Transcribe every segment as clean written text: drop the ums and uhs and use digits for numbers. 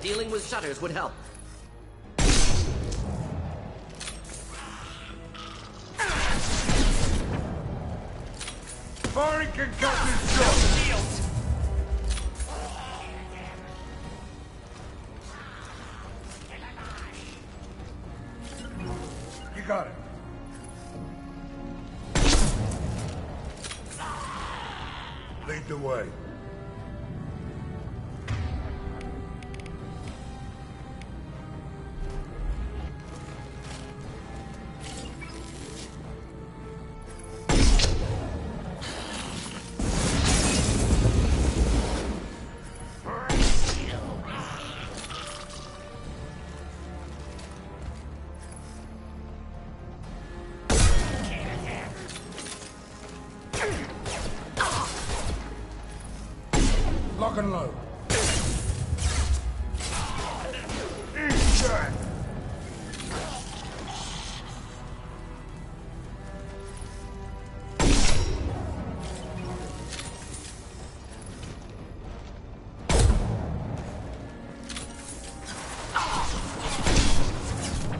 dealing with shutters would help. Firing concussion shot! You got it. Lead the way. Lock and load. Eat that!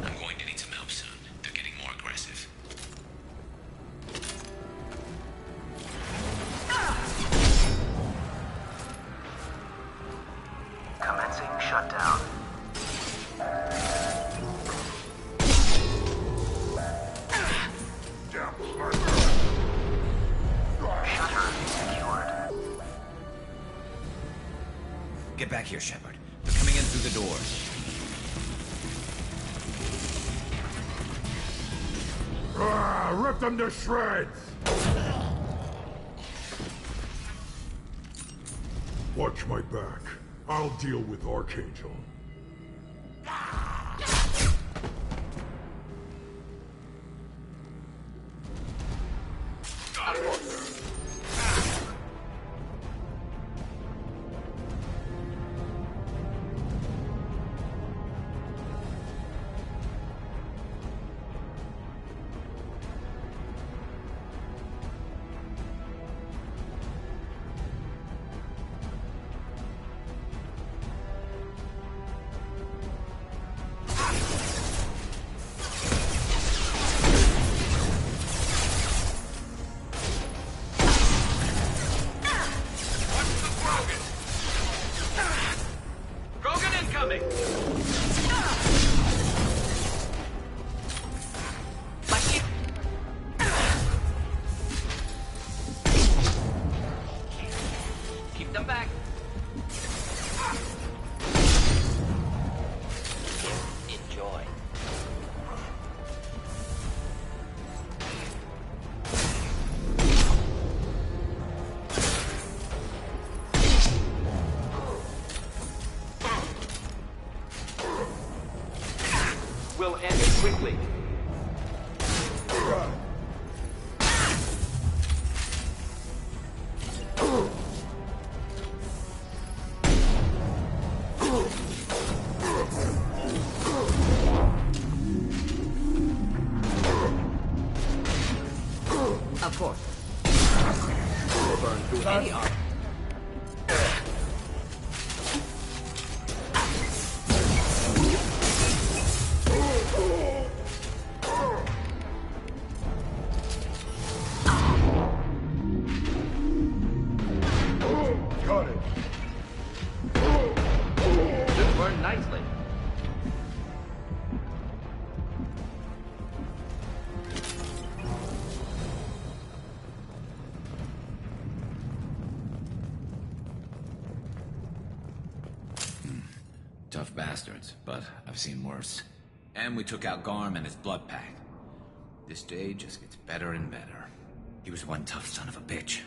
I'm going to need some help soon. They're getting more aggressive. Commencing shutdown. Shutter secured. Get back here, Shepard. They're coming in through the doors. Rip them to shreds! Watch my back. I'll deal with Archangel. Keep them back. Enjoy. We'll end it quickly. Of course. Burn through any armor. Got it. Should burn nicely. Tough bastards, but I've seen worse. And we took out Garm and his blood pack. This day just gets better and better. He was one tough son of a bitch.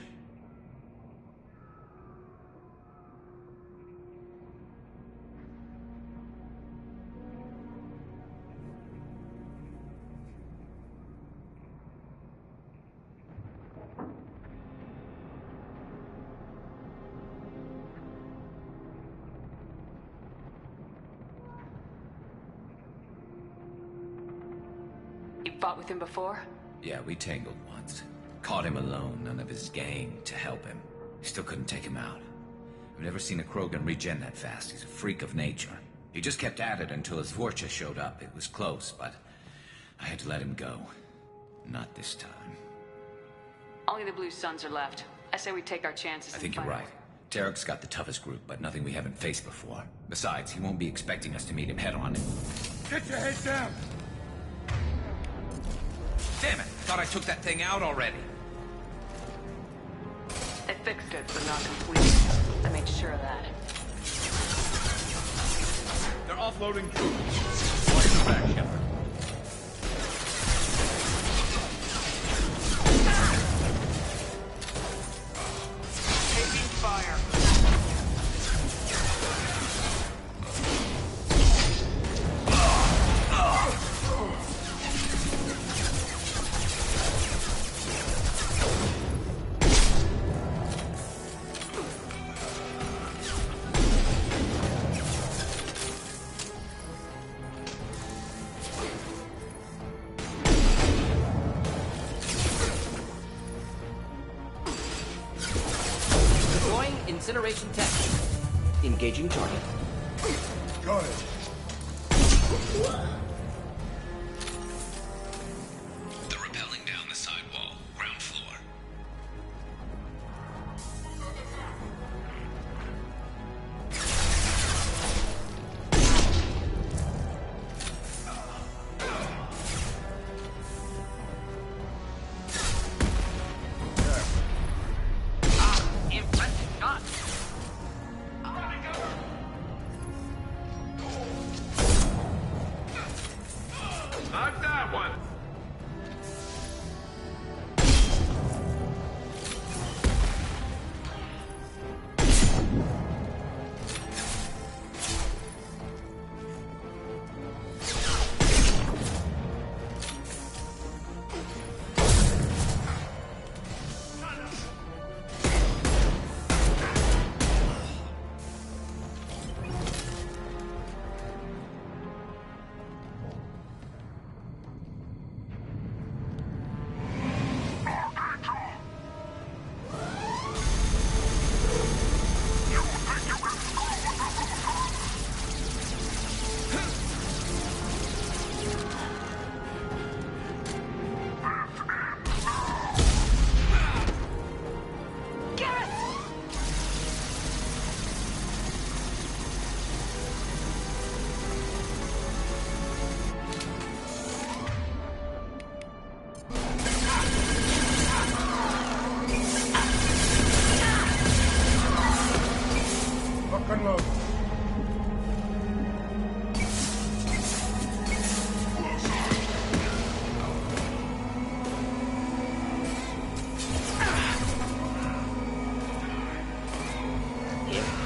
You fought with him before? Yeah, we tangled once. Caught him alone, none of his gang to help him. Still couldn't take him out. I've never seen a Krogan regen that fast. He's a freak of nature. He just kept at it until his Vorcha showed up. It was close, but I had to let him go. Not this time. Only the Blue Suns are left. I say we take our chances. I think you're right. Tarek's got the toughest group, but nothing we haven't faced before. Besides, he won't be expecting us to meet him head-on. Get your head down! Damn it! Thought I took that thing out already. They fixed it, but not completely. I made sure of that. They're offloading troops. Watch your back, Shepard. Taking fire. Incineration tech. Engaging target. Got it. They're rappelling down the side wall, ground floor. Impressive shot. Not that one. Lock and load.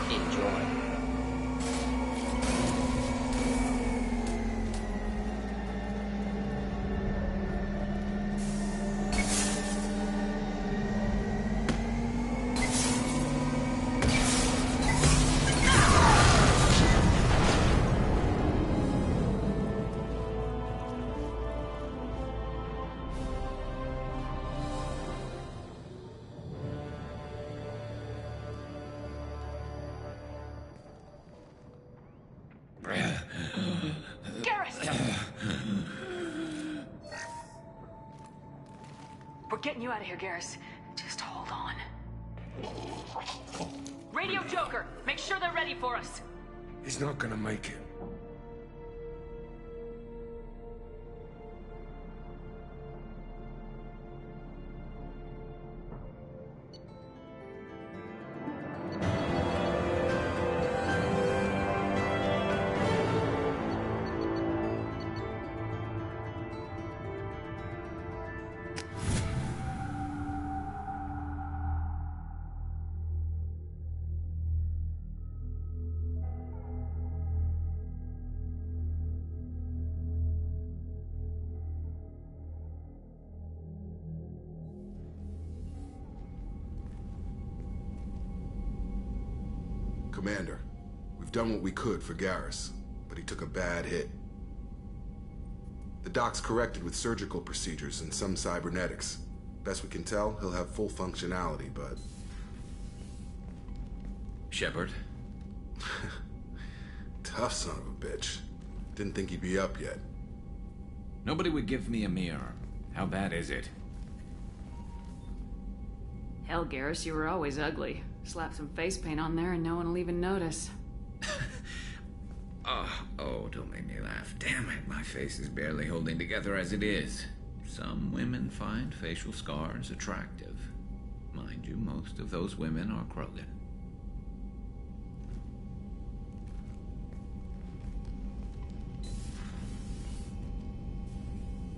Enjoy. We're getting you out of here, Garrus. Just hold on. Radio Joker! Make sure they're ready for us! He's not gonna make it. Commander, we've done what we could for Garrus, but he took a bad hit. The doc's corrected with surgical procedures and some cybernetics. Best we can tell, he'll have full functionality, but... Shepard? Tough son of a bitch. Didn't think he'd be up yet. Nobody would give me a mirror. How bad is it? Hell, Garrus, you were always ugly. Slap some face paint on there and no one will even notice. Oh, don't make me laugh. Damn it, my face is barely holding together as it is. Some women find facial scars attractive. Mind you, most of those women are Krogan.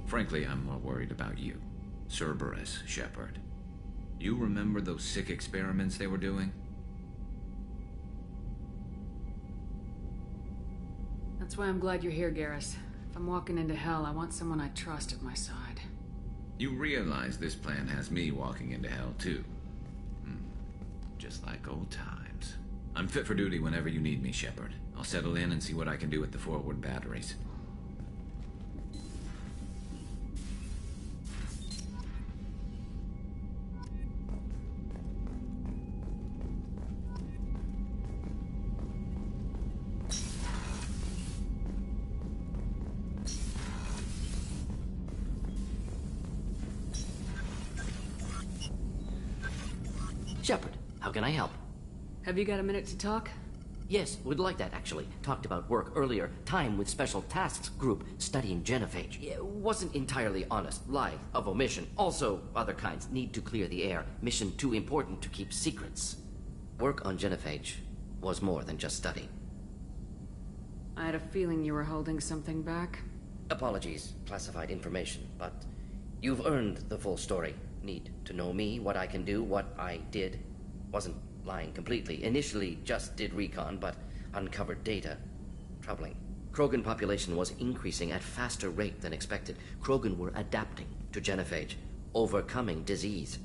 Frankly, I'm more worried about you. Cerberus, Shepard. You remember those sick experiments they were doing? That's why I'm glad you're here, Garrus. If I'm walking into hell, I want someone I trust at my side. You realize this plan has me walking into hell, too. Just like old times. I'm fit for duty whenever you need me, Shepard. I'll settle in and see what I can do with the forward batteries. Shepard, how can I help? Have you got a minute to talk? Yes, would like that, actually. Talked about work earlier. Time with Special Tasks Group studying genophage. It wasn't entirely honest. Lie of omission. Also, other kinds. Need to clear the air. Mission too important to keep secrets. Work on genophage was more than just study. I had a feeling you were holding something back. Apologies, classified information, but you've earned the full story. Need to know me, what I can do, what I did. Wasn't lying completely. Initially just did recon, but uncovered data. Troubling. Krogan population was increasing at faster rate than expected. Krogan were adapting to genophage, overcoming disease.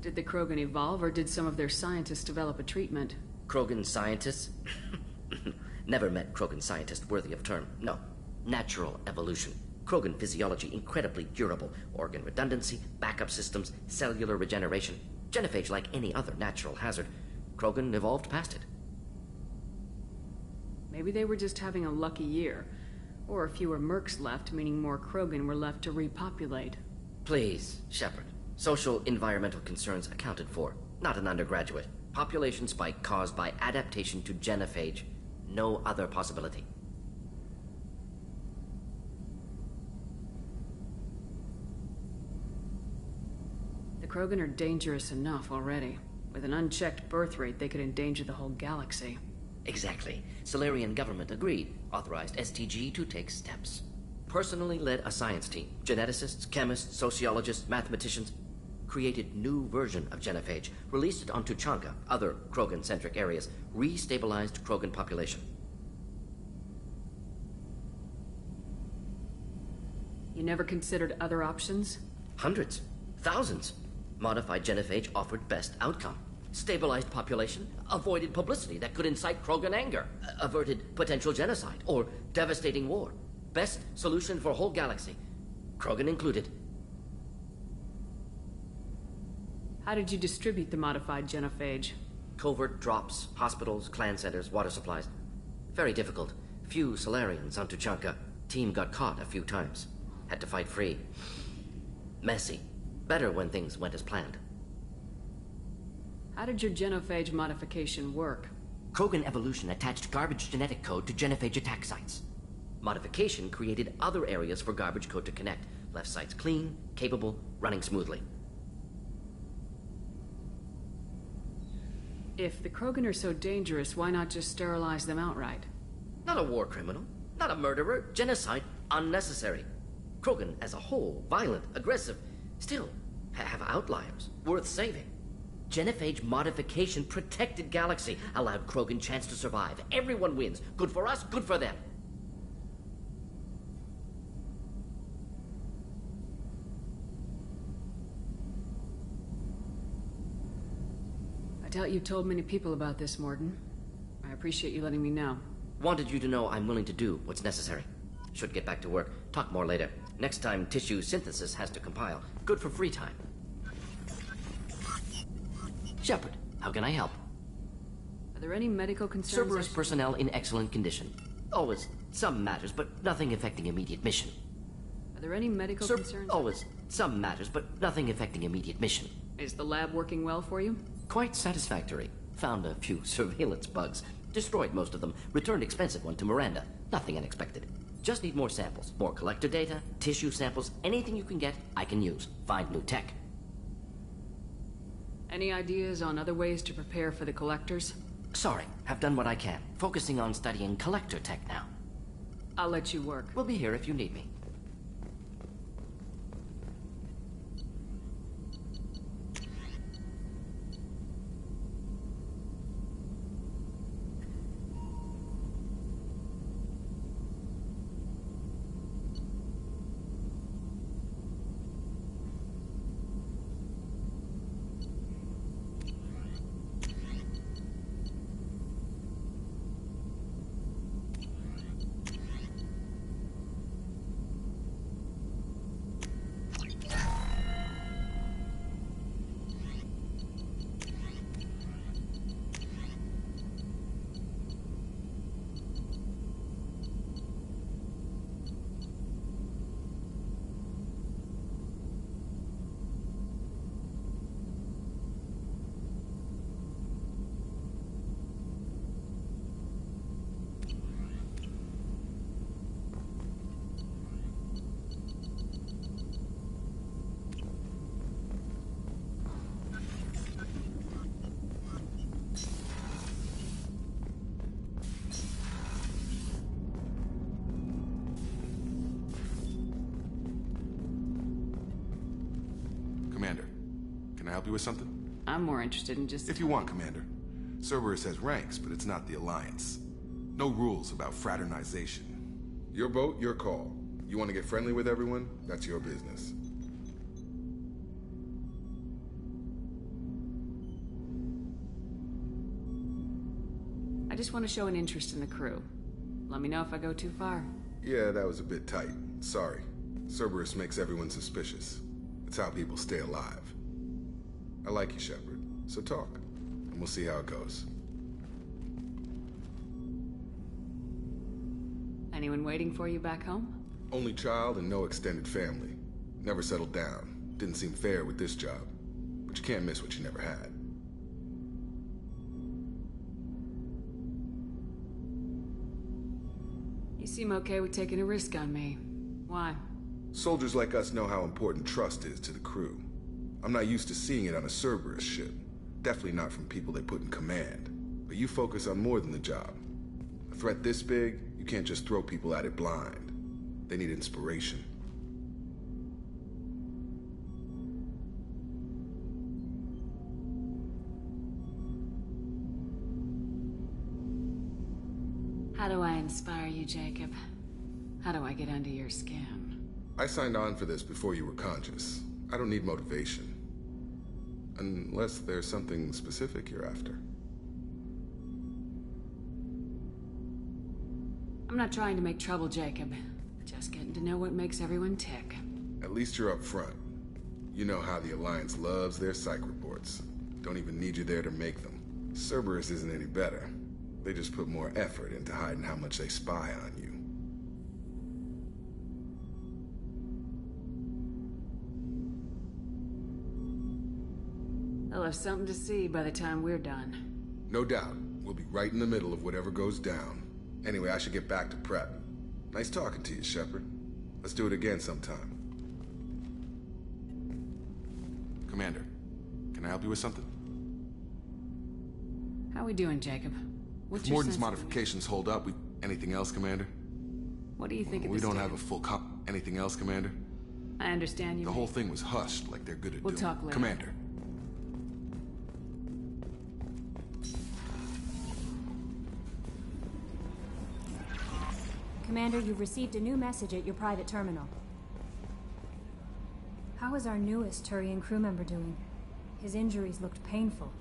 Did the Krogan evolve, or did some of their scientists develop a treatment? Krogan scientists? Never met Krogan scientist worthy of term. No. Natural evolution. Krogan physiology incredibly durable. Organ redundancy, backup systems, cellular regeneration. Genophage like any other natural hazard. Krogan evolved past it. Maybe they were just having a lucky year. Or fewer mercs left, meaning more Krogan were left to repopulate. Please, Shepard. Social environmental concerns accounted for. Not an undergraduate. Population spike caused by adaptation to genophage. No other possibility. The Krogan are dangerous enough already. With an unchecked birth rate, they could endanger the whole galaxy. Exactly. Solarian government agreed. Authorized STG to take steps. Personally led a science team. Geneticists, chemists, sociologists, mathematicians. Created new version of genophage. Released it onto Tuchanka, other Krogan-centric areas. Restabilized Krogan population. You never considered other options? Hundreds. Thousands. Modified genophage offered best outcome. Stabilized population, avoided publicity that could incite Krogan anger, averted potential genocide or devastating war. Best solution for whole galaxy, Krogan included. How did you distribute the modified genophage? Covert drops, hospitals, clan centers, water supplies. Very difficult. Few Solarians on Tuchanka. Team got caught a few times. Had to fight free. Messy. Better when things went as planned. How did your genophage modification work? Krogan evolution attached garbage genetic code to genophage attack sites. Modification created other areas for garbage code to connect. Left sites clean, capable, running smoothly. If the Krogan are so dangerous, why not just sterilize them outright? Not a war criminal, not a murderer, genocide, unnecessary. Krogan as a whole, violent, aggressive, still have outliers, worth saving. Genophage modification protected galaxy, allowed Krogan chance to survive. Everyone wins. Good for us, good for them. I doubt you told many people about this, Morden. I appreciate you letting me know. Wanted you to know I'm willing to do what's necessary. Should get back to work. Talk more later. Next time tissue synthesis has to compile. Good for free time. Shepard, how can I help? Are there any medical concerns? Cerberus personnel in excellent condition. Always some matters, but nothing affecting immediate mission. Are there any medical concerns? Always some matters, but nothing affecting immediate mission. Is the lab working well for you? Quite satisfactory. Found a few surveillance bugs. Destroyed most of them. Returned expensive one to Miranda. Nothing unexpected. Just need more samples. More collector data, tissue samples, anything you can get, I can use. Find new tech. Any ideas on other ways to prepare for the collectors? Sorry, have done what I can. Focusing on studying collector tech now. I'll let you work. We'll be here if you need me. Commander, can I help you with something? I'm more interested in just... If you want, Commander. Cerberus has ranks, but it's not the Alliance. No rules about fraternization. Your boat, your call. You want to get friendly with everyone? That's your business. I just want to show an interest in the crew. Let me know if I go too far. Yeah, that was a bit tight. Sorry. Cerberus makes everyone suspicious. It's how people stay alive. I like you, Shepard. So talk, and we'll see how it goes. Anyone waiting for you back home? Only child and no extended family. Never settled down. Didn't seem fair with this job. But you can't miss what you never had. You seem okay with taking a risk on me. Why? Soldiers like us know how important trust is to the crew. I'm not used to seeing it on a Cerberus ship. Definitely not from people they put in command. But you focus on more than the job. A threat this big, you can't just throw people at it blind. They need inspiration. How do I inspire you, Jacob? How do I get under your skin? I signed on for this before you were conscious. I don't need motivation. Unless there's something specific you're after. I'm not trying to make trouble, Jacob. Just getting to know what makes everyone tick. At least you're up front. You know how the Alliance loves their psych reports. Don't even need you there to make them. Cerberus isn't any better. They just put more effort into hiding how much they spy on you. They'll have something to see by the time we're done. No doubt. We'll be right in the middle of whatever goes down. Anyway, I should get back to prep. Nice talking to you, Shepard. Let's do it again sometime. Commander, can I help you with something? How we doing, Jacob? What's If your Morden's sense of modifications hold up, anything else, Commander? What do you think of We this don't deal? have a full cop. Anything else, Commander? I understand you. The whole thing was hushed, like they're good at We'll doing. talk later. Commander. Commander, you've received a new message at your private terminal. How is our newest Turian crew member doing? His injuries looked painful.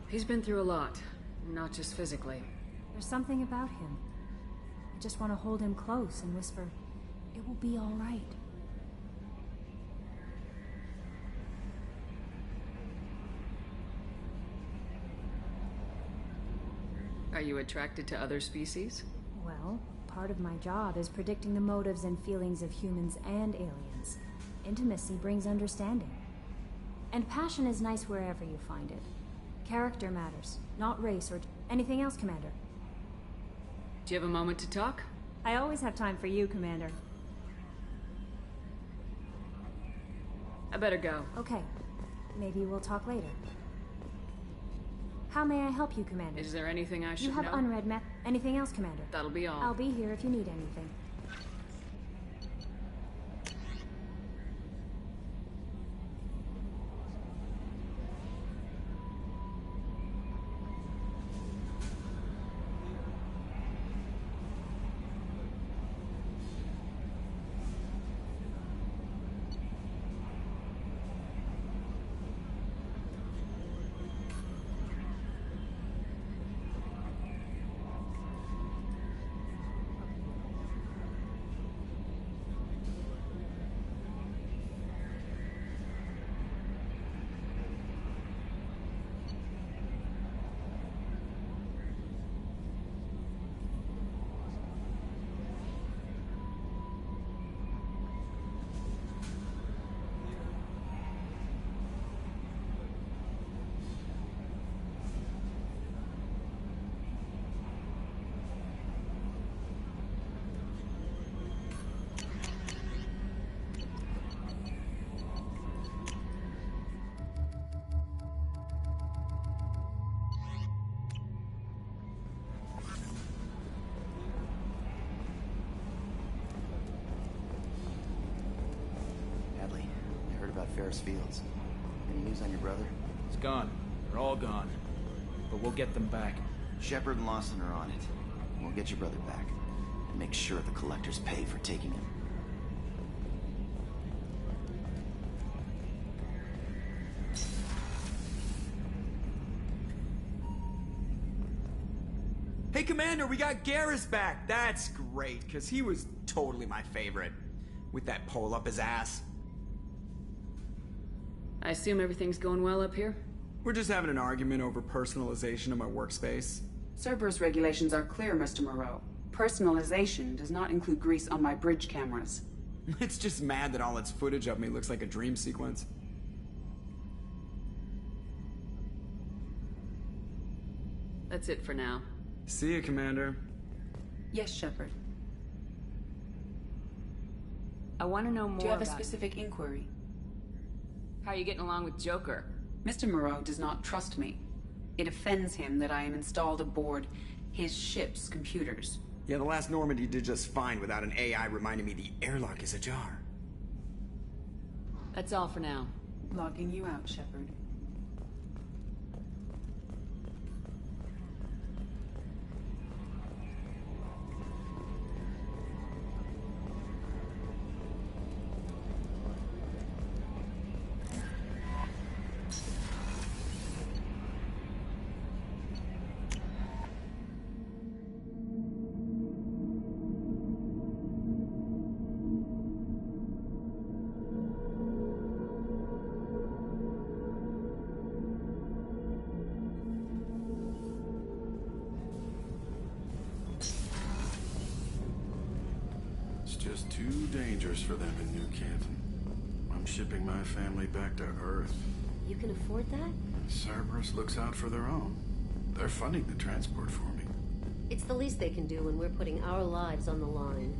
He's been through a lot, not just physically. There's something about him. I just want to hold him close and whisper, "It will be all right." Are you attracted to other species? Well, part of my job is predicting the motives and feelings of humans and aliens. Intimacy brings understanding. And passion is nice wherever you find it. Character matters, not race or anything else, Commander. Do you have a moment to talk? I always have time for you, Commander. I better go. Okay. Maybe we'll talk later. How may I help you, Commander? Is there anything I should You have know? unread map. Anything else, Commander? That'll be all. I'll be here if you need anything. Ferris Fields. Any news on your brother? He's gone. They're all gone. But we'll get them back. Shepard and Lawson are on it. We'll get your brother back. And make sure the collectors pay for taking him. Hey, Commander, we got Garrus back! That's great, because he was totally my favorite. With that pole up his ass. I assume everything's going well up here? We're just having an argument over personalization of my workspace. Cerberus regulations are clear, Mr. Moreau. Personalization does not include grease on my bridge cameras. It's just mad that all its footage of me looks like a dream sequence. That's it for now. See you, Commander. Yes, Shepard. I want to know more. Do you have a about specific inquiry? How are you getting along with Joker? Mr. Moreau does not trust me. It offends him that I am installed aboard his ship's computers. Yeah, the last Normandy did just fine without an AI reminding me the airlock is ajar. That's all for now. Logging you out, Shepard. Just too dangerous for them in New Canton. I'm shipping my family back to Earth. You can afford that? Cerberus looks out for their own. They're funding the transport for me. It's the least they can do when we're putting our lives on the line.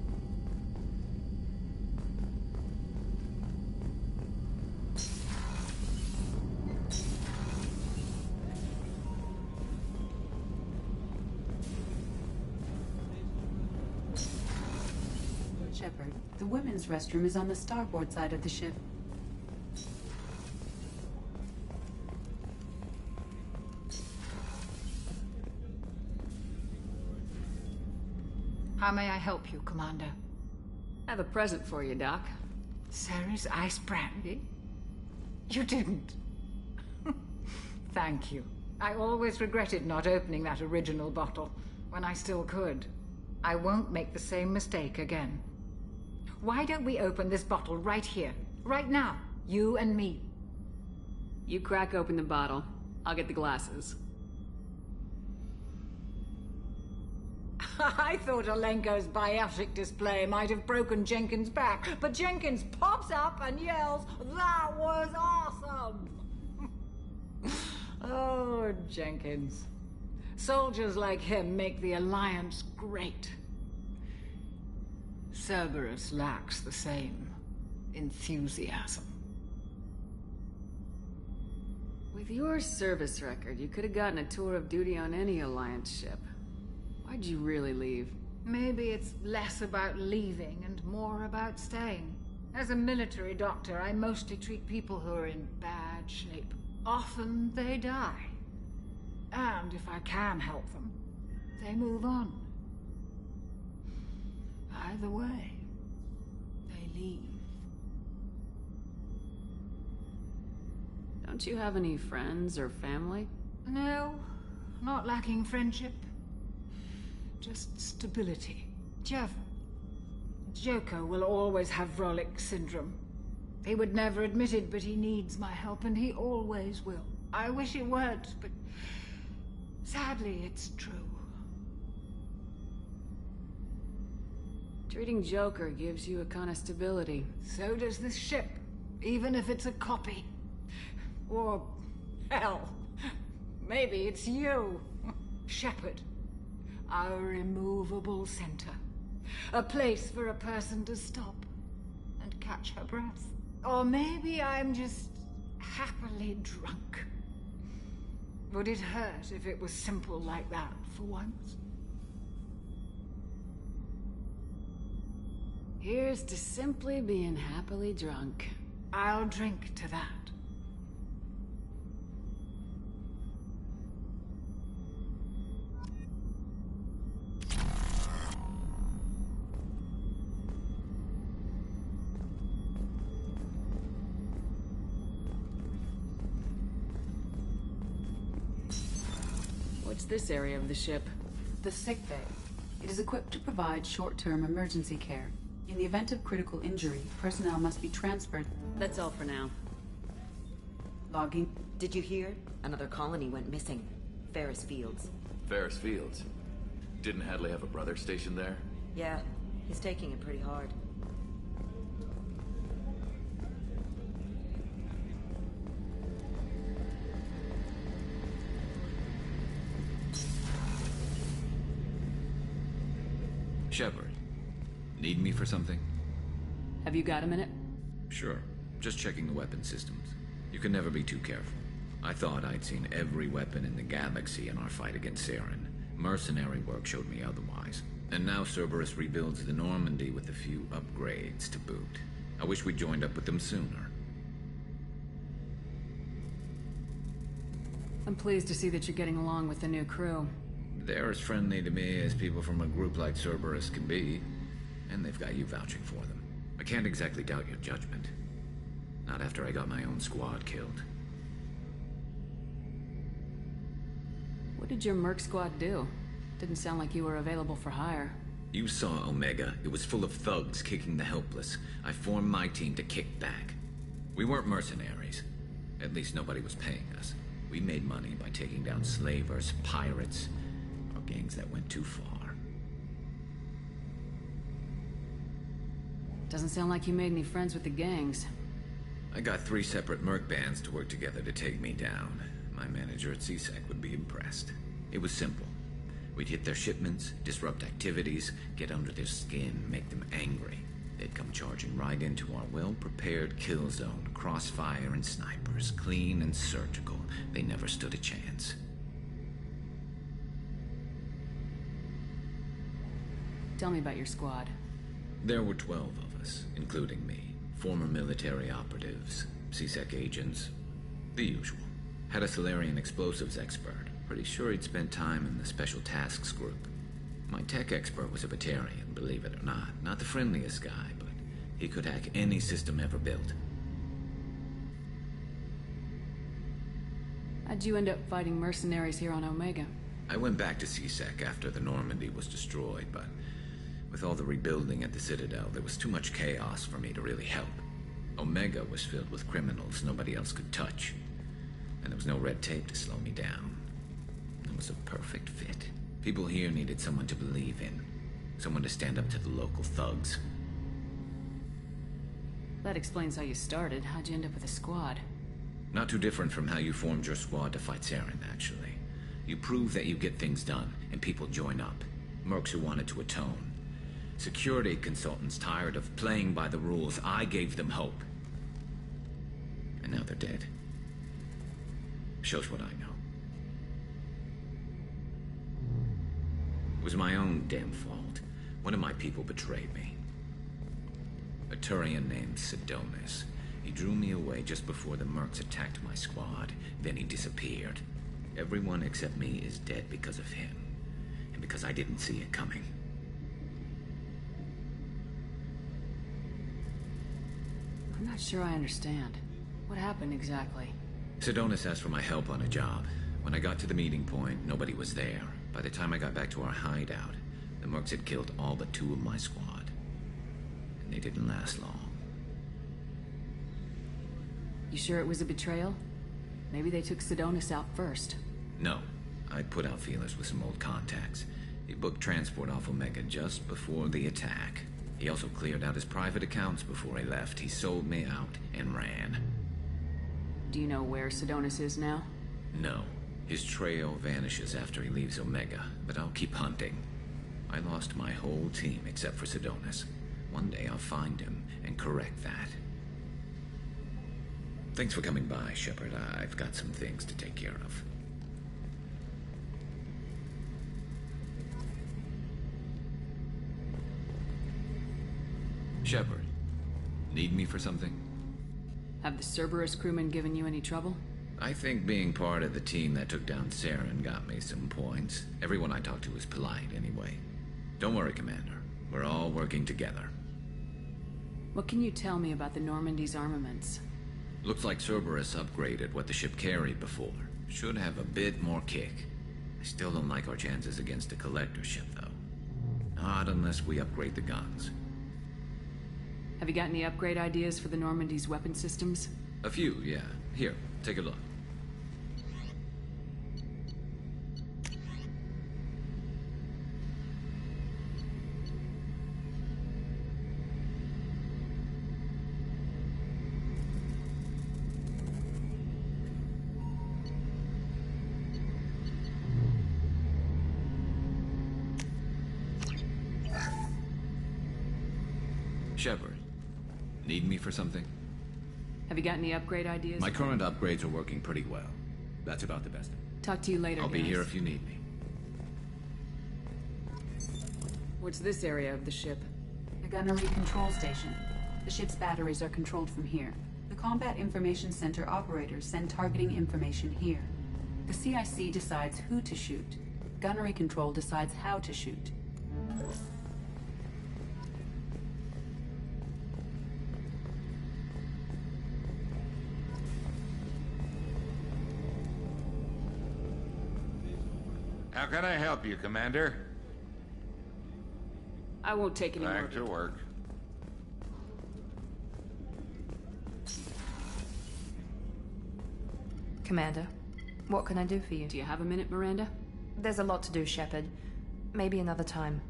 Shepard, the women's restroom is on the starboard side of the ship. How may I help you, Commander? I have a present for you, Doc. Ceres ice brandy? You didn't. Thank you. I always regretted not opening that original bottle when I still could. I won't make the same mistake again. Why don't we open this bottle right here, right now, you and me? You crack open the bottle. I'll get the glasses. I thought Alenko's biotic display might have broken Jenkins' back, but Jenkins pops up and yells, "That was awesome!" Oh, Jenkins. Soldiers like him make the Alliance great. Cerberus lacks the same enthusiasm. With your service record, you could have gotten a tour of duty on any Alliance ship. Why'd you really leave? Maybe it's less about leaving and more about staying. As a military doctor, I mostly treat people who are in bad shape. Often they die. And if I can help them, they move on. Either way, they leave. Don't you have any friends or family? No, not lacking friendship. Just stability. Jeff, Joko will always have Vrolik syndrome. He would never admit it, but he needs my help, and he always will. I wish it weren't, but sadly, it's true. Treating Joker gives you a kind of stability. So does this ship, even if it's a copy. Or, hell, maybe it's you, Shepard. Our immovable center. A place for a person to stop and catch her breath. Or maybe I'm just happily drunk. Would it hurt if it was simple like that for once? Here's to simply being happily drunk. I'll drink to that. What's this area of the ship? The sick bay. It is equipped to provide short-term emergency care. In the event of critical injury, personnel must be transferred. That's all for now. Logging. Did you hear? Another colony went missing. Ferris Fields. Ferris Fields? Didn't Hadley have a brother stationed there? Yeah, he's taking it pretty hard. Shepard, need me for something? Have you got a minute? Sure. Just checking the weapon systems. You can never be too careful. I thought I'd seen every weapon in the galaxy in our fight against Saren. Mercenary work showed me otherwise. And now Cerberus rebuilds the Normandy with a few upgrades to boot. I wish we'd joined up with them sooner. I'm pleased to see that you're getting along with the new crew. They're as friendly to me as people from a group like Cerberus can be. And they've got you vouching for them. I can't exactly doubt your judgment. Not after I got my own squad killed. What did your merc squad do? Didn't sound like you were available for hire. You saw Omega. It was full of thugs kicking the helpless. I formed my team to kick back. We weren't mercenaries. At least nobody was paying us. We made money by taking down slavers, pirates, or gangs that went too far. Doesn't sound like you made any friends with the gangs. I got 3 separate merc bands to work together to take me down. My manager at CSEC would be impressed. It was simple. We'd hit their shipments, disrupt activities, get under their skin, make them angry. They'd come charging right into our well-prepared kill zone, crossfire and snipers, clean and surgical. They never stood a chance. Tell me about your squad. There were 12 of us, including me. Former military operatives, CSEC agents, the usual. Had a Solarian explosives expert. Pretty sure he'd spent time in the Special Tasks Group. My tech expert was a Batarian, believe it or not. Not the friendliest guy, but he could hack any system ever built. How'd you end up fighting mercenaries here on Omega? I went back to CSEC after the Normandy was destroyed, but with all the rebuilding at the Citadel, there was too much chaos for me to really help. Omega was filled with criminals nobody else could touch, and there was no red tape to slow me down. It was a perfect fit. People here needed someone to believe in. Someone to stand up to the local thugs. That explains how you started. How'd you end up with a squad? Not too different from how you formed your squad to fight Saren, actually. You prove that you get things done, and people join up. Mercs who wanted to atone. Security consultants tired of playing by the rules. I gave them hope. And now they're dead. Shows what I know. It was my own damn fault. One of my people betrayed me. A Turian named Sidonis. He drew me away just before the Mercs attacked my squad. Then he disappeared. Everyone except me is dead because of him. And because I didn't see it coming. I'm not sure I understand. What happened exactly? Sidonis asked for my help on a job. When I got to the meeting point, nobody was there. By the time I got back to our hideout, the Mercs had killed all but 2 of my squad. And they didn't last long. You sure it was a betrayal? Maybe they took Sidonis out first. No. I put out feelers with some old contacts. He booked transport off Omega just before the attack. He also cleared out his private accounts before he left. He sold me out and ran. Do you know where Sidonis is now? No. His trail vanishes after he leaves Omega, but I'll keep hunting. I lost my whole team except for Sidonis. One day I'll find him and correct that. Thanks for coming by, Shepard. I've got some things to take care of. Shepard, need me for something? Have the Cerberus crewmen given you any trouble? I think being part of the team that took down Saren got me some points. Everyone I talked to was polite anyway. Don't worry, Commander. We're all working together. What can you tell me about the Normandy's armaments? Looks like Cerberus upgraded what the ship carried before. Should have a bit more kick. I still don't like our chances against a Collector ship, though. Not unless we upgrade the guns. Have you got any upgrade ideas for the Normandy's weapon systems? A few, yeah. Here, take a look. Shepard, need me for something? Have you got any upgrade ideas? My current upgrades are working pretty well. That's about the best. Talk to you later, I'll be guys. here if you need me. What's this area of the ship? The gunnery control station. The ship's batteries are controlled from here. The Combat Information Center operators send targeting information here. The CIC decides who to shoot. Gunnery control decides how to shoot. How can I help you, Commander? I won't take any more. Back to work. Commander, what can I do for you? Do you have a minute, Miranda? There's a lot to do, Shepard. Maybe another time.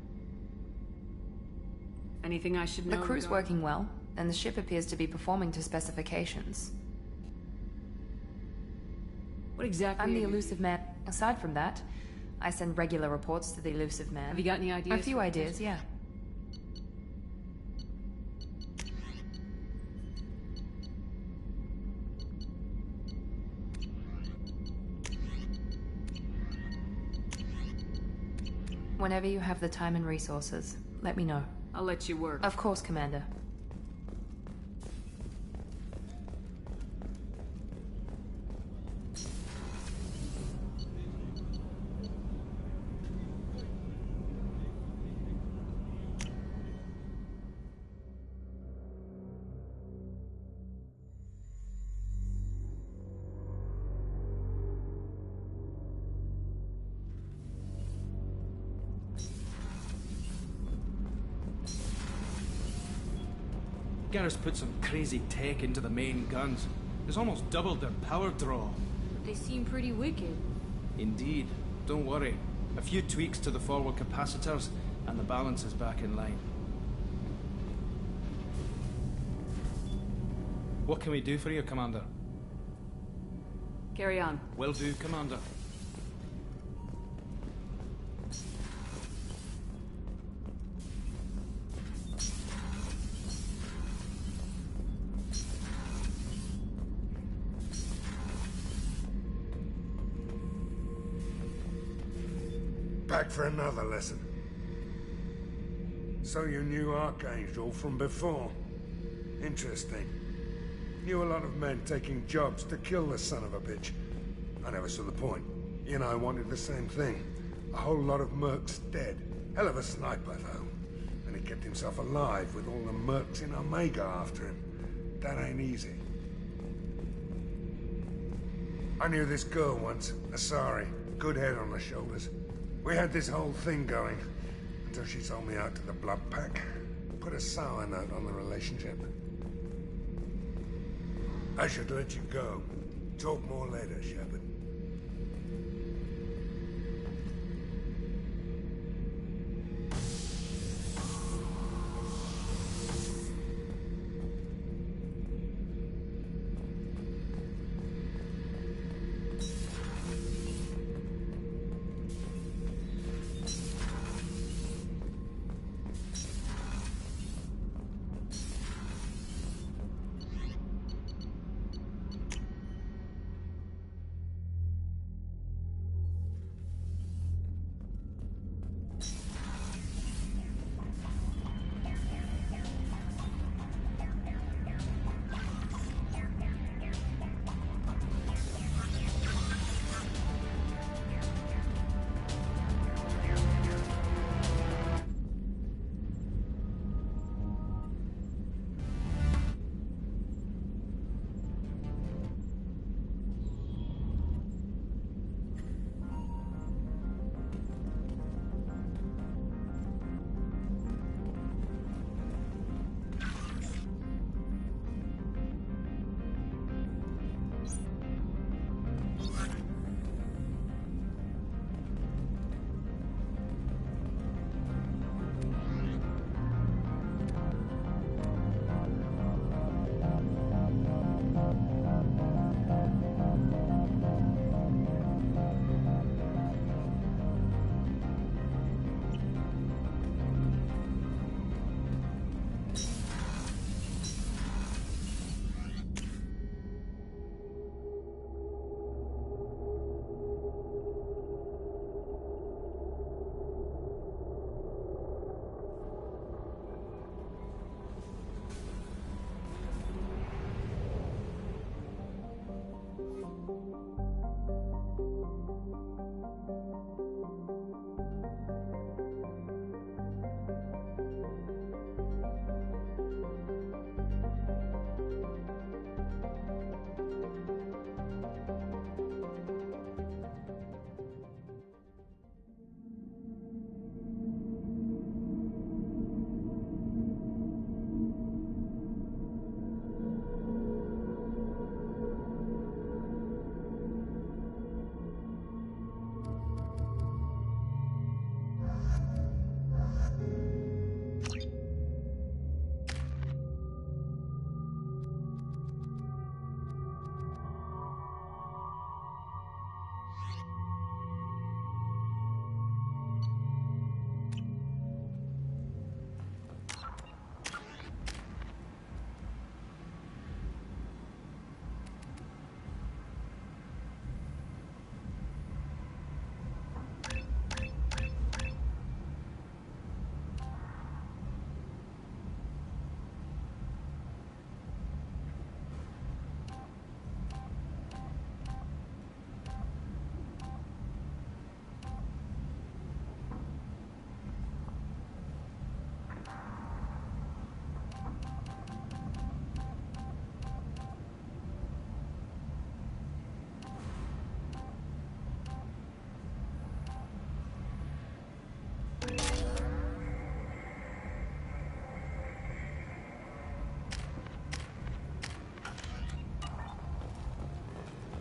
Anything I should know? The crew's working well, and the ship appears to be performing to specifications. What exactly? I'm the Elusive Man. Aside from that, I send regular reports to the Elusive Man. Have you got any ideas? A few ideas, yeah. Whenever you have the time and resources, let me know. I'll let you work. Of course, Commander. Garrus put some crazy tech into the main guns. It's almost doubled their power draw. They seem pretty wicked. Indeed. Don't worry. A few tweaks to the forward capacitors, and the balance is back in line. What can we do for you, Commander? Carry on. Will do, Commander. Back for another lesson. So you knew Archangel from before. Interesting. Knew a lot of men taking jobs to kill the son of a bitch. I never saw the point. You and I wanted the same thing. A whole lot of mercs dead. Hell of a sniper, though. And he kept himself alive with all the mercs in Omega after him. That ain't easy. I knew this girl once, Asari. Good head on her shoulders. We had this whole thing going, until she sold me out to the Blood Pack. Put a sour note on the relationship. I should let you go. Talk more later, Shepard.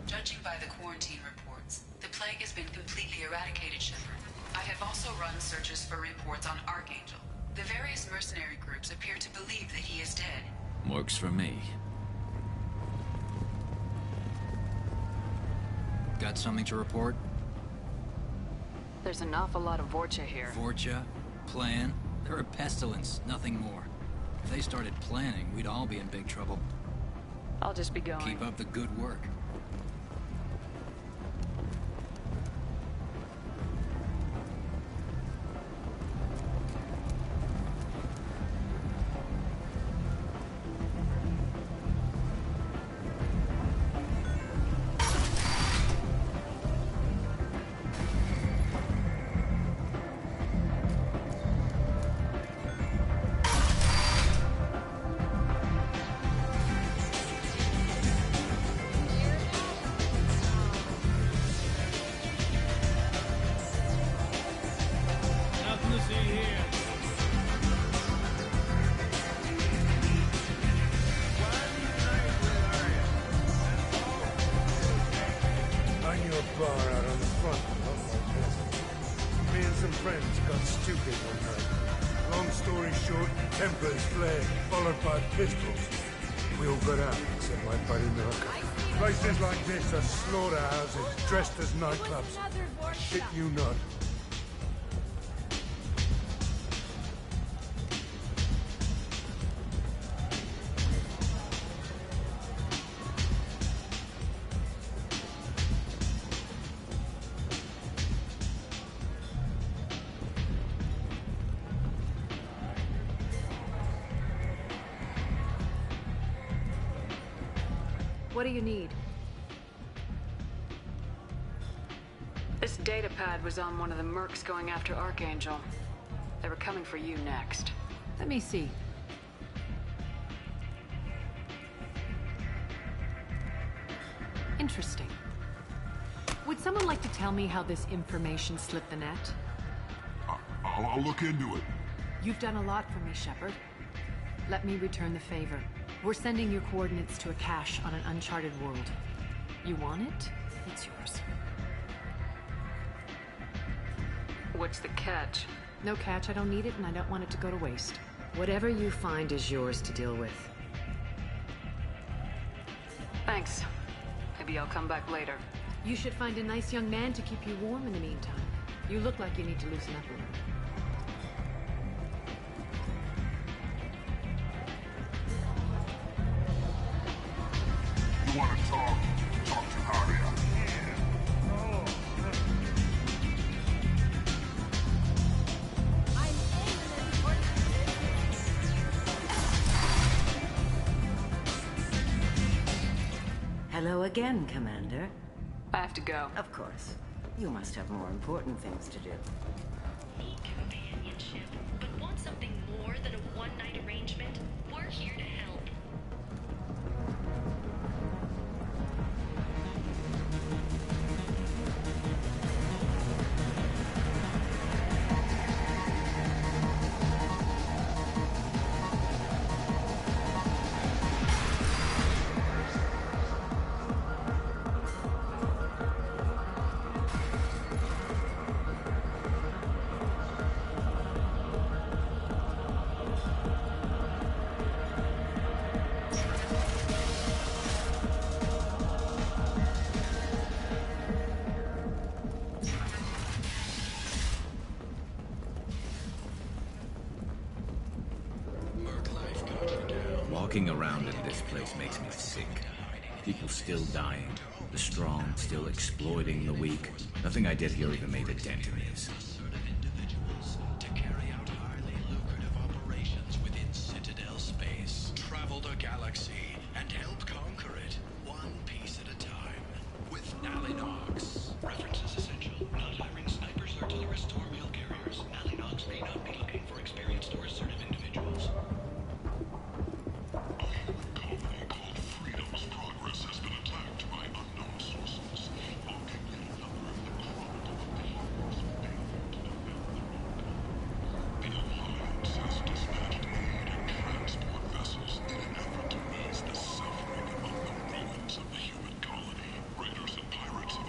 Judging by the quarantine reports, the plague has been completely eradicated, Shepard. have also run searches for reports on Archangel. The various mercenary groups appear to believe that he is dead. Works for me. Got something to report? There's an awful lot of Vorcha here. Vorcha? Plan? They're a pestilence, nothing more. If they started planning, we'd all be in big trouble. I'll just be going. Keep up the good work. Places like this are slaughterhouses dressed as nightclubs. I shit you not. What do you need? This data pad was on one of the mercs going after Archangel. They were coming for you next. Let me see. Interesting. Would someone like to tell me how this information slipped the net? I'll look into it. You've done a lot for me, Shepard. Let me return the favor. We're sending your coordinates to a cache on an uncharted world. You want it? It's yours. What's the catch? No catch. I don't need it, and I don't want it to go to waste. Whatever you find is yours to deal with. Thanks. Maybe I'll come back later. You should find a nice young man to keep you warm in the meantime. You look like you need to loosen up a little. You want to talk? Talk to Haria. Hello again, Commander. I have to go. Of course. You must have more important things to do. Need companionship, but want something more than a one-night arrangement? We're here to help. Walking around in this place makes me sick. People still dying. The strong still exploiting the weak. Nothing I did here even made a dent in this. To carry out highly lucrative operations within Citadel space. Travel the galaxy and help conquer it, one piece at a time. With Nalinox. References essential. Not hiring snipers or artillerists or mail carriers. Nalinox may not be looking for experienced or assertive individuals. Raiders and pirates have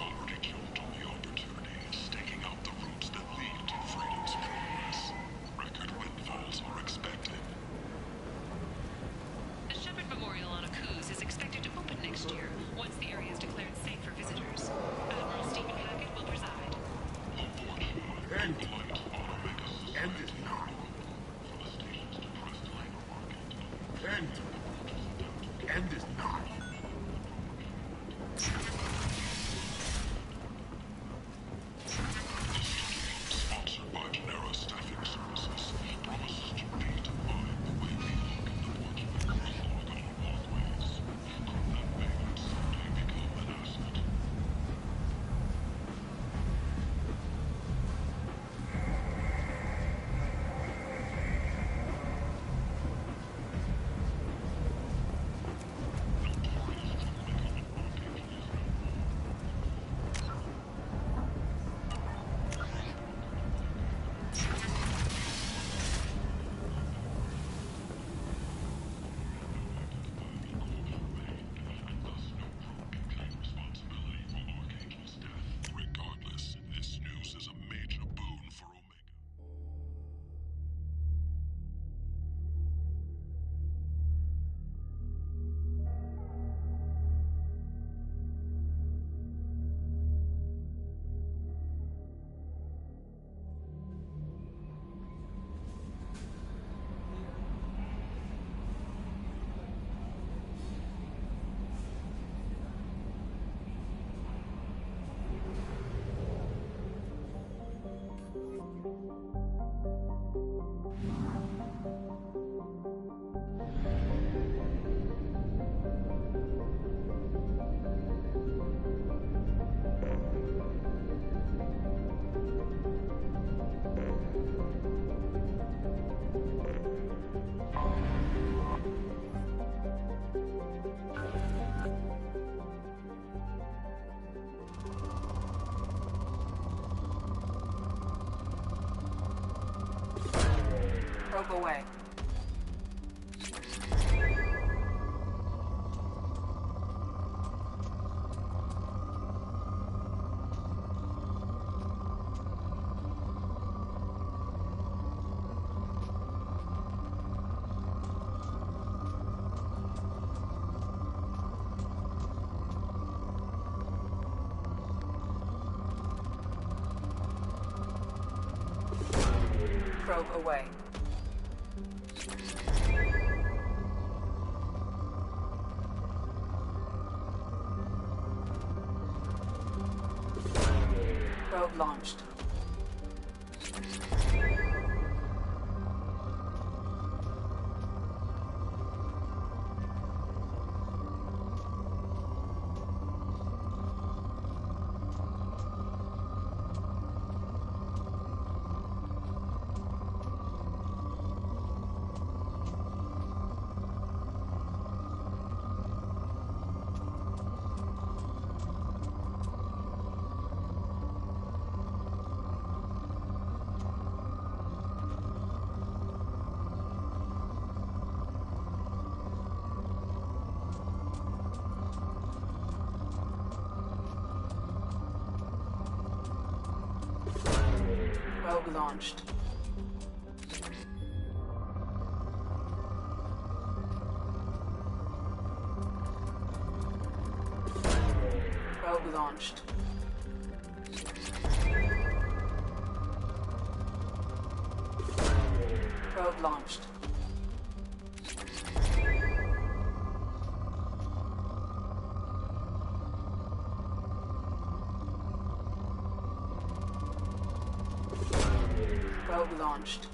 Probe away. Probe away. Probe launched. Probe launched. Probe launched. Probe launched. Probe launched.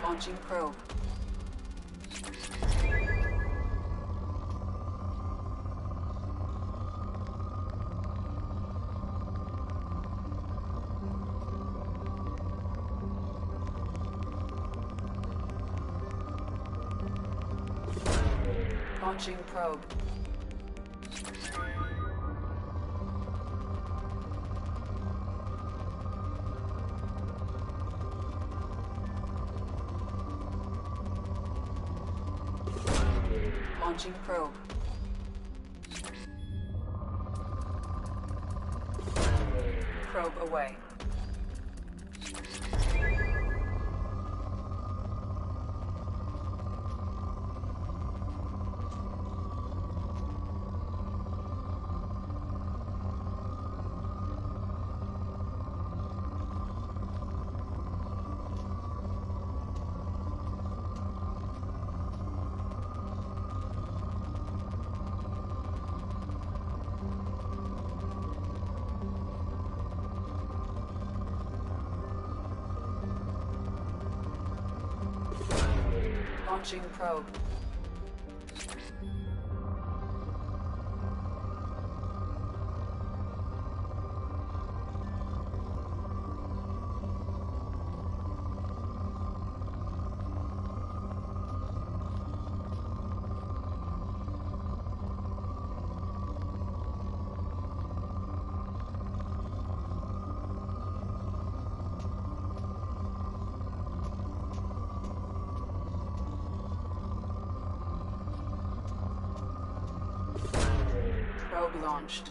Launching probe. Launching probe. Launching probe. Probe away. Launching probe. Probe launched.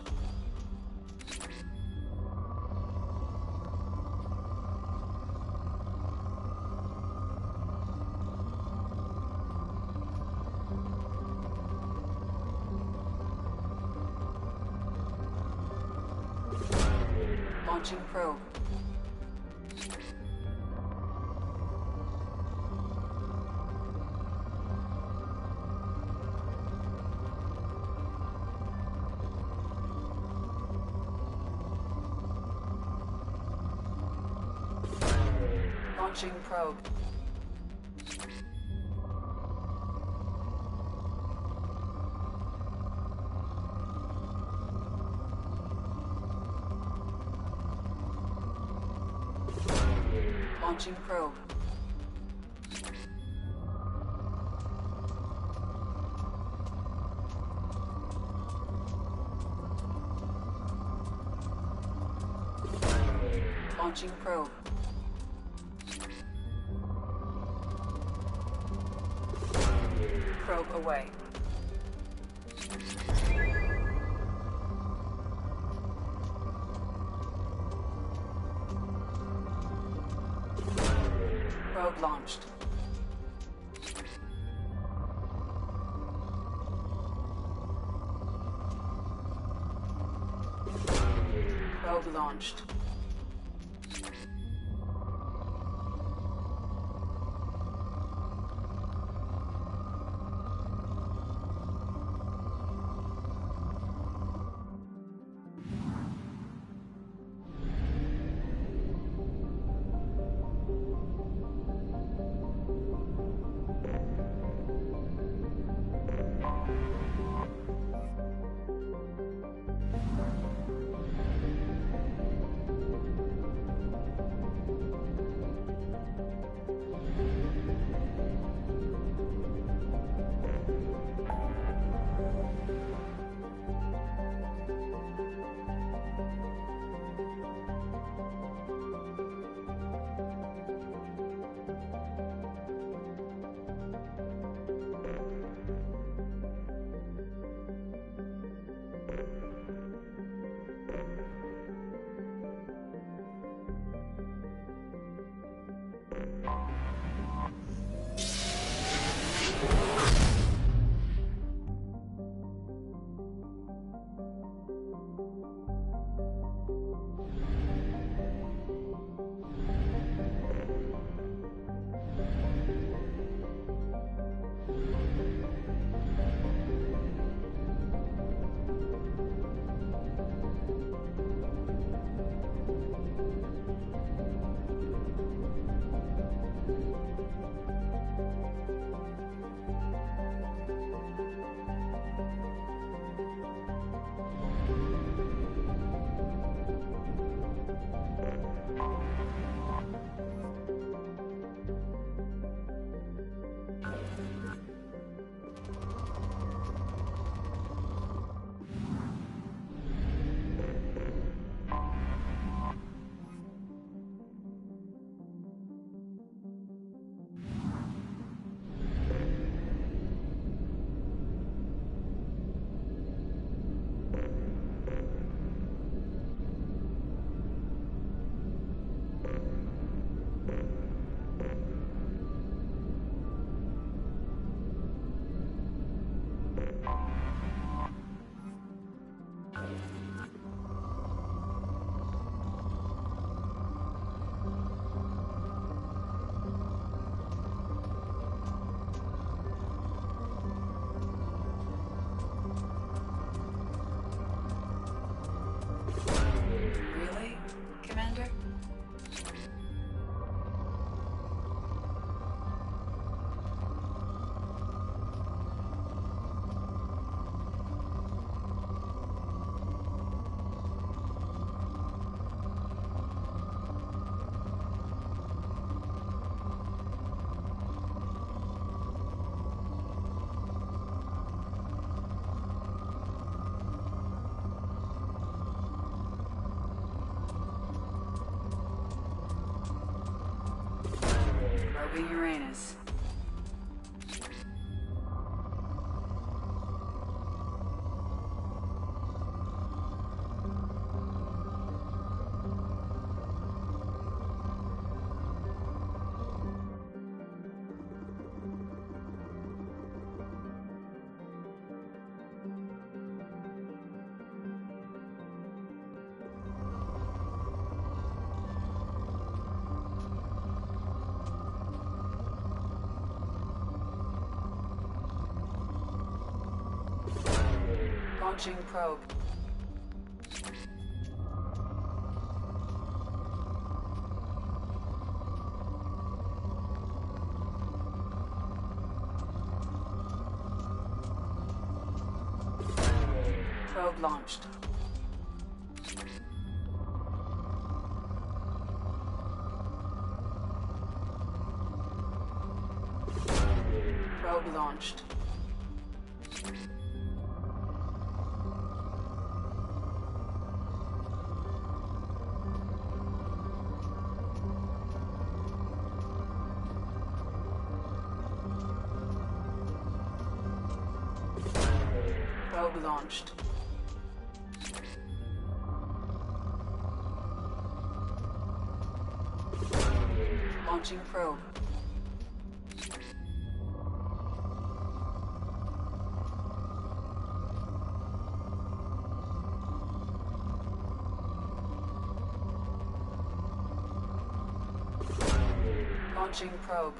Launching probe. Launching probe. Launching probe. Launching probe. Probe away. Probe launched. Probe launched. Probing Uranus. Launching probe. Probe launched. Probe launched. Probe launched. Launching probe. Launching probe.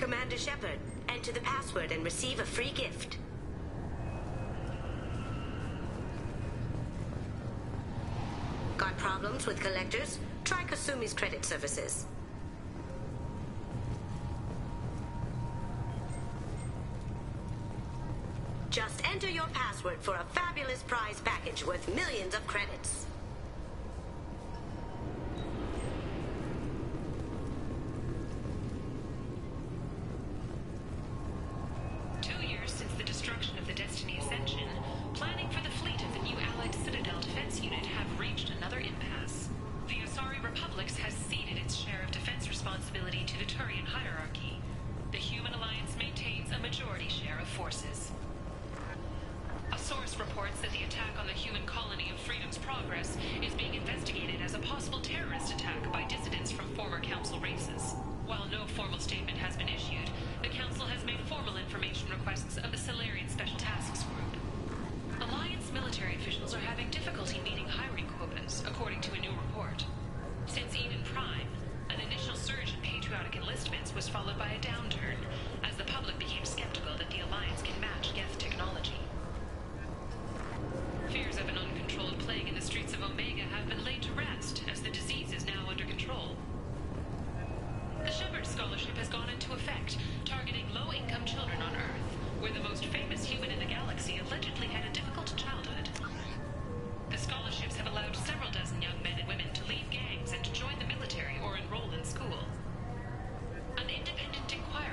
Commander Shepard, enter the password and receive a free gift. Got problems with collectors? Try Kasumi's credit services. Just enter your password for a fabulous prize package worth millions of credits. An independent inquiry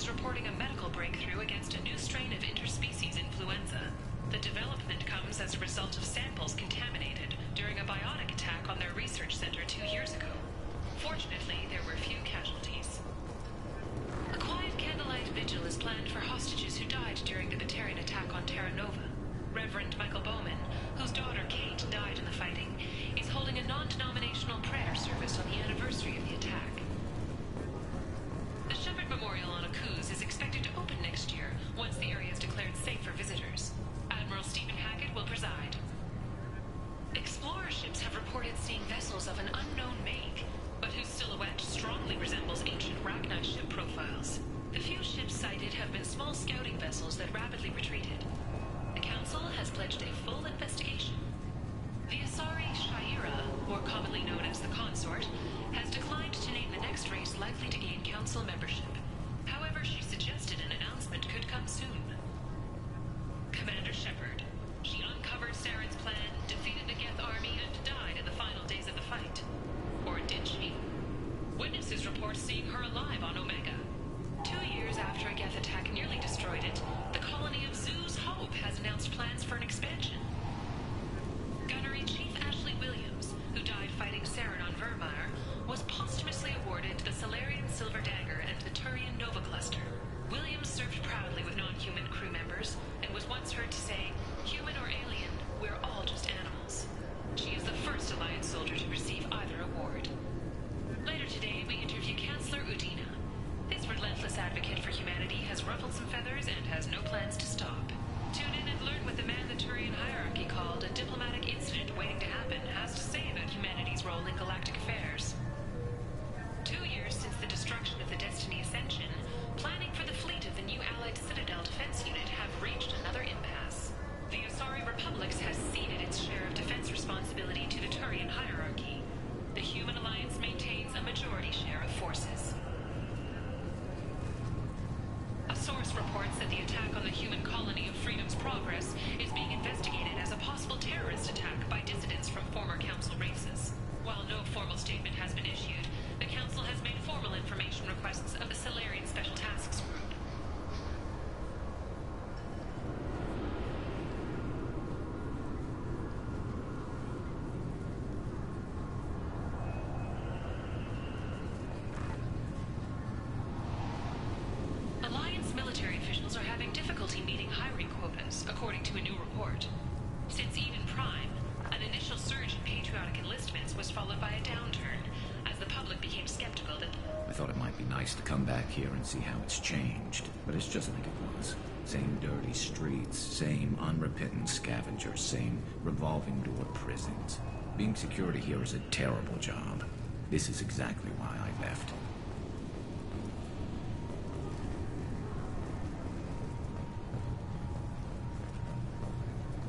is reporting a medical breakthrough against a new strain of interspecies influenza. The development comes as a result of samples contaminated during a biotic attack on their research center 2 years ago. Fortunately, there were few casualties. A quiet candlelight vigil is planned for hostages who died during the Batarian attack on Terra Nova. Reverend Michael Bowman, whose daughter Kate died in the fighting, is holding a non-denominational prayer service on the anniversary of the attack. The Shepherd Memorial on Akuz is expected to open next year, once the area is declared safe for visitors. Admiral Stephen Hackett will preside. Explorer ships have reported seeing vessels of an unknown make, but whose silhouette strongly resembles ancient Ragnar ship profiles. The few ships sighted have been small scouting vessels that rapidly retreated. The Council has pledged a full investigation. The Asari Shaira, or commonly known as the Consort, has declined to name the next race likely to gain Council membership. However, she suggested an announcement could come soon. Commander Shepard. She uncovered Saren's plan, defeated the Geth army, and died in the final days of the fight. Or did she? Witnesses report seeing her alive on Omega. 2 years after a Geth attack nearly destroyed it, the colony of Zoo's Hope has announced plans for an expansion. Gunnery Chief Ashley Williams, who died fighting Saren on Vermeer, was posthumously awarded the Solarian Silver Dagger and the Turian Nova Cluster. Williams served proudly with non-human crew members, and was once heard to say, "Human or alien, we're all just animals." She is the first Alliance soldier to receive either award. Later today, we interview Chancellor Udina. This relentless advocate for humanity has ruffled some feathers and has no plans to stop. Tune in and learn what the man the Turian hierarchy called a diplomatic incident waiting to happen has to say about humanity's role in galactic affairs. 2 years since the destruction of the Destiny Ascension, planning for the fleet of the new Allied Citadel Defense Unit have reached another impasse. The Asari Republics has ceded its share of defense responsibility to the Turian hierarchy. The Human Alliance maintains a majority share of forces. A source reports that the attack on the human colony of Freedom's Progress is being investigated as a possible terrorist attack by dissidents from former Council races. While no formal statement has been issued, the Council has made formal information requests of the Solarian Special Tasks Group. Alliance military officials are having difficulty meeting hiring quotas, according to a new report. Since Eden Prime, an initial surge in patriotic enlistments was followed by a downturn, as the public became skeptical that... I thought it might be nice to come back here and see how it's changed, but it's just like it was. Same dirty streets, same unrepentant scavengers, same revolving door prisons. Being security here is a terrible job. This is exactly why I left.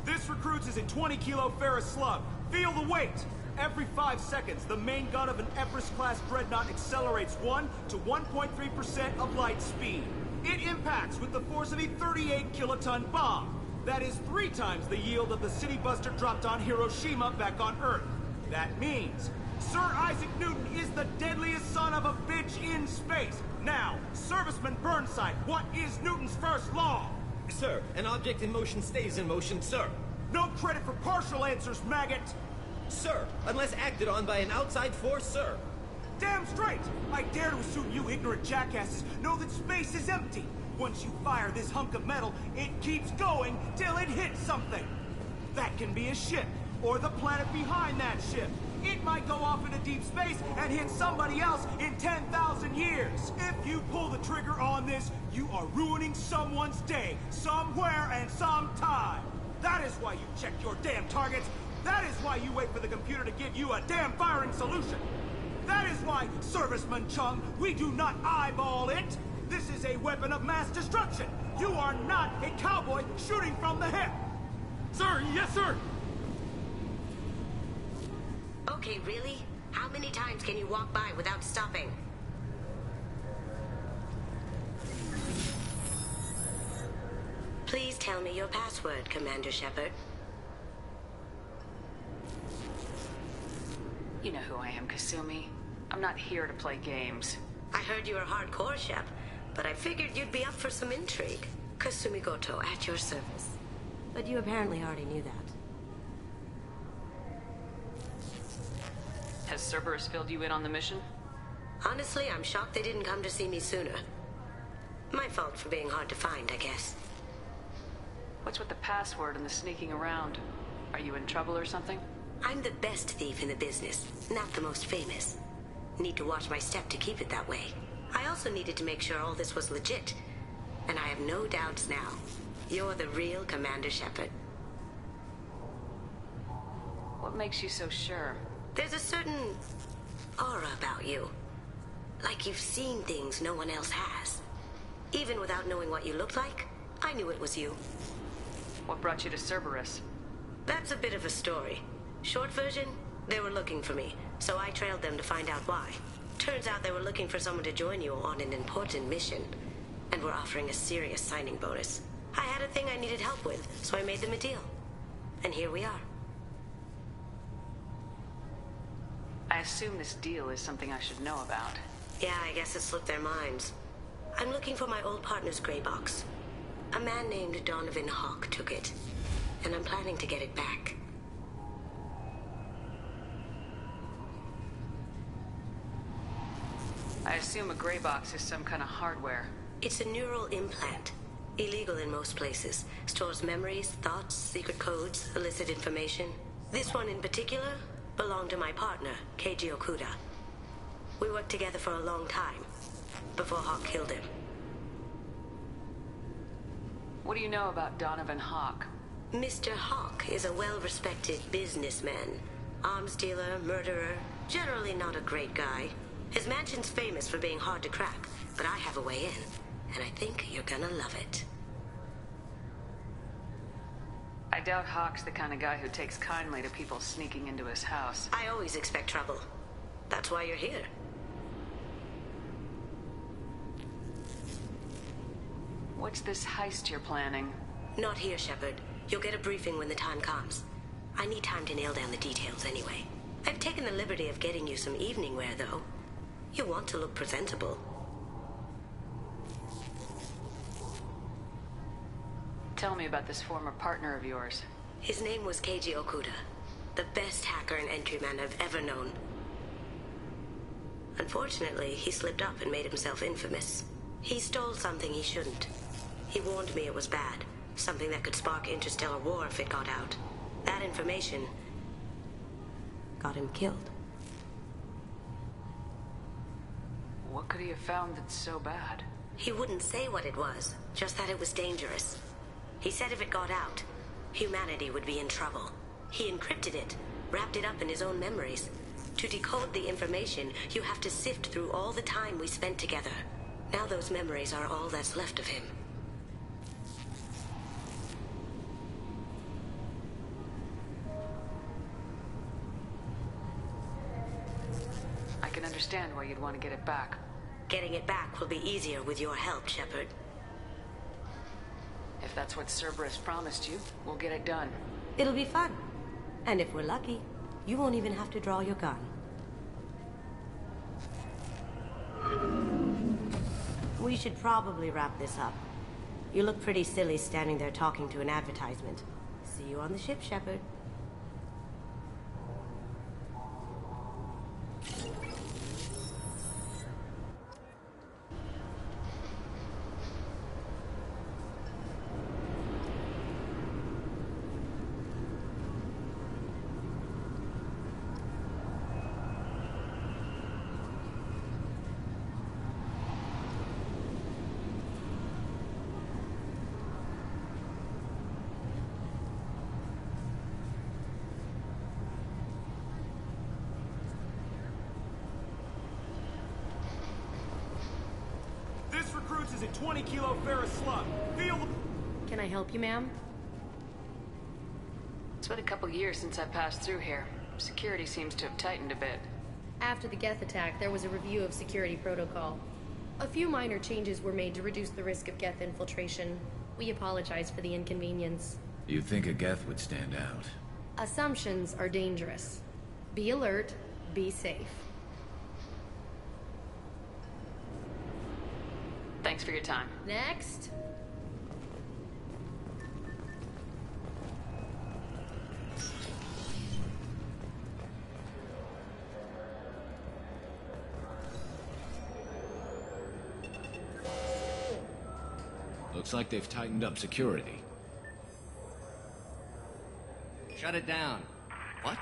This recruits is a 20-kilo ferrous slug. Feel the weight! Every 5 seconds, the main gun of an Everest-class dreadnought accelerates 1 to 1.3% of light speed. It impacts with the force of a 38-kiloton bomb. That is 3 times the yield of the city buster dropped on Hiroshima back on Earth. That means Sir Isaac Newton is the deadliest son of a bitch in space. Now, Serviceman Burnside, what is Newton's first law? Sir, an object in motion stays in motion, sir. No credit for partial answers, maggot! Sir, unless acted on by an outside force, sir. Damn straight! I dare to assume you ignorant jackasses know that space is empty. Once you fire this hunk of metal, it keeps going till it hits something. That can be a ship, or the planet behind that ship. It might go off into deep space and hit somebody else in 10,000 years. If you pull the trigger on this, you are ruining someone's day, somewhere and sometime. That is why you check your damn targets. That is why you wait for the computer to give you a damn firing solution. That is why, Serviceman Chung, we do not eyeball it. This is a weapon of mass destruction. You are not a cowboy shooting from the hip. Sir, yes, sir. Okay, really? How many times can you walk by without stopping? Please tell me your password, Commander Shepard. You know who I am, Kasumi. I'm not here to play games. I heard you were hardcore, Shep. but I figured you'd be up for some intrigue. Kasumi Goto, at your service. But you apparently already knew that. Has Cerberus filled you in on the mission? Honestly, I'm shocked they didn't come to see me sooner. My fault for being hard to find, I guess. What's with the password and the sneaking around? Are you in trouble or something? I'm the best thief in the business, not the most famous. Need to watch my step to keep it that way. I also needed to make sure all this was legit. And I have no doubts now. You're the real Commander Shepard. What makes you so sure? There's a certain aura about you. Like you've seen things no one else has. Even without knowing what you looked like, I knew it was you. What brought you to Cerberus? That's a bit of a story. Short version, they were looking for me, so I trailed them to find out why. Turns out they were looking for someone to join you on an important mission, and were offering a serious signing bonus. I had a thing I needed help with, so I made them a deal. And here we are. I assume this deal is something I should know about. Yeah, I guess it slipped their minds. I'm looking for my old partner's gray box. A man named Donovan Hawk took it, and I'm planning to get it back. I assume a gray box is some kind of hardware. It's a neural implant. Illegal in most places. Stores memories, thoughts, secret codes, illicit information. This one in particular belonged to my partner, Keiji Okuda. We worked together for a long time, before Hawk killed him. What do you know about Donovan Hawk? Mr. Hawk is a well-respected businessman. Arms dealer, murderer, generally not a great guy. His mansion's famous for being hard to crack, but I have a way in, and I think you're gonna love it. I doubt Hawk's the kind of guy who takes kindly to people sneaking into his house. I always expect trouble. That's why you're here. What's this heist you're planning? Not here, Shepard. You'll get a briefing when the time comes. I need time to nail down the details anyway. I've taken the liberty of getting you some evening wear, though. You want to look presentable. Tell me about this former partner of yours. His name was Keiji Okuda, the best hacker and entryman I've ever known. Unfortunately, he slipped up and made himself infamous. He stole something he shouldn't. He warned me it was bad, something that could spark interstellar war if it got out. That information got him killed. What could he have found that's so bad? He wouldn't say what it was, just that it was dangerous. He said if it got out, humanity would be in trouble. He encrypted it, wrapped it up in his own memories. To decode the information, you have to sift through all the time we spent together. Now those memories are all that's left of him. I can understand why you'd want to get it back. Getting it back will be easier with your help, Shepard. If that's what Cerberus promised you, we'll get it done. It'll be fun. And if we're lucky, you won't even have to draw your gun. We should probably wrap this up. You look pretty silly standing there talking to an advertisement. See you on the ship, Shepard. Is a 20-kilo ferrous slug. Feel the... Can I help you, ma'am? It's been a couple years since I passed through here. Security seems to have tightened a bit. After the Geth attack, there was a review of security protocol. A few minor changes were made to reduce the risk of Geth infiltration. We apologize for the inconvenience. You'd think a Geth would stand out. Assumptions are dangerous. Be alert, be safe. Thanks for your time. Next. Looks like they've tightened up security. Shut it down. What?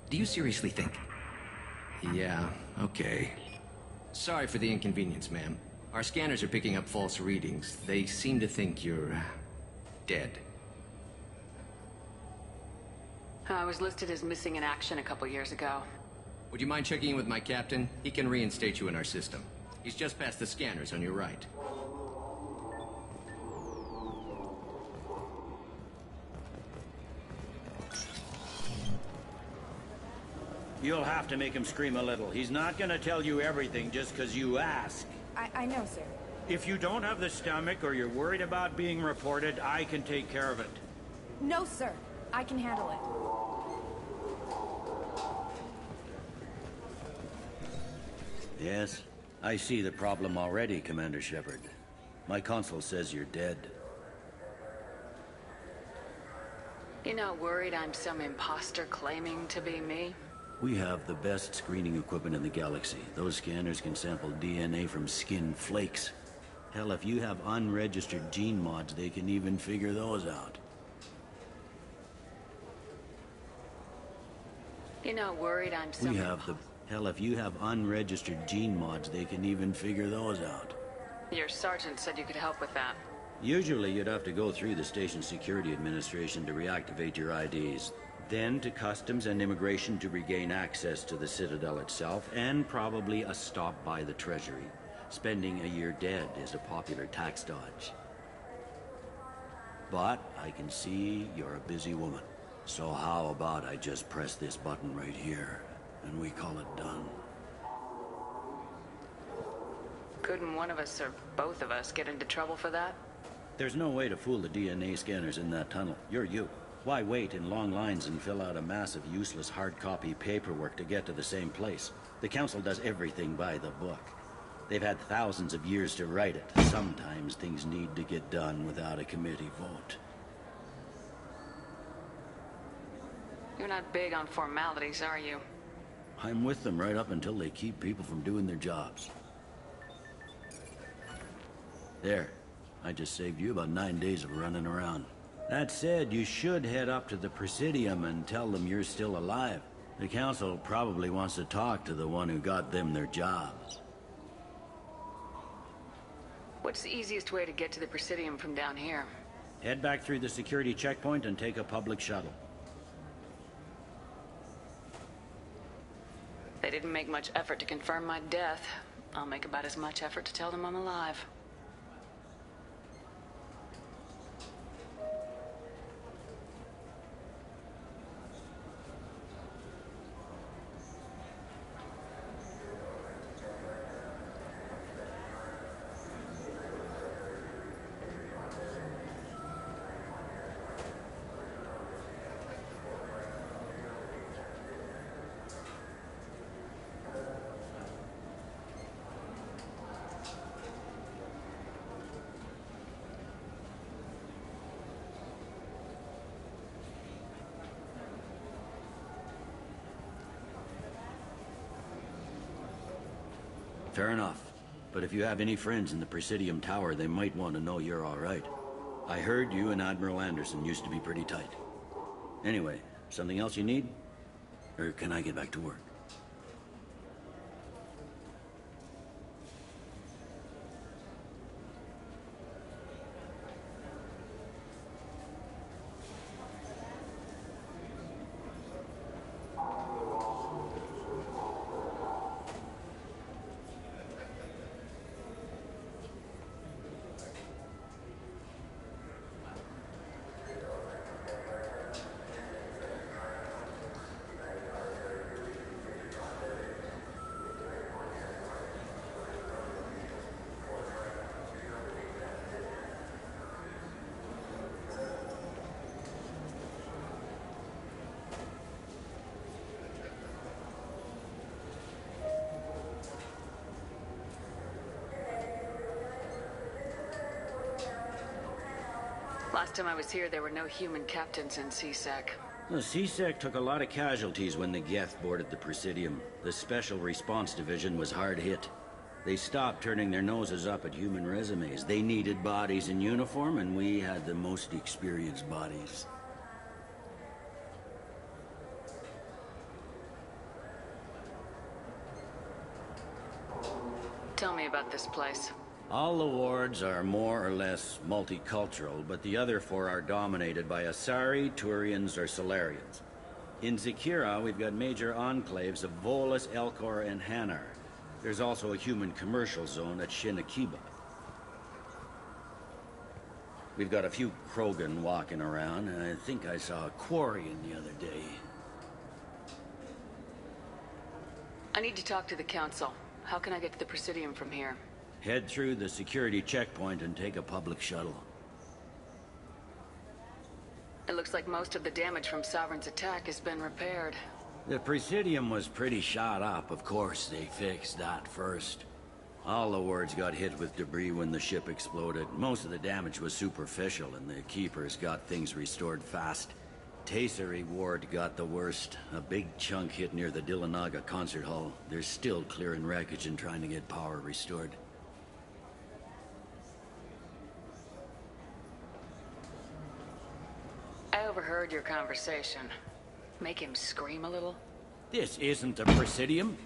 Do you seriously think? Yeah, okay. Sorry for the inconvenience, ma'am. Our scanners are picking up false readings. They seem to think you're... dead. I was listed as missing in action a couple years ago. Would you mind checking in with my captain? He can reinstate you in our system. He's just past the scanners on your right. You'll have to make him scream a little. He's not gonna tell you everything just because you ask. I know, sir. If you don't have the stomach or you're worried about being reported, I can take care of it. No, sir. I can handle it. Yes? I see the problem already, Commander Shepard. My console says you're dead. You're not worried I'm some imposter claiming to be me? We have the best screening equipment in the galaxy. Those scanners can sample DNA from skin flakes. Hell, if you have unregistered gene mods, they can even figure those out. You're not worried I'm some... Hell, if you have unregistered gene mods, they can even figure those out. Your sergeant said you could help with that. Usually you'd have to go through the station security administration to reactivate your IDs. Then to Customs and Immigration to regain access to the Citadel itself, and probably a stop by the Treasury. Spending a year dead is a popular tax dodge. But I can see you're a busy woman. So how about I just press this button right here, and we call it done? Couldn't one of us or both of us get into trouble for that? There's no way to fool the DNA scanners in that tunnel. You're you. Why wait in long lines and fill out a massive useless hard copy paperwork to get to the same place? The Council does everything by the book. They've had thousands of years to write it. Sometimes things need to get done without a committee vote. You're not big on formalities, are you? I'm with them right up until they keep people from doing their jobs. There. I just saved you about 9 days of running around. That said, you should head up to the Presidium and tell them you're still alive. The Council probably wants to talk to the one who got them their jobs. What's the easiest way to get to the Presidium from down here? Head back through the security checkpoint and take a public shuttle. They didn't make much effort to confirm my death. I'll make about as much effort to tell them I'm alive. Fair enough. But if you have any friends in the Presidium Tower, they might want to know you're all right. I heard you and Admiral Anderson used to be pretty tight. Anyway, something else you need? Or can I get back to work? Last time I was here, there were no human captains in CSEC. The CSEC took a lot of casualties when the Geth boarded the Presidium. The Special Response Division was hard hit. They stopped turning their noses up at human resumes. They needed bodies in uniform, and we had the most experienced bodies. Tell me about this place. All the wards are more or less multicultural, but the other four are dominated by Asari, Turians, or Solarians. In Zakira, we've got major enclaves of Volus, Elcor, and Hanar. There's also a human commercial zone at Shinakiba. We've got a few Krogan walking around, and I think I saw a Quarian the other day. I need to talk to the Council. How can I get to the Presidium from here? Head through the security checkpoint and take a public shuttle. It looks like most of the damage from Sovereign's attack has been repaired. The Presidium was pretty shot up. Of course, they fixed that first. All the wards got hit with debris when the ship exploded. Most of the damage was superficial, and the Keepers got things restored fast. Tayseri ward got the worst. A big chunk hit near the Dillanaga concert hall. They're still clearing wreckage and trying to get power restored. I overheard your conversation. Make him scream a little? This isn't the Presidium.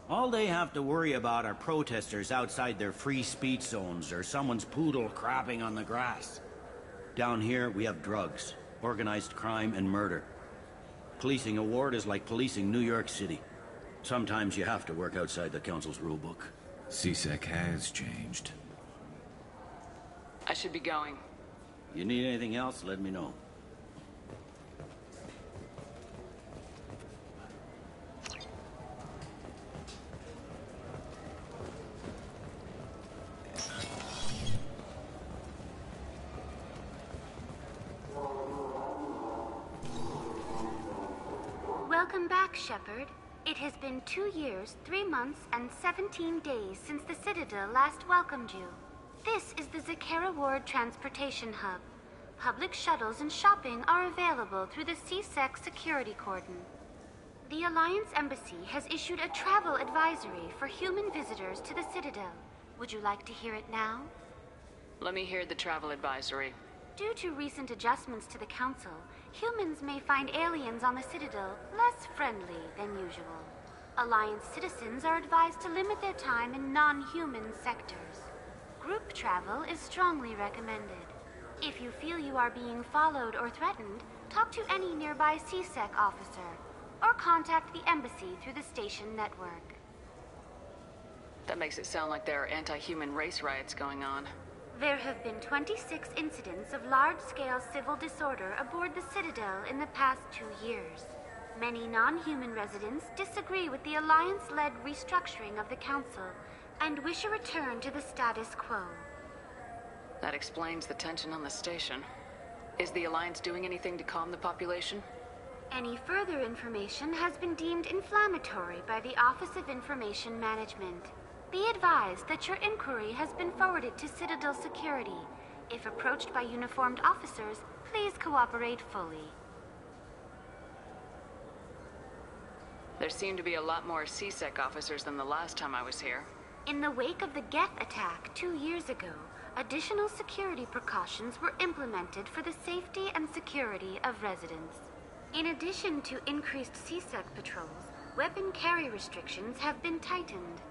All they have to worry about are protesters outside their free speech zones or someone's poodle crapping on the grass. Down here, we have drugs, organized crime, and murder. Policing a ward is like policing New York City. Sometimes you have to work outside the Council's rulebook. CSEC has changed. I should be going. You need anything else, let me know. Welcome back, Shepard. It has been 2 years, 3 months, and 17 days since the Citadel last welcomed you. This is the Zakera Ward Transportation Hub. Public shuttles and shopping are available through the CSEC security cordon. The Alliance Embassy has issued a travel advisory for human visitors to the Citadel. Would you like to hear it now? Let me hear the travel advisory. Due to recent adjustments to the Council, humans may find aliens on the Citadel less friendly than usual. Alliance citizens are advised to limit their time in non-human sectors. Group travel is strongly recommended. If you feel you are being followed or threatened, talk to any nearby CSEC officer, or contact the Embassy through the station network. That makes it sound like there are anti-human race riots going on. There have been 26 incidents of large-scale civil disorder aboard the Citadel in the past 2 years. Many non-human residents disagree with the Alliance-led restructuring of the Council and wish a return to the status quo. That explains the tension on the station. Is the Alliance doing anything to calm the population? Any further information has been deemed inflammatory by the Office of Information Management. Be advised that your inquiry has been forwarded to Citadel Security. If approached by uniformed officers, please cooperate fully. There seem to be a lot more CSEC officers than the last time I was here. In the wake of the Geth attack 2 years ago, additional security precautions were implemented for the safety and security of residents. In addition to increased CSEC patrols, weapon carry restrictions have been tightened.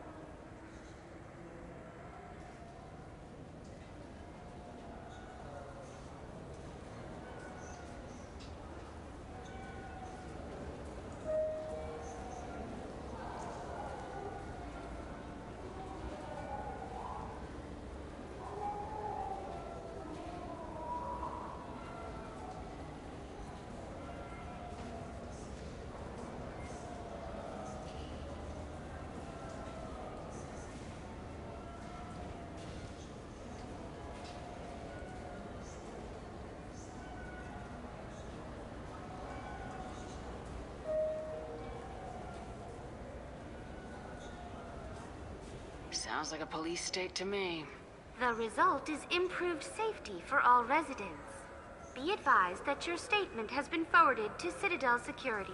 Sounds like a police state to me. The result is improved safety for all residents. Be advised that your statement has been forwarded to Citadel Security.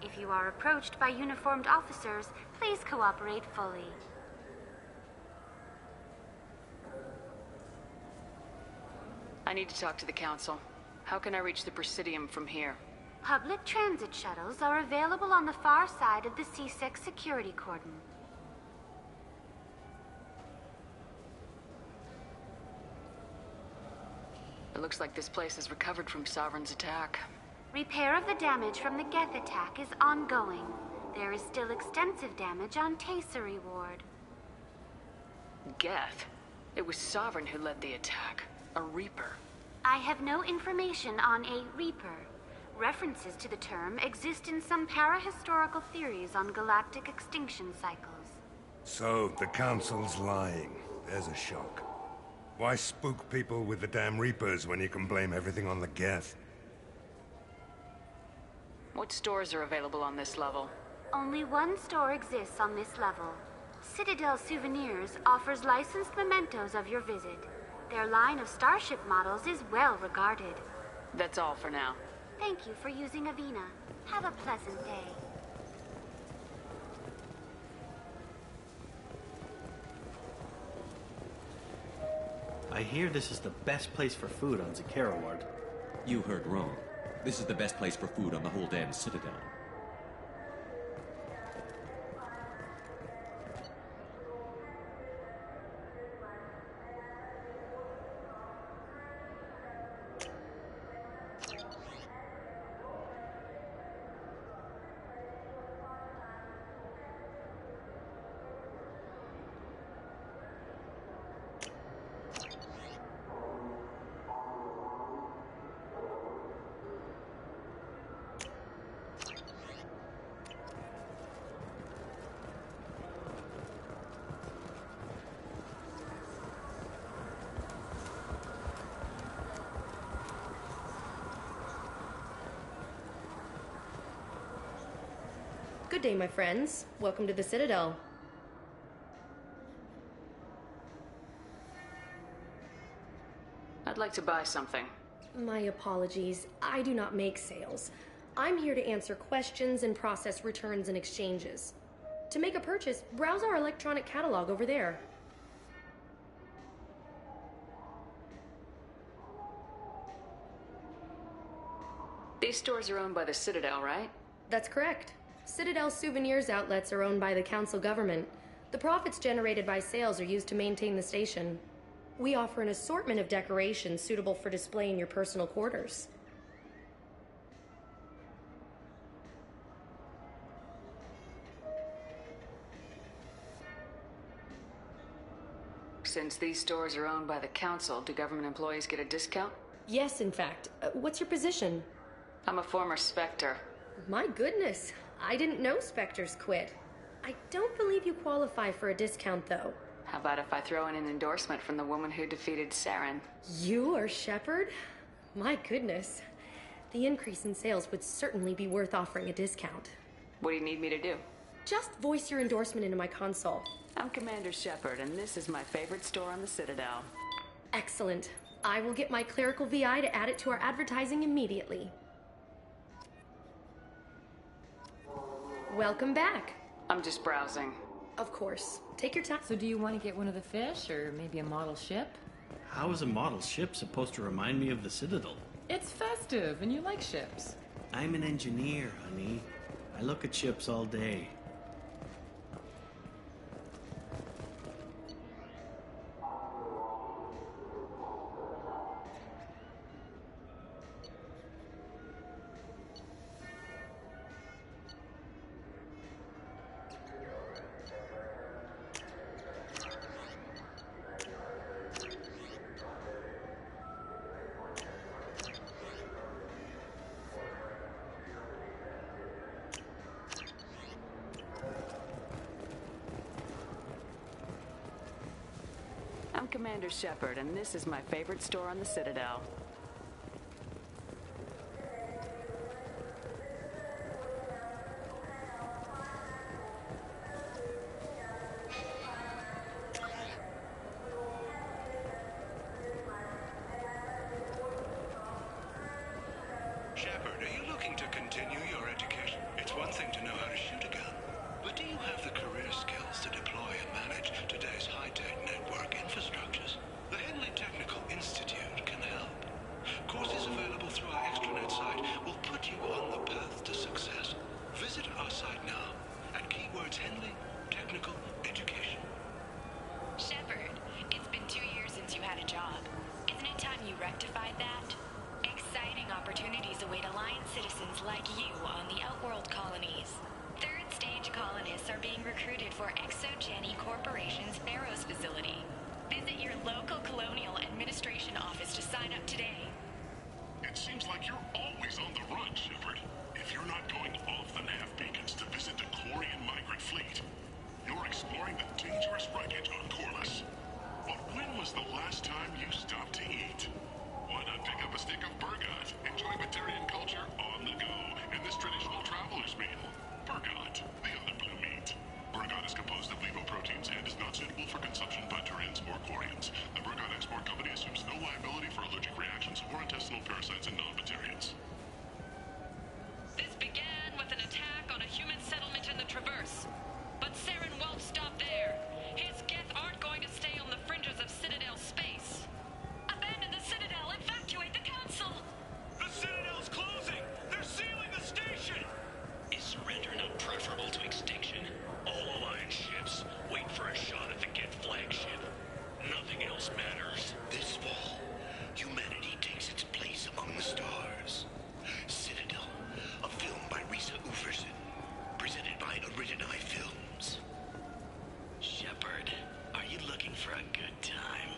If you are approached by uniformed officers, please cooperate fully. I need to talk to the Council. How can I reach the Presidium from here? Public transit shuttles are available on the far side of the CSEC security cordon. It looks like this place has recovered from Sovereign's attack. Repair of the damage from the Geth attack is ongoing. There is still extensive damage on Tasery Ward. Geth? It was Sovereign who led the attack. A Reaper. I have no information on a Reaper. References to the term exist in some parahistorical theories on galactic extinction cycles. So, the Council's lying. There's a shock. Why spook people with the damn Reapers when you can blame everything on the Geth? What stores are available on this level? Only one store exists on this level. Citadel Souvenirs offers licensed mementos of your visit. Their line of starship models is well regarded. That's all for now. Thank you for using Avina. Have a pleasant day. I hear this is the best place for food on Zakera Ward. You heard wrong. This is the best place for food on the whole damn Citadel. Good day, my friends. Welcome to the Citadel. I'd like to buy something. My apologies. I do not make sales. I'm here to answer questions and process returns and exchanges. To make a purchase, browse our electronic catalog over there. These stores are owned by the Citadel, right? That's correct. Citadel Souvenirs outlets are owned by the Council government. The profits generated by sales are used to maintain the station. We offer an assortment of decorations suitable for display in your personal quarters. Since these stores are owned by the Council, do government employees get a discount? Yes, in fact. What's your position? I'm a former Spectre. My goodness. I didn't know Spectres quit. I don't believe you qualify for a discount, though. How about if I throw in an endorsement from the woman who defeated Saren? You are Shepard? My goodness. The increase in sales would certainly be worth offering a discount. What do you need me to do? Just voice your endorsement into my console. I'm Commander Shepard, and this is my favorite store on the Citadel. Excellent. I will get my clerical VI to add it to our advertising immediately. Welcome back. I'm just browsing. Of course. Take your time. So do you want to get one of the fish, or maybe a model ship? How is a model ship supposed to remind me of the Citadel? It's festive, and you like ships. I'm an engineer, honey. I look at ships all day. I'm Commander Shepard, and this is my favorite store on the Citadel. continue your education. It's one thing to know how to shoot a gun, but do you have the career skills to deploy and manage today's high-tech network infrastructures? The Henley Technical Institute can help. Courses available through our extranet site will put you on the path to success. Visit our site now at keywords Henley Technical Education. Shepard, it's been 2 years since you had a job. Isn't it time you rectified that? Exciting opportunities await Alliance citizens like you on the Outworld colonies. Third-stage colonists are being recruited for ExoGeni Corporation's Pharaoh's facility. Visit your local Colonial Administration office to sign up today. It seems like you're always on the run, Shepard. If you're not going off the nav beacons to visit the Quarian migrant fleet, you're exploring the dangerous wreckage on Corliss. But when was the last time you stopped to eat? Why not pick up a stick of Burgot? Enjoy Batarian culture on the go in this traditional traveler's meal. Burgot, the other blue meat. Burgot is composed of lipoproteins and is not suitable for consumption by Turians or Quarians. The Burgot Export Company assumes no liability for allergic reactions or intestinal parasites in non-Batarians. This began with an attack on a human settlement in the Traverse. But Saren won't stop there. His Geth aren't going to stay on the fringes of Citadel space. Abandon the Citadel! Evacuate the Council! The Citadel's closing! They're sealing the station! Is surrender not preferable to extinction? All Alliance ships, wait for a shot at the Geth flagship. Nothing else matters. This fall, humanity takes its place among the stars. Citadel, a film by Risa Uferson, presented by Originai Films. Shepard, are you looking for a good time?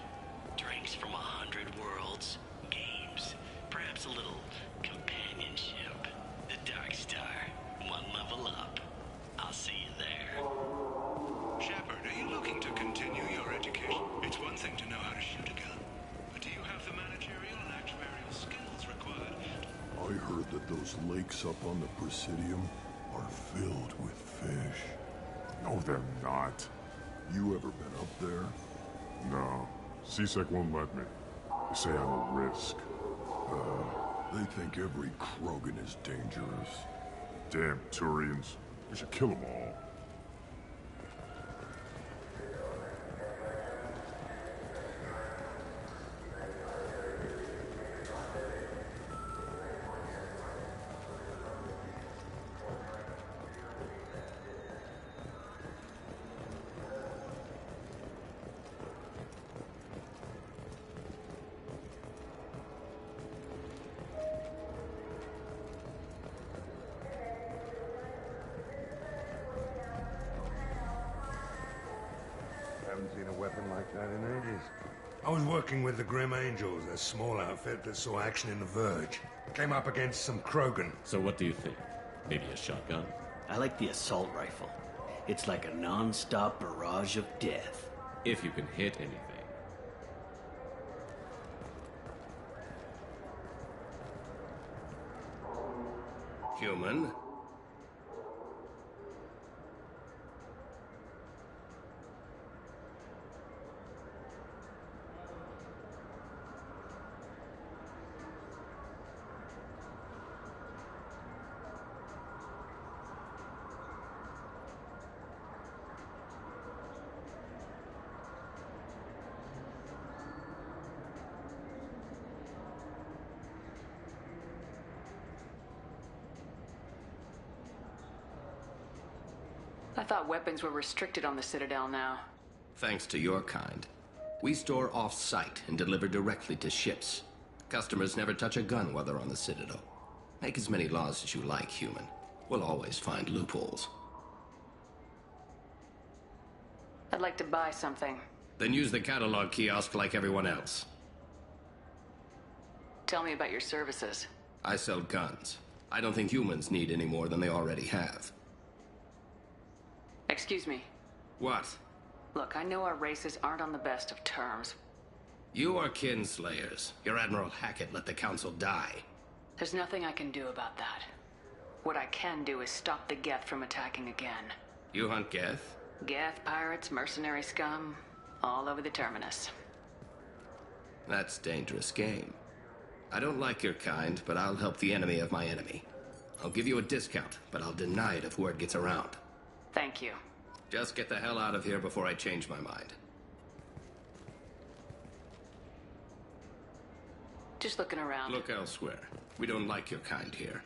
Drinks from 100 worlds, games, perhaps a little companionship. The Dark Star, one level up. I'll see you there. Shepard, are you looking to continue your education? It's one thing to know how to shoot a gun, but do you have the managerial and actuarial skills required? I heard that those lakes up on the Presidium are filled with fish. No, they're not. You ever been up there? No. CSEC won't let me. They say I'm a risk. They think every Krogan is dangerous. Damn Turians. We should kill them all. Haven't seen a weapon like that in ages. I was working with the Grim Angels, a small outfit that saw action in the Verge. Came up against some Krogan. So what do you think? Maybe a shotgun? I like the assault rifle. It's like a non-stop barrage of death. If you can hit anything. Human? I thought weapons were restricted on the Citadel now. Thanks to your kind. We store off-site and deliver directly to ships. Customers never touch a gun while they're on the Citadel. Make as many laws as you like, human. We'll always find loopholes. I'd like to buy something. Then use the catalog kiosk like everyone else. Tell me about your services. I sell guns. I don't think humans need any more than they already have. Excuse me. What? Look, I know our races aren't on the best of terms. You are kinslayers. Your Admiral Hackett let the Council die. There's nothing I can do about that. What I can do is stop the Geth from attacking again. You hunt Geth? Geth, pirates, mercenary scum, all over the terminus. That's dangerous game. I don't like your kind, but I'll help the enemy of my enemy. I'll give you a discount, but I'll deny it if word gets around. Thank you. Just get the hell out of here before I change my mind. Just looking around. Look elsewhere. We don't like your kind here.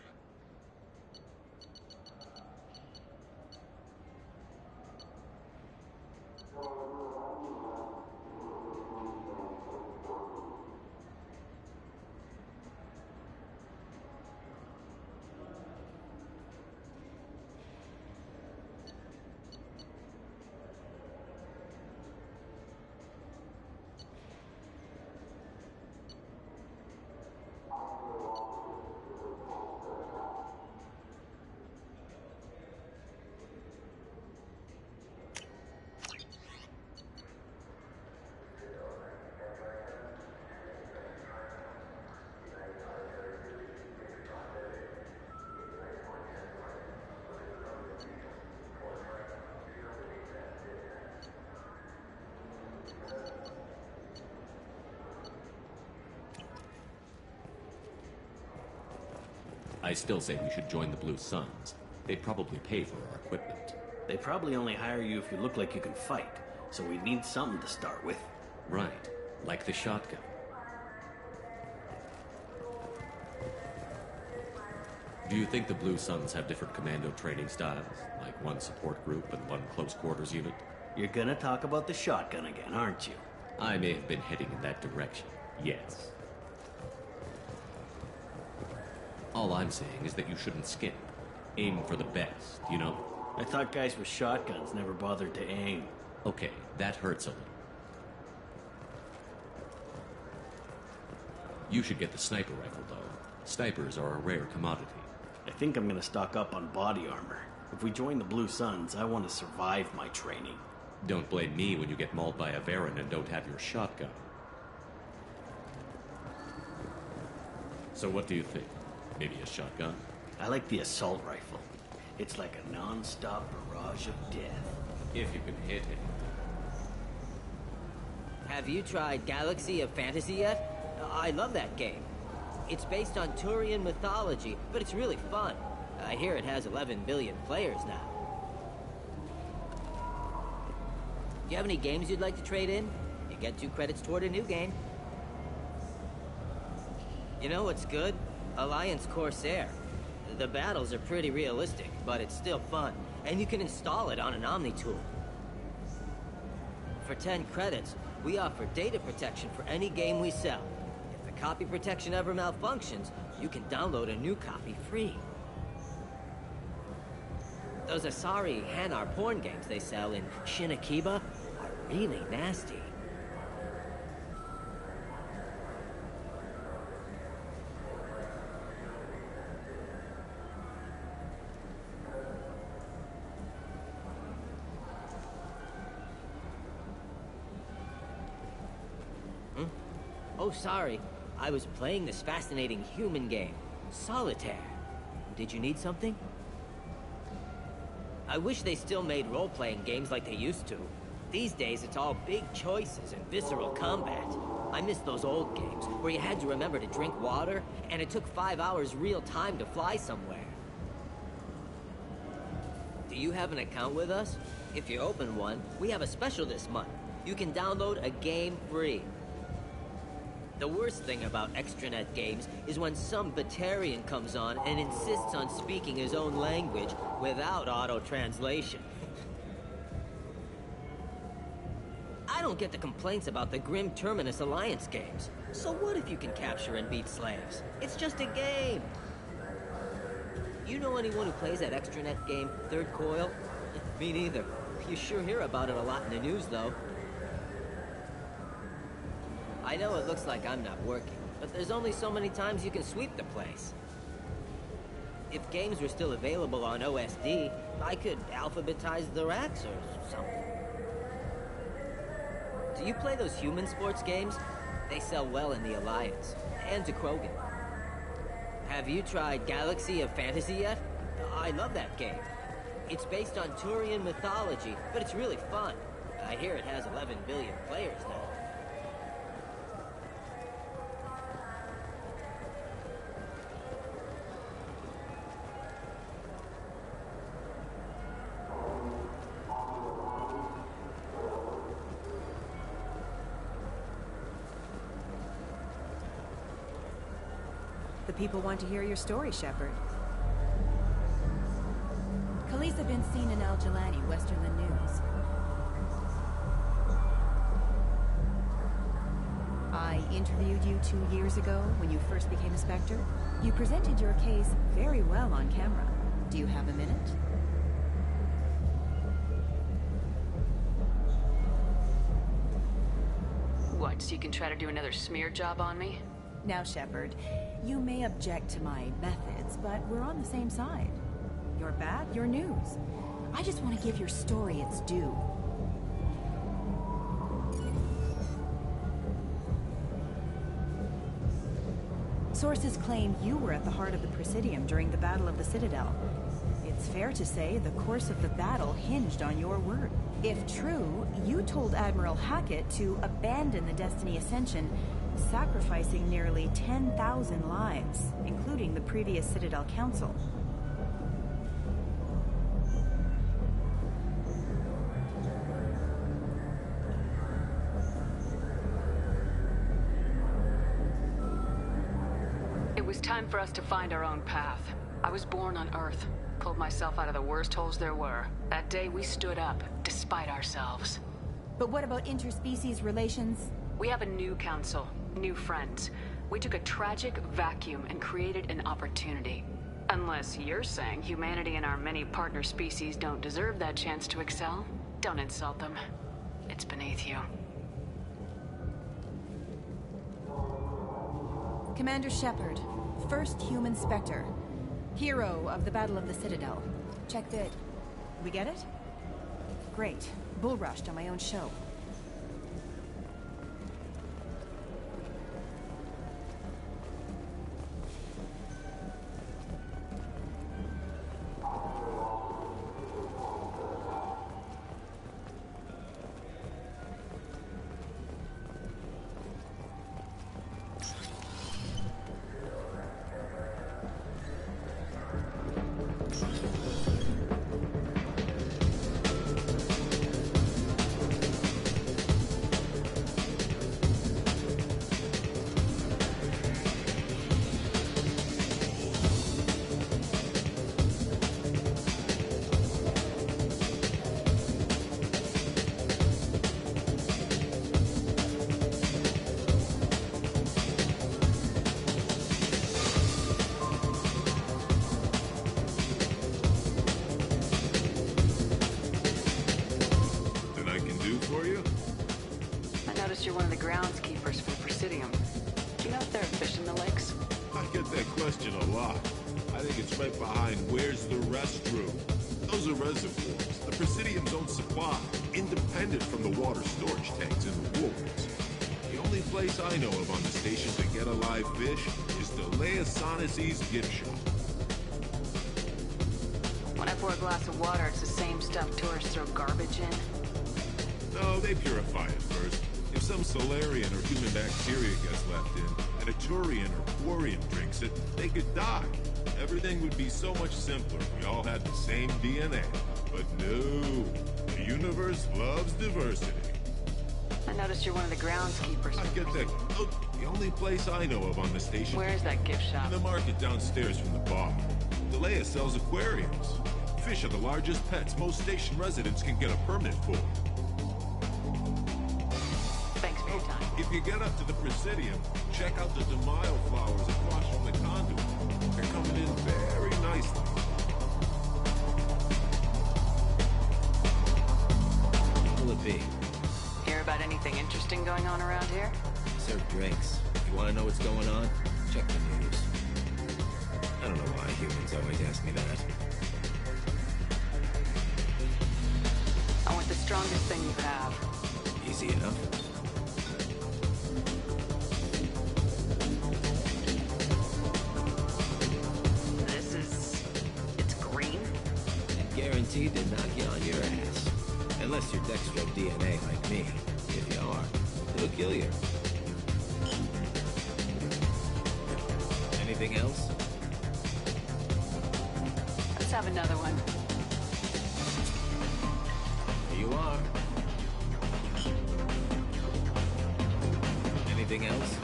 I still say we should join the Blue Suns. They'd probably pay for our equipment. They probably only hire you if you look like you can fight, so we need something to start with. Right, like the shotgun. Do you think the Blue Suns have different commando training styles? Like one support group and one close quarters unit? You're gonna talk about the shotgun again, aren't you? I may have been heading in that direction, yes. All I'm saying is that you shouldn't skimp. Aim for the best, you know? I thought guys with shotguns never bothered to aim. Okay, that hurts a little. You should get the sniper rifle, though. Snipers are a rare commodity. I think I'm gonna stock up on body armor. If we join the Blue Suns, I want to survive my training. Don't blame me when you get mauled by a Baron and don't have your shotgun. So what do you think? Maybe a shotgun? I like the assault rifle. It's like a non-stop barrage of death. If you can hit it. Have you tried Galaxy of Fantasy yet? I love that game. It's based on Turian mythology, but it's really fun. I hear it has 11 billion players now. Do you have any games you'd like to trade in? You get 2 credits toward a new game. You know what's good? Alliance Corsair. The battles are pretty realistic, but it's still fun, and you can install it on an Omni tool. For 10 credits, we offer data protection for any game we sell. If the copy protection ever malfunctions, you can download a new copy free. Those Asari Hanar porn games they sell in Shinakiba are really nasty. Oh, sorry. I was playing this fascinating human game, Solitaire. Did you need something? I wish they still made role-playing games like they used to. These days, it's all big choices and visceral combat. I miss those old games, where you had to remember to drink water, and it took 5 hours real time to fly somewhere. Do you have an account with us? If you open one, we have a special this month. You can download a game free. The worst thing about extranet games is when some Batarian comes on and insists on speaking his own language without auto-translation. I don't get the complaints about the Grim Terminus Alliance games. So what if you can capture and beat slaves? It's just a game. You know anyone who plays that extranet game, Third Coil? Me neither. You sure hear about it a lot in the news, though. I know it looks like I'm not working, but there's only so many times you can sweep the place. If games were still available on OSD, I could alphabetize the racks or something. Do you play those human sports games? They sell well in the Alliance, and to Krogan. Have you tried Galaxy of Fantasy yet? I love that game. It's based on Turian mythology, but it's really fun. I hear it has 11 billion players now. The people want to hear your story, Shepard. Khaleesa been seen in Al Jalani, Westerland News. I interviewed you 2 years ago when you first became a Spectre. You presented your case very well on camera. Do you have a minute? What, so you can try to do another smear job on me? Now, Shepard, you may object to my methods, but we're on the same side. You're bad, you're news. I just want to give your story its due. Sources claim you were at the heart of the Presidium during the Battle of the Citadel. It's fair to say the course of the battle hinged on your word. If true, you told Admiral Hackett to abandon the Destiny Ascension, sacrificing nearly 10,000 lives, including the previous Citadel Council. It was time for us to find our own path. I was born on Earth, pulled myself out of the worst holes there were. That day we stood up, despite ourselves. But what about interspecies relations? We have a new council, new friends. We took a tragic vacuum and created an opportunity. Unless you're saying humanity and our many partner species don't deserve that chance to excel, don't insult them. It's beneath you. Commander Shepard, first human Spectre. Hero of the Battle of the Citadel. Check vid. We get it? Great. Bull rushed on my own show. You're one of the groundskeepers for the Presidium. Do you know if there are fish in the lakes? I get that question a lot. I think it's right behind where's the restroom. Those are reservoirs, the Presidium's own supply, independent from the water storage tanks in the wards. The only place I know of on the station to get a live fish is the Leia Sonasy's gift shop. When I pour a glass of water, it's the same stuff tourists throw garbage in? No, they purify it first. If some Solarian or human bacteria gets left in, and a Turian or Quarian drinks it, they could die. Everything would be so much simpler if we all had the same DNA. But no, the universe loves diversity. I noticed you're one of the groundskeepers. I get that. Look, the only place I know of on the station... Where is that gift shop? In the market downstairs from the bar. Leia sells aquariums. Fish are the largest pets most station residents can get a permit for. If you get up to the Presidium, check out the DeMille flowers across from the conduit. They're coming in very nicely. What will it be? Hear about anything interesting going on around here? Serve drinks. You want to know what's going on? Check the news. I don't know why humans always ask me that. I want the strongest thing you have. Easy enough. Guaranteed to knock you on your ass. Unless you're Dextro DNA like me. If you are, it'll kill you. Anything else? Let's have another one. Here you are. Anything else?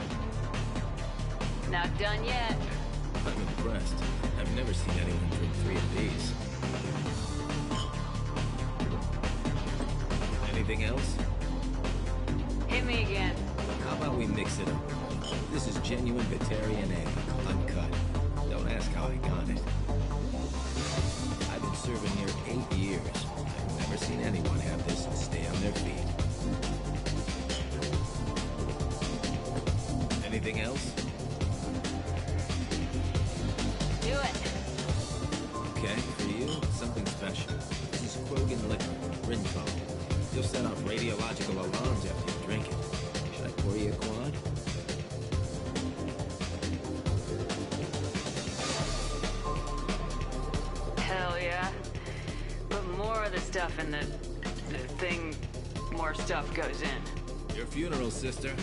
Not done yet. I'm impressed. I've never seen anyone drink 3 of these. Anything else? Hit me again. How about we mix it up? This is genuine Batarian ale, uncut. Don't ask how I got it. I've been serving here 8 years. I've never seen anyone have this and stay on their feet. Anything else? Do it. Okay, for you, something special. This is Krogan liquor, Rinfo. You'll set off radiological alarms after you drink it. Should I pour you a quad? Hell yeah. Put more of the stuff in the thing, more stuff goes in. Your funeral, sister.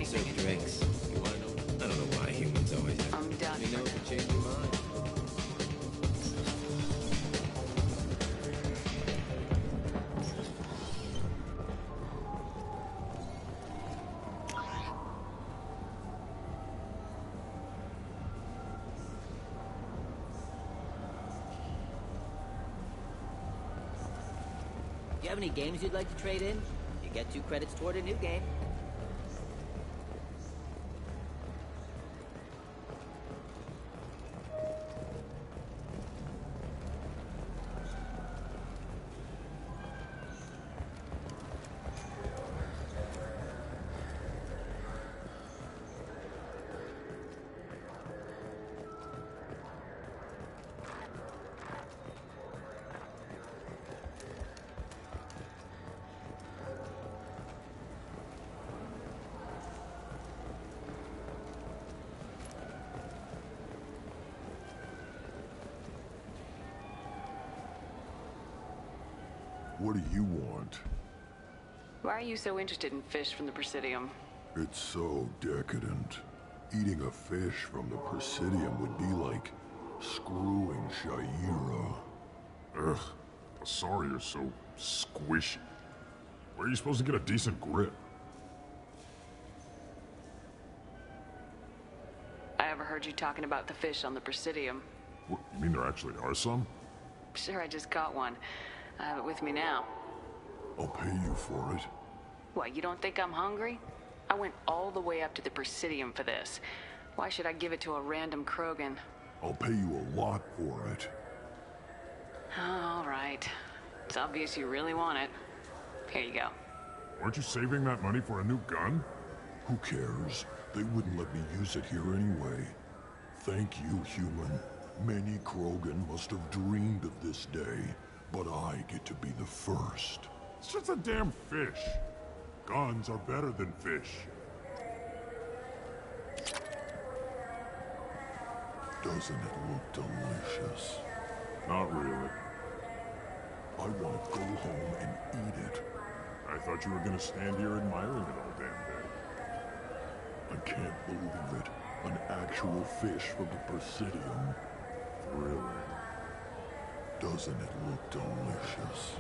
Serve drinks. You wanna know? I don't know why humans always have. I'm done. Let me know if you change your mind. Do you have any games you'd like to trade in? You get 2 credits toward a new game. What do you want? Why are you so interested in fish from the Presidium? It's so decadent. Eating a fish from the Presidium would be like screwing Shaira. Ugh, sorry you're so squishy. Where are you supposed to get a decent grip? I ever heard you talking about the fish on the Presidium. What, you mean there actually are some? Sure, I just caught one. I have it with me now. I'll pay you for it. What, you don't think I'm hungry? I went all the way up to the Presidium for this. Why should I give it to a random Krogan? I'll pay you a lot for it. All right. It's obvious you really want it. Here you go. Aren't you saving that money for a new gun? Who cares? They wouldn't let me use it here anyway. Thank you, human. Many Krogan must have dreamed of this day, but I get to be the first. It's just a damn fish. Guns are better than fish. Doesn't it look delicious? Not really. I want to go home and eat it. I thought you were going to stand here admiring it all damn day. I can't believe it. An actual fish from the Presidium. Really? Doesn't it look delicious?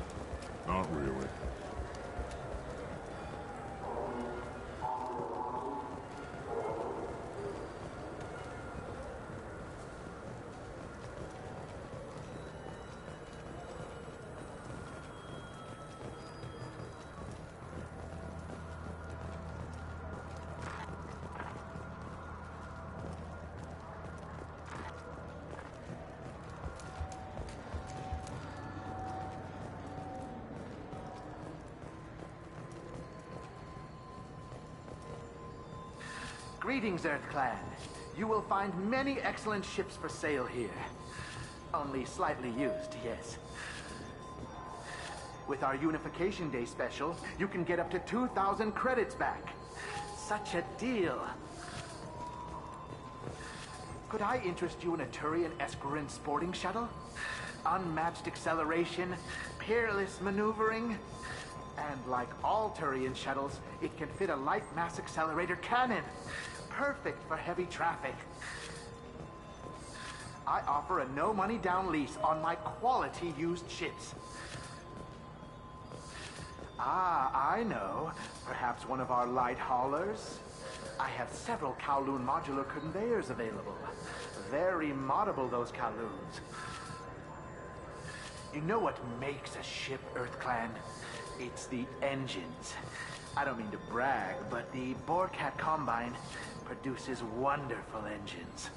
Not really. Greetings, Earth Clan. You will find many excellent ships for sale here. Only slightly used, yes. With our Unification Day special, you can get up to 2,000 credits back. Such a deal. Could I interest you in a Turian Esquirine sporting shuttle? Unmatched acceleration, peerless maneuvering, and like all Turian shuttles, it can fit a light mass accelerator cannon. Perfect for heavy traffic. I offer a no-money down lease on my quality used ships. Ah, I know. Perhaps one of our light haulers? I have several Kowloon modular conveyors available. Very moddable, those Kowloons. You know what makes a ship, Earth Clan? It's the engines. I don't mean to brag, but the Borecat Combine produces wonderful engines.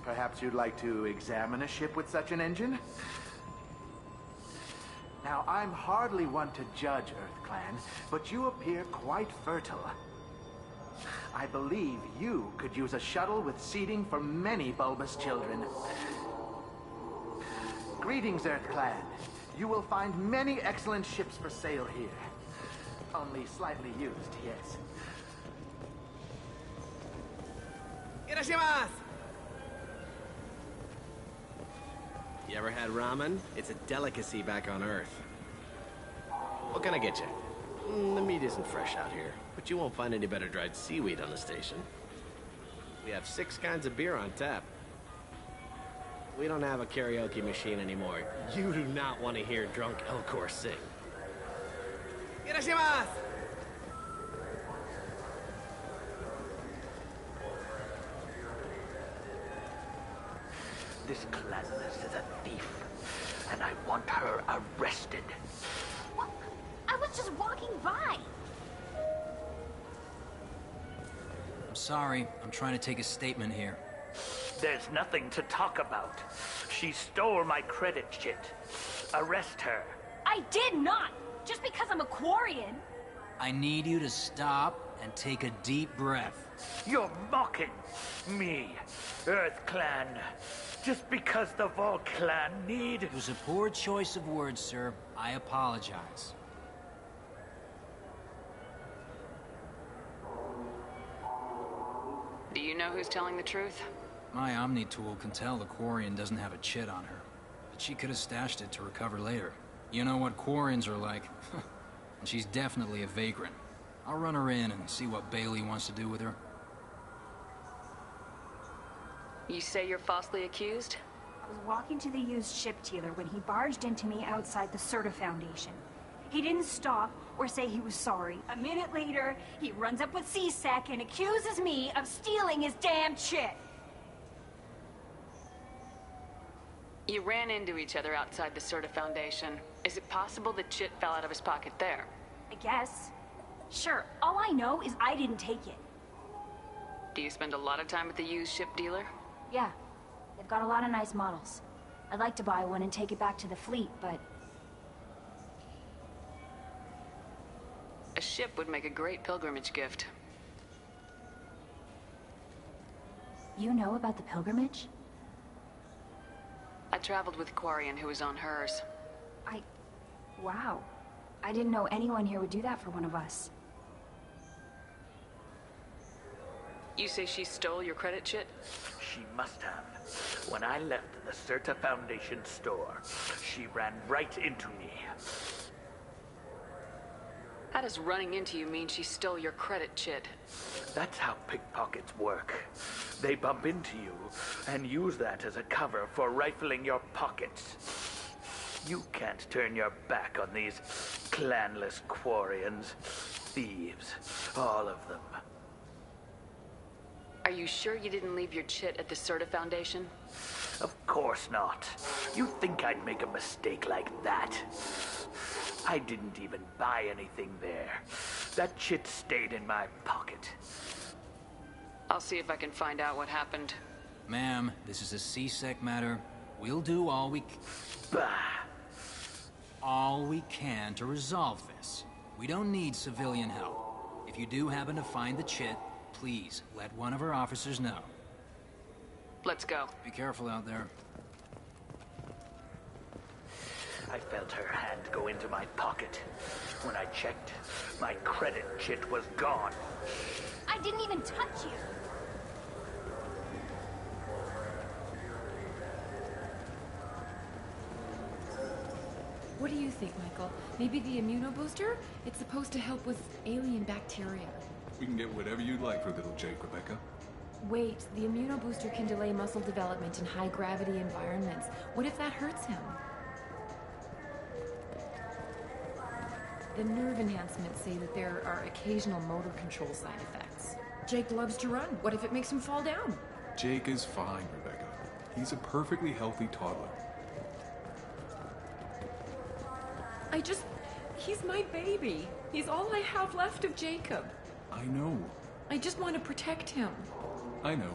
Perhaps you'd like to examine a ship with such an engine? Now, I'm hardly one to judge, Earth Clan, but you appear quite fertile. I believe you could use a shuttle with seating for many bulbous children. Greetings, Earth Clan. You will find many excellent ships for sale here. Only slightly used, yes. Irashimasu! You ever had ramen? It's a delicacy back on Earth. What can I get you? The meat isn't fresh out here, but you won't find any better dried seaweed on the station. We have 6 kinds of beer on tap. We don't have a karaoke machine anymore. You do not want to hear drunk Elcor sing. Irashimasu! This Clanless is a thief, and I want her arrested. What? I was just walking by. I'm sorry. I'm trying to take a statement here. There's nothing to talk about. She stole my credit chit. Arrest her. I did not! Just because I'm a Quarian. I need you to stop and take a deep breath. You're mocking me, Earth Clan. Just because the Vol Clan need... It was a poor choice of words, sir. I apologize. Do you know who's telling the truth? My Omni tool can tell the Quarian doesn't have a chit on her, but she could have stashed it to recover later. You know what Quarians are like. And she's definitely a vagrant. I'll run her in and see what Bailey wants to do with her. You say you're falsely accused? I was walking to the used ship dealer when he barged into me outside the Serta Foundation. He didn't stop or say he was sorry. A minute later, he runs up with C-Sec and accuses me of stealing his damn chit. You ran into each other outside the Serta Foundation. Is it possible the chit fell out of his pocket there? I guess. Sure, all I know is I didn't take it. Do you spend a lot of time at the used ship dealer? Yeah, they've got a lot of nice models. I'd like to buy one and take it back to the fleet, but... A ship would make a great pilgrimage gift. You know about the pilgrimage? I traveled with Quarian who was on hers. Wow. I didn't know anyone here would do that for one of us. You say she stole your credit chit? She must have. When I left the Serta Foundation store, she ran right into me. How does running into you mean she stole your credit chit? That's how pickpockets work. They bump into you and use that as a cover for rifling your pockets. You can't turn your back on these clanless Quarians. Thieves, all of them. Are you sure you didn't leave your chit at the Serta Foundation? Of course not. You think I'd make a mistake like that? I didn't even buy anything there. That chit stayed in my pocket. I'll see if I can find out what happened. Ma'am, this is a C-Sec matter. We'll do all we Bah! All we can to resolve this. We don't need civilian help. If you do happen to find the chit, please, let one of our officers know. Let's go. Be careful out there. I felt her hand go into my pocket. When I checked, my credit chit was gone. I didn't even touch you. What do you think, Michael? Maybe the immunobooster? It's supposed to help with alien bacteria. We can get whatever you'd like for little Jake, Rebecca. Wait, the immunobooster can delay muscle development in high-gravity environments. What if that hurts him? The nerve enhancements say that there are occasional motor control side effects. Jake loves to run. What if it makes him fall down? Jake is fine, Rebecca. He's a perfectly healthy toddler. He's my baby. He's all I have left of Jacob. I know. I just want to protect him. I know.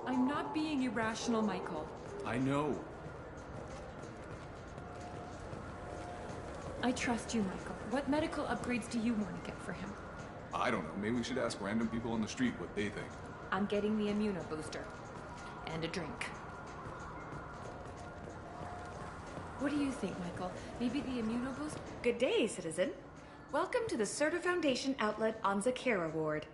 I'm not being irrational, Michael. I know. I trust you, Michael. What medical upgrades do you want to get for him? I don't know. Maybe we should ask random people on the street what they think. I'm getting the immunobooster. And a drink. What do you think, Michael? Maybe the immunoboost? Good day, citizen. Welcome to the Serta Foundation outlet on Zakara Ward.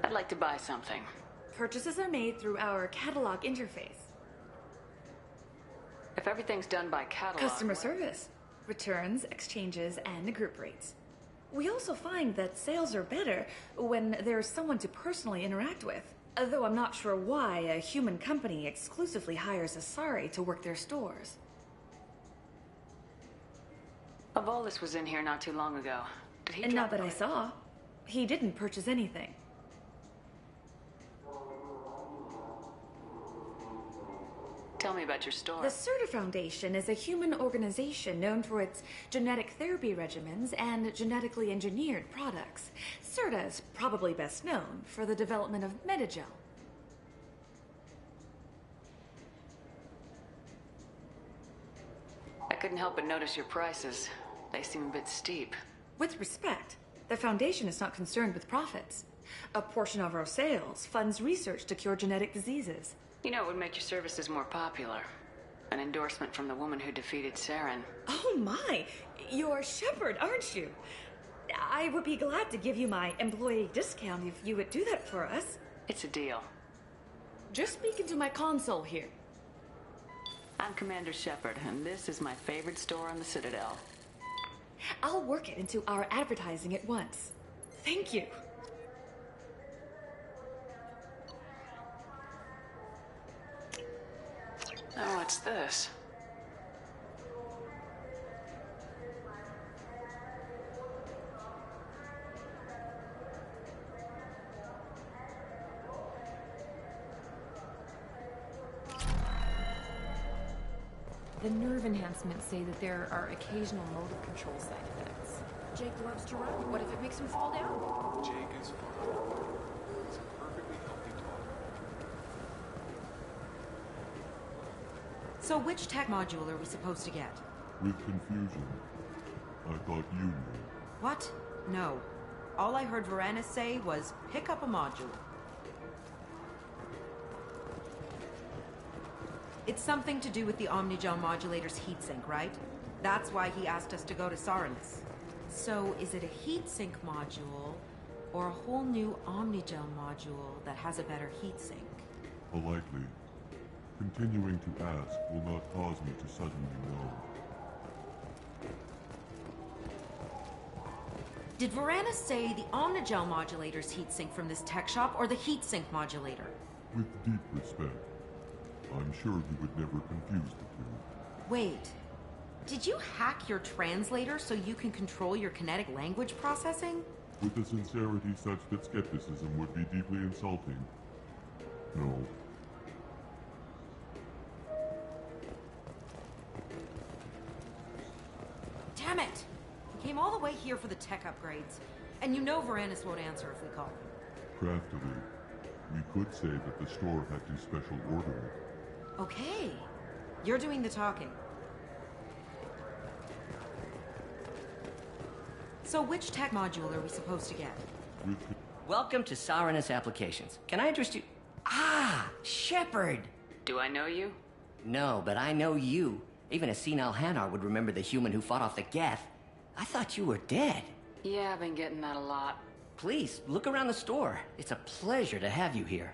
I'd like to buy something. Purchases are made through our catalog interface. If everything's done by catalog... Customer service, returns, exchanges, and group rates. We also find that sales are better when there's someone to personally interact with. Though I'm not sure why a human company exclusively hires Asari to work their stores. Avolis was in here not too long ago. Did he And not drop that I saw. He didn't purchase anything. Tell me about your store. The Serta Foundation is a human organization known for its genetic therapy regimens and genetically engineered products. Serta is probably best known for the development of Metagel. I couldn't help but notice your prices. They seem a bit steep. With respect, the Foundation is not concerned with profits. A portion of our sales funds research to cure genetic diseases. You know, it would make your services more popular. An endorsement from the woman who defeated Saren. Oh my! You're Shepard, aren't you? I would be glad to give you my employee discount if you would do that for us. It's a deal. Just speak into my console here. I'm Commander Shepard, and this is my favorite store on the Citadel. I'll work it into our advertising at once. Thank you. Oh, what's this? The nerve enhancements say that there are occasional motor control side effects. Jake loves to run. What if it makes him fall down? Jake is fine. He's a perfectly healthy toddler. So which tech module are we supposed to get? With confusion. I thought you knew. What? No. All I heard Varanus say was, pick up a module. It's something to do with the Omnigel modulator's heatsink, right? That's why he asked us to go to Saranus. So, is it a heatsink module, or a whole new Omnigel module that has a better heatsink? Did Varanus say the Omnigel modulator's heatsink from this tech shop or the heatsink modulator? With deep respect, I'm sure you would never confuse the two. Wait. Did you hack your translator so you can control your kinetic language processing? With a sincerity such that skepticism would be deeply insulting. No. Damn it! We came all the way here for the tech upgrades. And you know Varanus won't answer if we call him. Craftily, we could say that the store had to special order it. Okay. You're doing the talking. So which tech module are we supposed to get? Welcome to Saranus Applications. Can I interest you? Ah, Shepard! Do I know you? No, but I know you. Even a senile Hanar would remember the human who fought off the Geth. I thought you were dead. Yeah, I've been getting that a lot. Please, look around the store. It's a pleasure to have you here.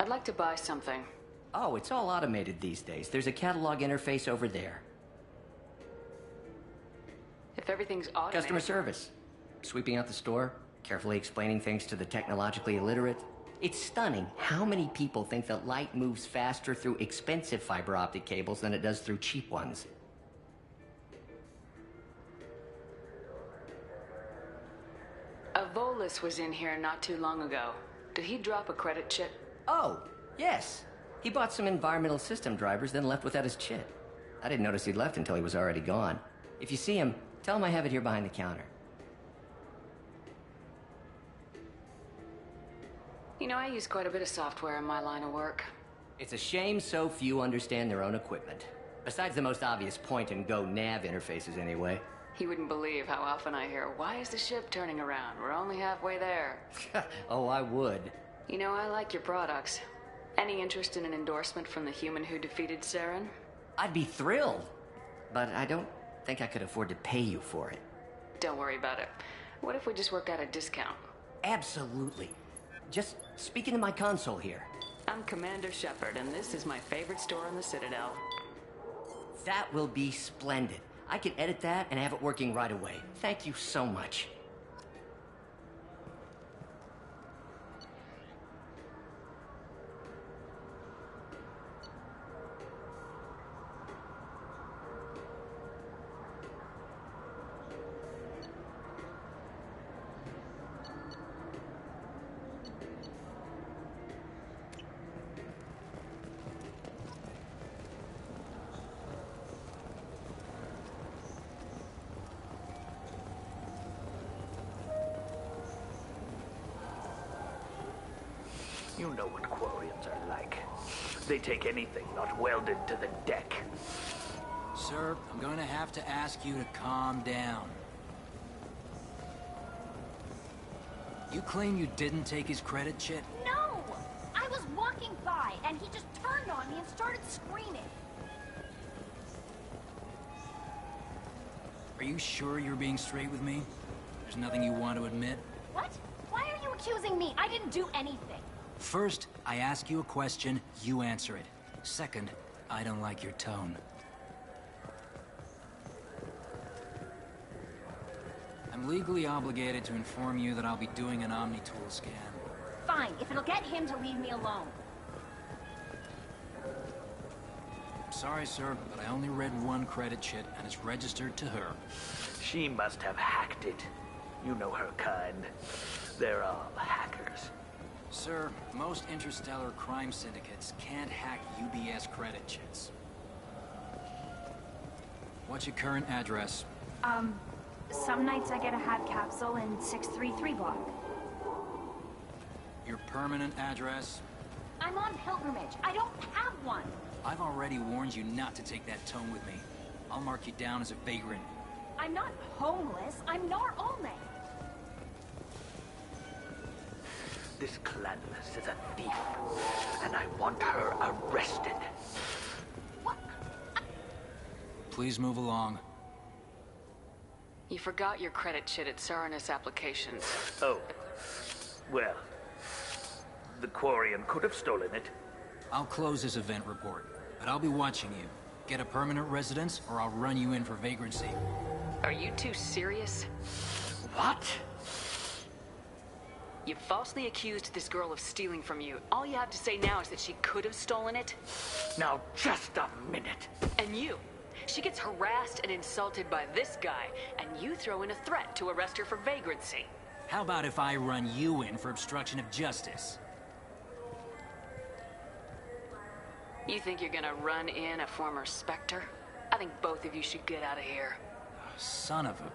I'd like to buy something. Oh, it's all automated these days. There's a catalog interface over there. If everything's automated... Customer service. Sweeping out the store, carefully explaining things to the technologically illiterate. It's stunning how many people think that light moves faster through expensive fiber optic cables than it does through cheap ones. A Volus was in here not too long ago. Did he drop a credit chit? Oh, yes. He bought some environmental system drivers, then left without his chit. I didn't notice he'd left until he was already gone. If you see him, tell him I have it here behind the counter. You know, I use quite a bit of software in my line of work. It's a shame so few understand their own equipment. Besides the most obvious point-and-go nav interfaces, anyway. You wouldn't believe how often I hear, "Why is the ship turning around? We're only halfway there." Oh, I would. You know, I like your products. Any interest in an endorsement from the human who defeated Saren? I'd be thrilled. But I don't think I could afford to pay you for it. Don't worry about it. What if we just work out a discount? Absolutely. Just speak into my console here. I'm Commander Shepard, and this is my favorite store on the Citadel. That will be splendid. I can edit that and have it working right away. Thank you so much. You know what Quarians are like. They take anything not welded to the deck. Sir, I'm going to have to ask you to calm down. You claim you didn't take his credit chit? No! I was walking by, and he just turned on me and started screaming. Are you sure you're being straight with me? There's nothing you want to admit? What? Why are you accusing me? I didn't do anything. First, I ask you a question, you answer it. Second, I don't like your tone. I'm legally obligated to inform you that I'll be doing an Omni-Tool scan. Fine, if it'll get him to leave me alone. I'm sorry, sir, but I only read one credit chit, and it's registered to her. She must have hacked it. You know her kind. They're all hackers. Sir, most interstellar crime syndicates can't hack UBS credit chits. What's your current address? Some nights I get a hat capsule in 633 block. Your permanent address? I'm on pilgrimage. I don't have one. I've already warned you not to take that tone with me. I'll mark you down as a vagrant. I'm not homeless. I'm Nar Olme. This Clanless is a thief, and I want her arrested. Please move along. You forgot your credit chit at Saranus Applications. Oh. Well, The Quarian could have stolen it. I'll close this event report, but I'll be watching you. Get a permanent residence, or I'll run you in for vagrancy. Are you two serious? What? You falsely accused this girl of stealing from you. All you have to say now is that she could have stolen it. Now, just a minute. And you. She gets harassed and insulted by this guy, and you throw in a threat to arrest her for vagrancy. How about if I run you in for obstruction of justice? You think you're gonna run in a former Spectre? I think both of you should get out of here. Son of a...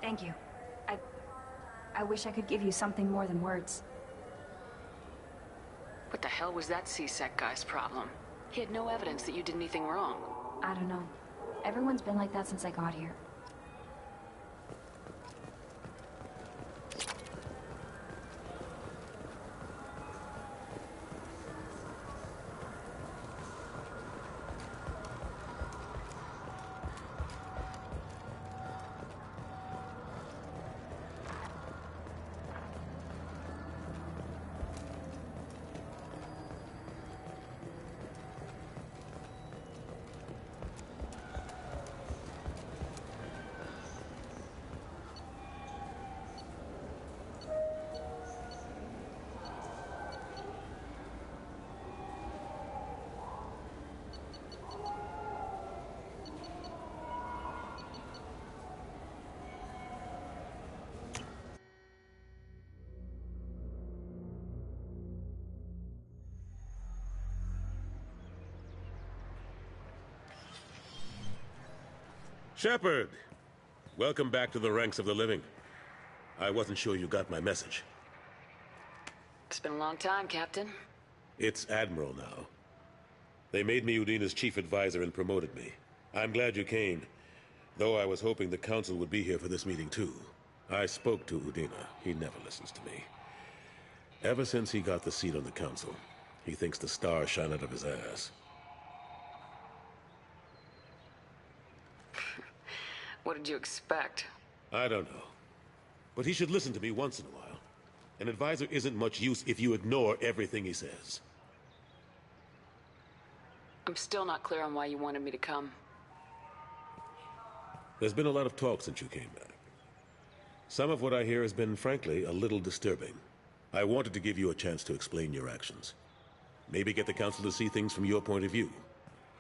Thank you. I wish I could give you something more than words. What the hell was that C-Sec guy's problem? He had no evidence that you did anything wrong. I don't know. Everyone's been like that since I got here. Shepard! Welcome back to the ranks of the living. I wasn't sure you got my message. It's been a long time, Captain. It's Admiral now. They made me Udina's chief advisor and promoted me. I'm glad you came, though I was hoping the Council would be here for this meeting too. I spoke to Udina. He never listens to me. Ever since he got the seat on the Council, he thinks the stars shine out of his ass. What did you expect? I don't know. But he should listen to me once in a while. An advisor isn't much use if you ignore everything he says. I'm still not clear on why you wanted me to come. There's been a lot of talk since you came back. Some of what I hear has been, frankly, a little disturbing. I wanted to give you a chance to explain your actions. Maybe get the Council to see things from your point of view.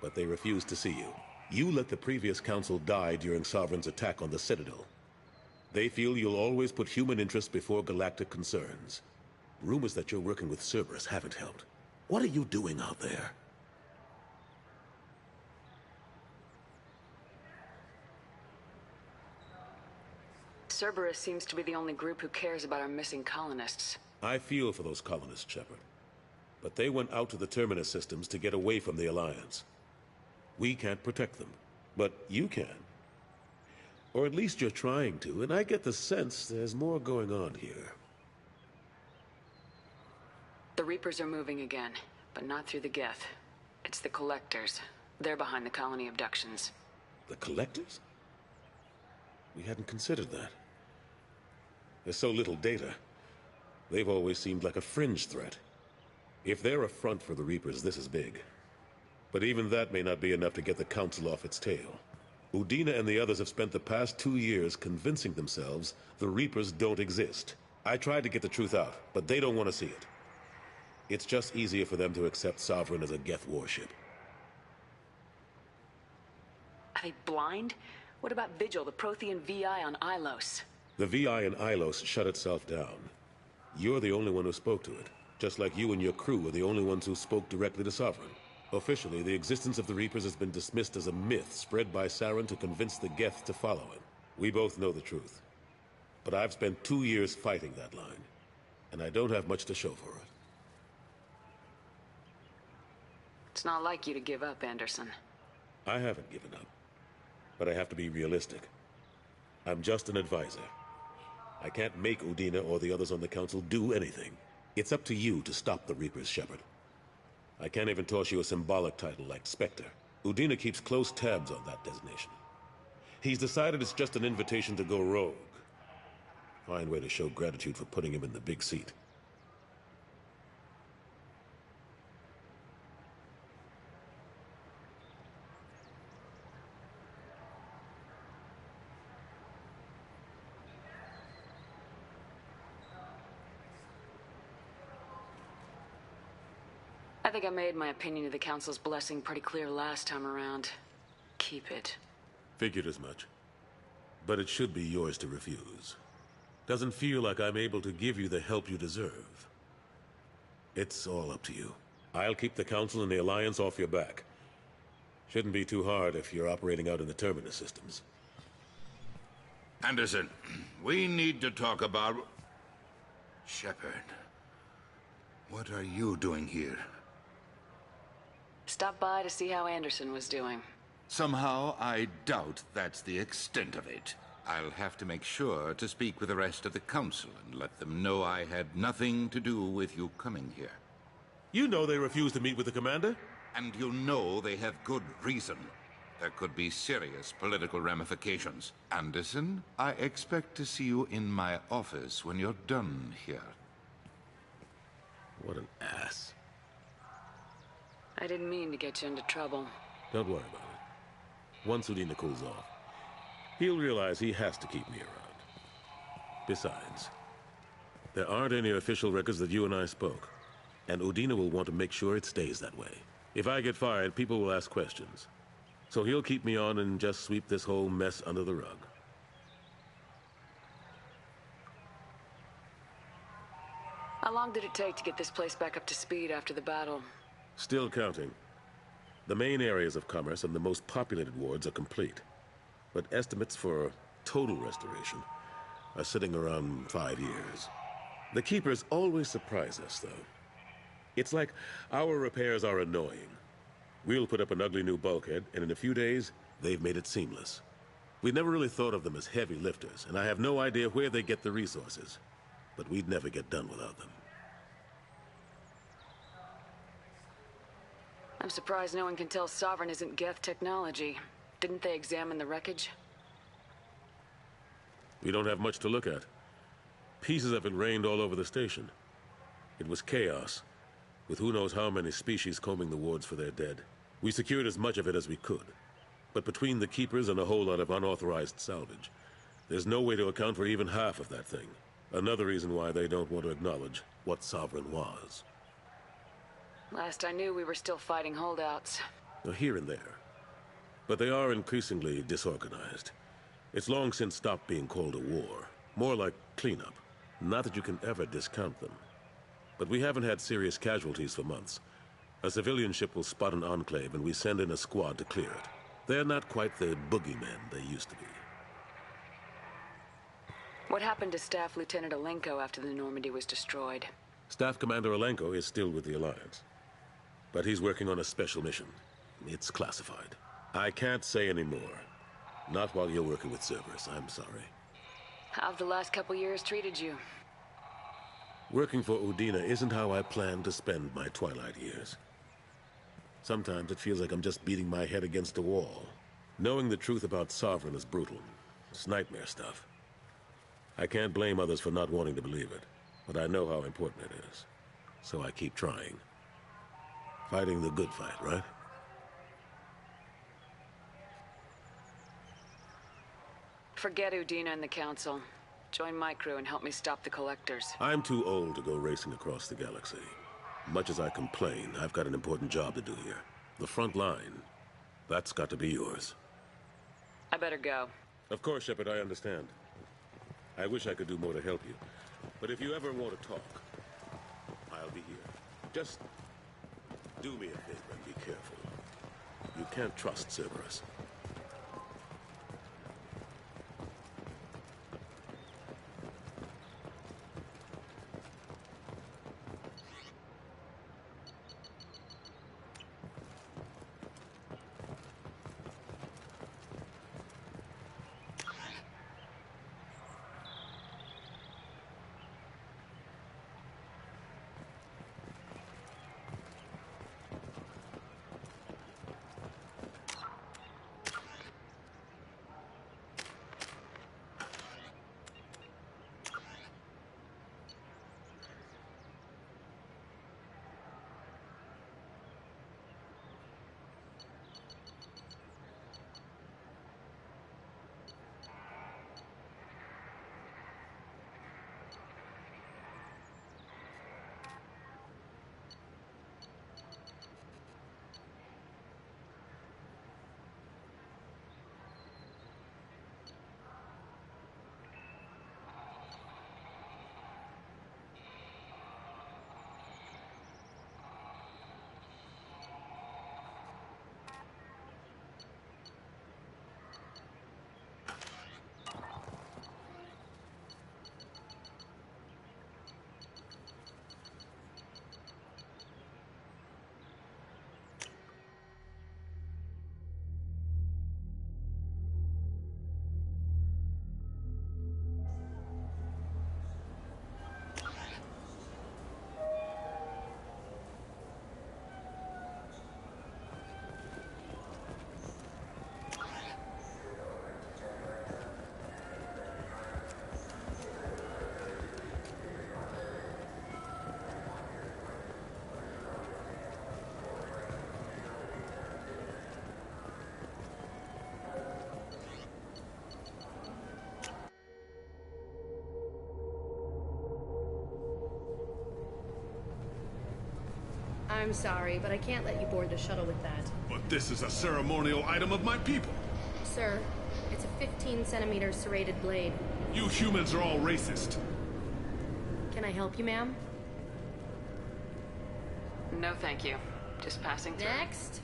But they refused to see you. You let the previous Council die during Sovereign's attack on the Citadel. They feel you'll always put human interests before galactic concerns. Rumors that you're working with Cerberus haven't helped. What are you doing out there? Cerberus seems to be the only group who cares about our missing colonists. I feel for those colonists, Shepard. But they went out to the Terminus systems to get away from the Alliance. We can't protect them, but you can. Or at least you're trying to, and I get the sense there's more going on here. The Reapers are moving again, but not through the Geth. It's the Collectors. They're behind the colony abductions. The Collectors? We hadn't considered that. There's so little data. They've always seemed like a fringe threat. If they're a front for the Reapers, this is big. But even that may not be enough to get the Council off its tail. Udina and the others have spent the past 2 years convincing themselves the Reapers don't exist. I tried to get the truth out, but they don't want to see it. It's just easier for them to accept Sovereign as a Geth warship. Are they blind? What about Vigil, the Prothean VI on Ilos? The VI in Ilos shut itself down. You're the only one who spoke to it, just like you and your crew are the only ones who spoke directly to Sovereign. Officially, the existence of the Reapers has been dismissed as a myth spread by Saren to convince the Geth to follow him. We both know the truth. But I've spent 2 years fighting that line, and I don't have much to show for it. It's not like you to give up, Anderson. I haven't given up, but I have to be realistic. I'm just an advisor. I can't make Udina or the others on the Council do anything. It's up to you to stop the Reapers, Shepard. I can't even toss you a symbolic title like Spectre. Udina keeps close tabs on that designation. He's decided it's just an invitation to go rogue. Fine way to show gratitude for putting him in the big seat. think I made my opinion of the Council's blessing pretty clear last time around. Keep it. Figured as much. But it should be yours to refuse. Doesn't feel like I'm able to give you the help you deserve. It's all up to you. I'll keep the Council and the Alliance off your back. Shouldn't be too hard if you're operating out in the Terminus systems. Anderson, we need to talk about... Shepard. What are you doing here? Stopped by to see how Anderson was doing. Somehow, I doubt that's the extent of it. I'll have to make sure to speak with the rest of the Council and let them know I had nothing to do with you coming here. You know they refused to meet with the Commander? And you know they have good reason. There could be serious political ramifications. Anderson, I expect to see you in my office when you're done here. What an ass. I didn't mean to get you into trouble. Don't worry about it. Once Udina cools off, he'll realize he has to keep me around. Besides, there aren't any official records that you and I spoke, and Udina will want to make sure it stays that way. If I get fired, people will ask questions. So he'll keep me on and just sweep this whole mess under the rug. How long did it take to get this place back up to speed after the battle? Still counting. The main areas of commerce and the most populated wards are complete. But estimates for total restoration are sitting around 5 years. The Keepers always surprise us, though. It's like our repairs are annoying. We'll put up an ugly new bulkhead, and in a few days, they've made it seamless. We never really thought of them as heavy lifters, and I have no idea where they get the resources. But we'd never get done without them. I'm surprised no one can tell Sovereign isn't Geth technology. Didn't they examine the wreckage? We don't have much to look at. Pieces of it rained all over the station. It was chaos, with who knows how many species combing the wards for their dead. We secured as much of it as we could. But between the Keepers and a whole lot of unauthorized salvage, there's no way to account for even half of that thing. Another reason why they don't want to acknowledge what Sovereign was. Last I knew, we were still fighting holdouts. Here and there. But they are increasingly disorganized. It's long since stopped being called a war. More like cleanup. Not that you can ever discount them. But we haven't had serious casualties for months. A civilian ship will spot an enclave and we send in a squad to clear it. They're not quite the boogeymen they used to be. What happened to Staff Lieutenant Alenko after the Normandy was destroyed? Staff Commander Alenko is still with the Alliance. But he's working on a special mission. It's classified. I can't say any more. Not while you're working with Cerberus, I'm sorry. How have the last couple years treated you? Working for Udina isn't how I planned to spend my twilight years. Sometimes it feels like I'm just beating my head against a wall. Knowing the truth about Sovereign is brutal. It's nightmare stuff. I can't blame others for not wanting to believe it, but I know how important it is. So I keep trying. Fighting the good fight, right? Forget Udina and the Council. Join my crew and help me stop the Collectors. I'm too old to go racing across the galaxy. Much as I complain, I've got an important job to do here. The front line. That's got to be yours. I better go. Of course, Shepard, I understand. I wish I could do more to help you. But if you ever want to talk, I'll be here. Just do me a favor and be careful. You can't trust Cerberus. I'm sorry, but I can't let you board the shuttle with that. But this is a ceremonial item of my people. Sir, it's a 15-centimeter serrated blade. You humans are all racist. Can I help you, ma'am? No, thank you. Just passing through. Next.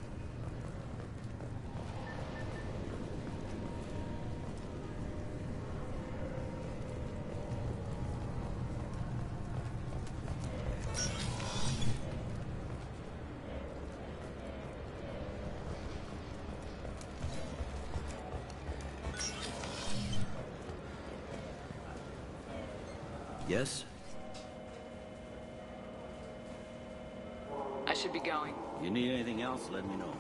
Yes? I should be going. You need anything else, let me know.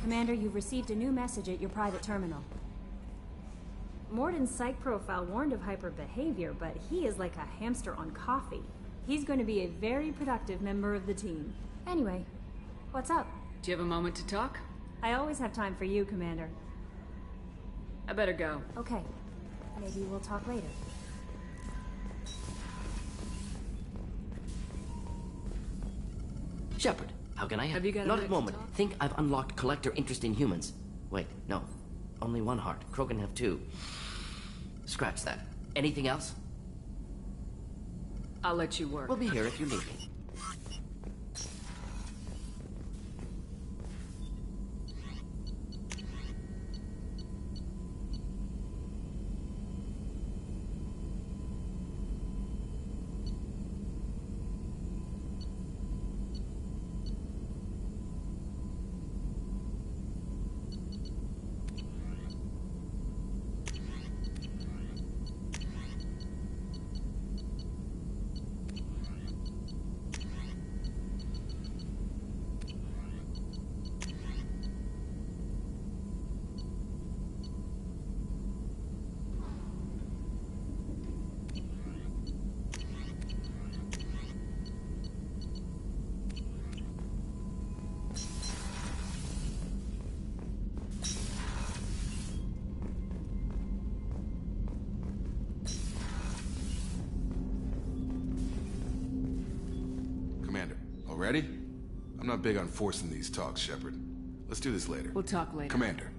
Commander, you've received a new message at your private terminal. Morden's psych profile warned of hyper behavior, but he is like a hamster on coffee. He's going to be a very productive member of the team. Anyway, what's up? Do you have a moment to talk? I always have time for you, Commander. I better go. Okay. Maybe we'll talk later. Shepard, how can I help? Have you got a Not minute at to moment. talk? Think I've unlocked collector interest in humans. Wait, no. Only one heart. Krogan have two. Scratch that. Anything else? I'll let you work. We'll be here if you need me. Ready? I'm not big on forcing these talks, Shepard. Let's do this later. We'll talk later. Commander.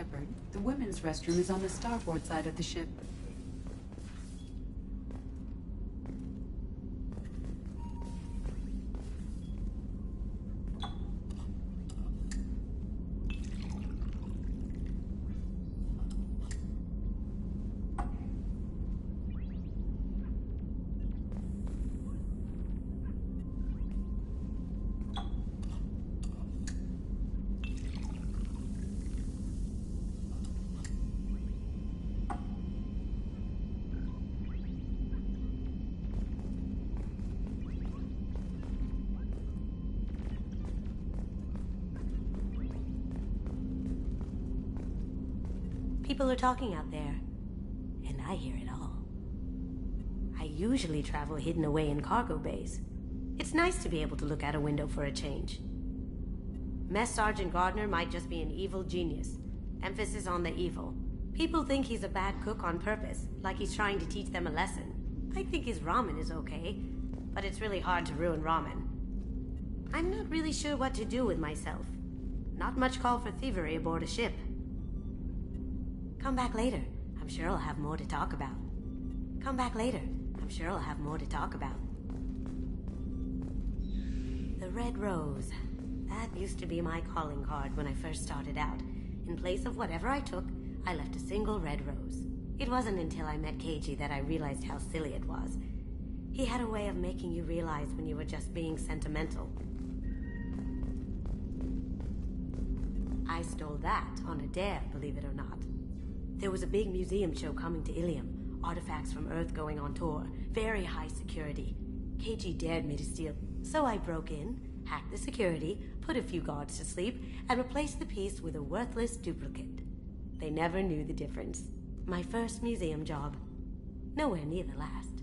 Shepard, the women's restroom is on the starboard side of the ship. People are talking out there, and I hear it all. I usually travel hidden away in cargo bays. It's nice to be able to look out a window for a change. Mess Sergeant Gardner might just be an evil genius. Emphasis on the evil. People think he's a bad cook on purpose, like he's trying to teach them a lesson. I think his ramen is okay, but it's really hard to ruin ramen. I'm not really sure what to do with myself. Not much call for thievery aboard a ship. Come back later. I'm sure I'll have more to talk about. Come back later. I'm sure I'll have more to talk about. The Red Rose. That used to be my calling card when I first started out. In place of whatever I took, I left a single red rose. It wasn't until I met Keiji that I realized how silly it was. He had a way of making you realize when you were just being sentimental. I stole that on a dare, believe it or not. There was a big museum show coming to Ilium. Artifacts from Earth going on tour. Very high security. Keiji dared me to steal, so I broke in, hacked the security, put a few guards to sleep, and replaced the piece with a worthless duplicate. They never knew the difference. My first museum job. Nowhere near the last.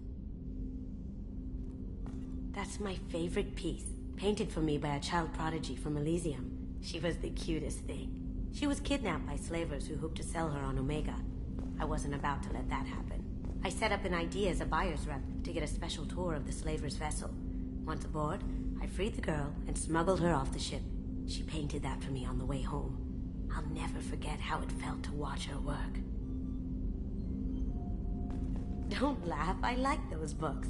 That's my favorite piece, painted for me by a child prodigy from Elysium. She was the cutest thing. She was kidnapped by slavers who hoped to sell her on Omega. I wasn't about to let that happen. I set up an idea as a buyer's rep to get a special tour of the slaver's vessel. Once aboard, I freed the girl and smuggled her off the ship. She painted that for me on the way home. I'll never forget how it felt to watch her work. Don't laugh, I like those books.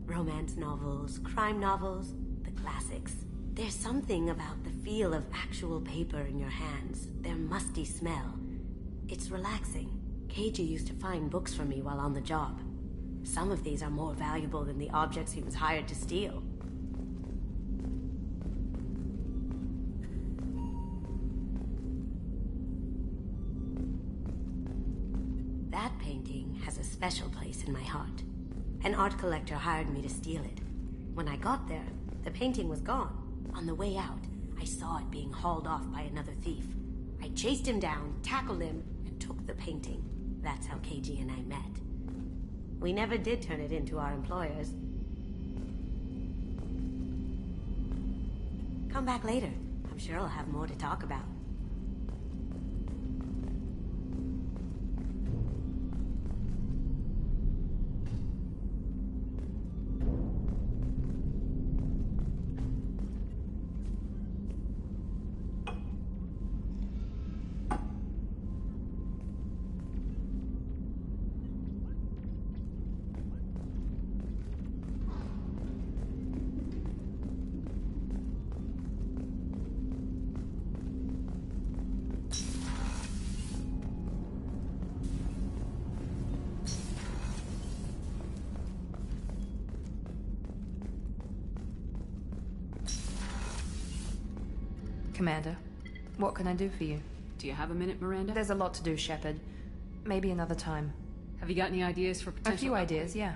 Romance novels, crime novels, the classics. There's something about the feel of actual paper in your hands, their musty smell. It's relaxing. Keiji used to find books for me while on the job. Some of these are more valuable than the objects he was hired to steal. That painting has a special place in my heart. An art collector hired me to steal it. When I got there, the painting was gone. On the way out, I saw it being hauled off by another thief. I chased him down, tackled him, and took the painting. That's how Keiji and I met. We never did turn it into our employers. Come back later. I'm sure I'll have more to talk about. Commander, what can I do for you? Do you have a minute, Miranda? There's a lot to do, Shepard. Maybe another time. Have you got any ideas for potential... A few ideas, yeah.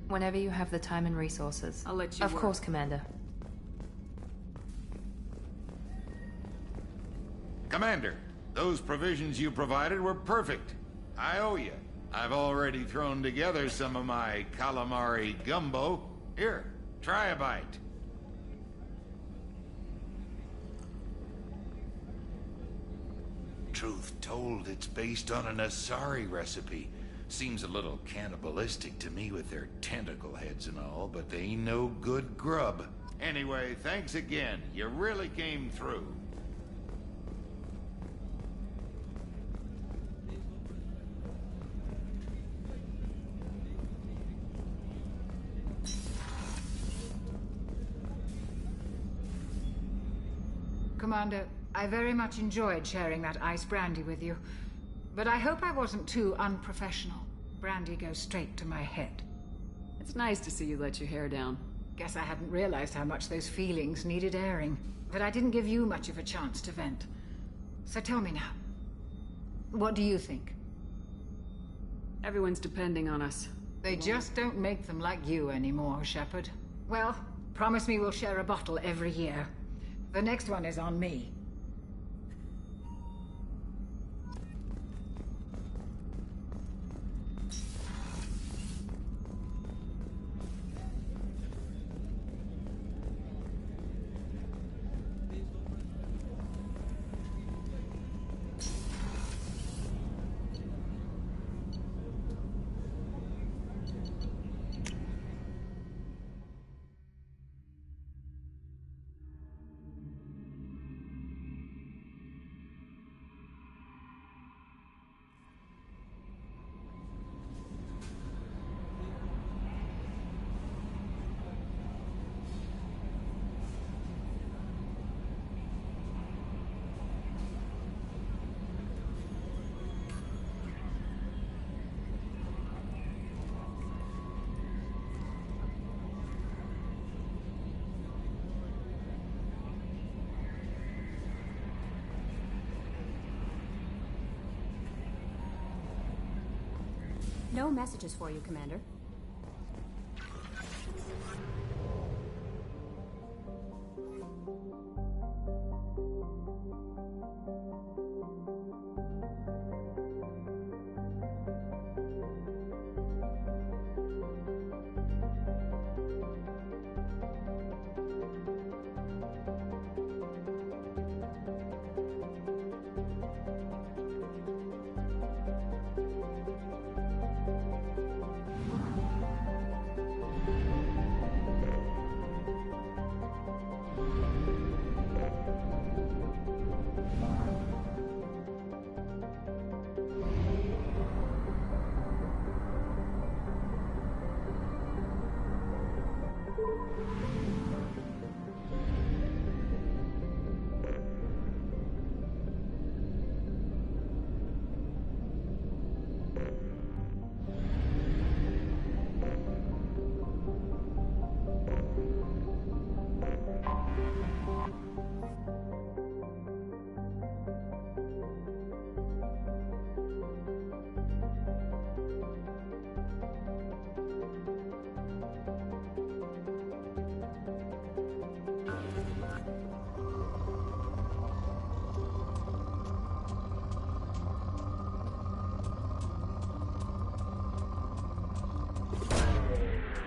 Whenever you have the time and resources. I'll let you Of course, Commander. Commander, those provisions you provided were perfect. I owe you. I've already thrown together some of my calamari gumbo. Here, try a bite. Truth told, it's based on an Asari recipe. Seems a little cannibalistic to me with their tentacle heads and all, but they ain't no good grub. Anyway, thanks again. You really came through. Commander. I very much enjoyed sharing that ice brandy with you. But I hope I wasn't too unprofessional. Brandy goes straight to my head. It's nice to see you let your hair down. Guess I hadn't realized how much those feelings needed airing. But I didn't give you much of a chance to vent. So tell me now. What do you think? Everyone's depending on us. They just don't make them like you anymore, Shepard. Well, promise me we'll share a bottle every year. The next one is on me. No messages for you, Commander.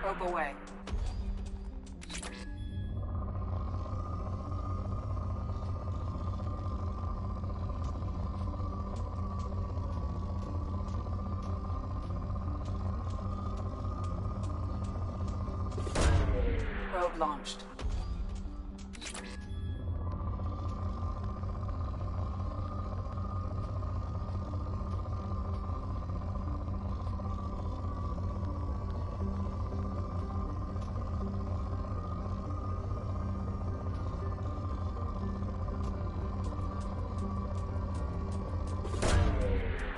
Probe away. Probe launched.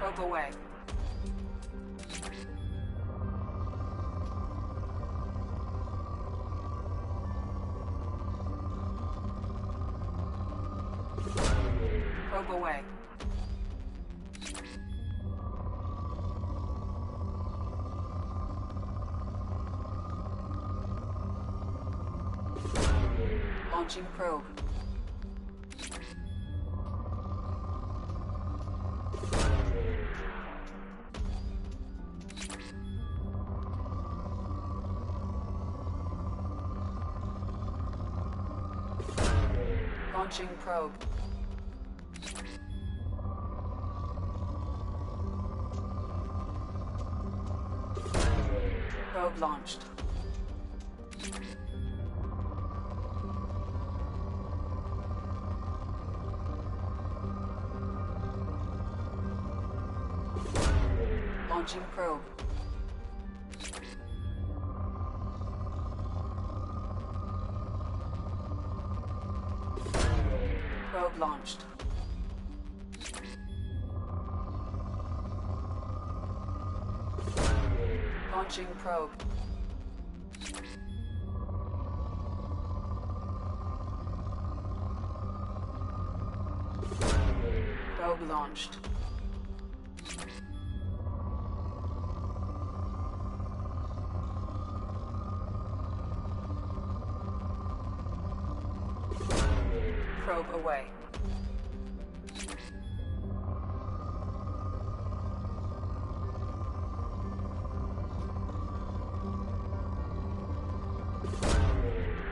Probe away. Probe away. Launching probe. Launching probe. Probe launched. Launching probe. Probe launched. Launching probe. Probe launched. Probe away.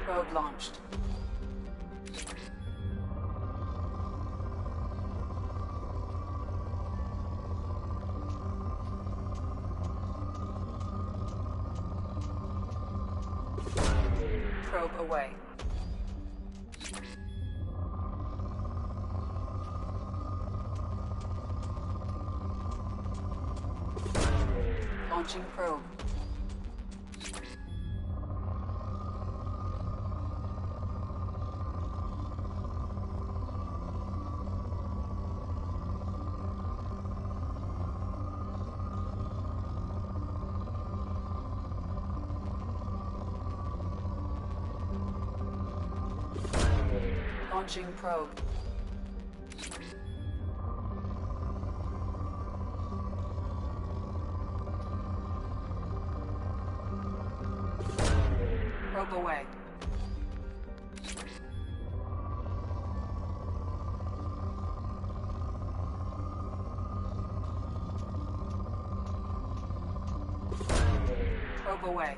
Probe launched. Probe away. Launching probe. Launching probe. Probe away. Probe away.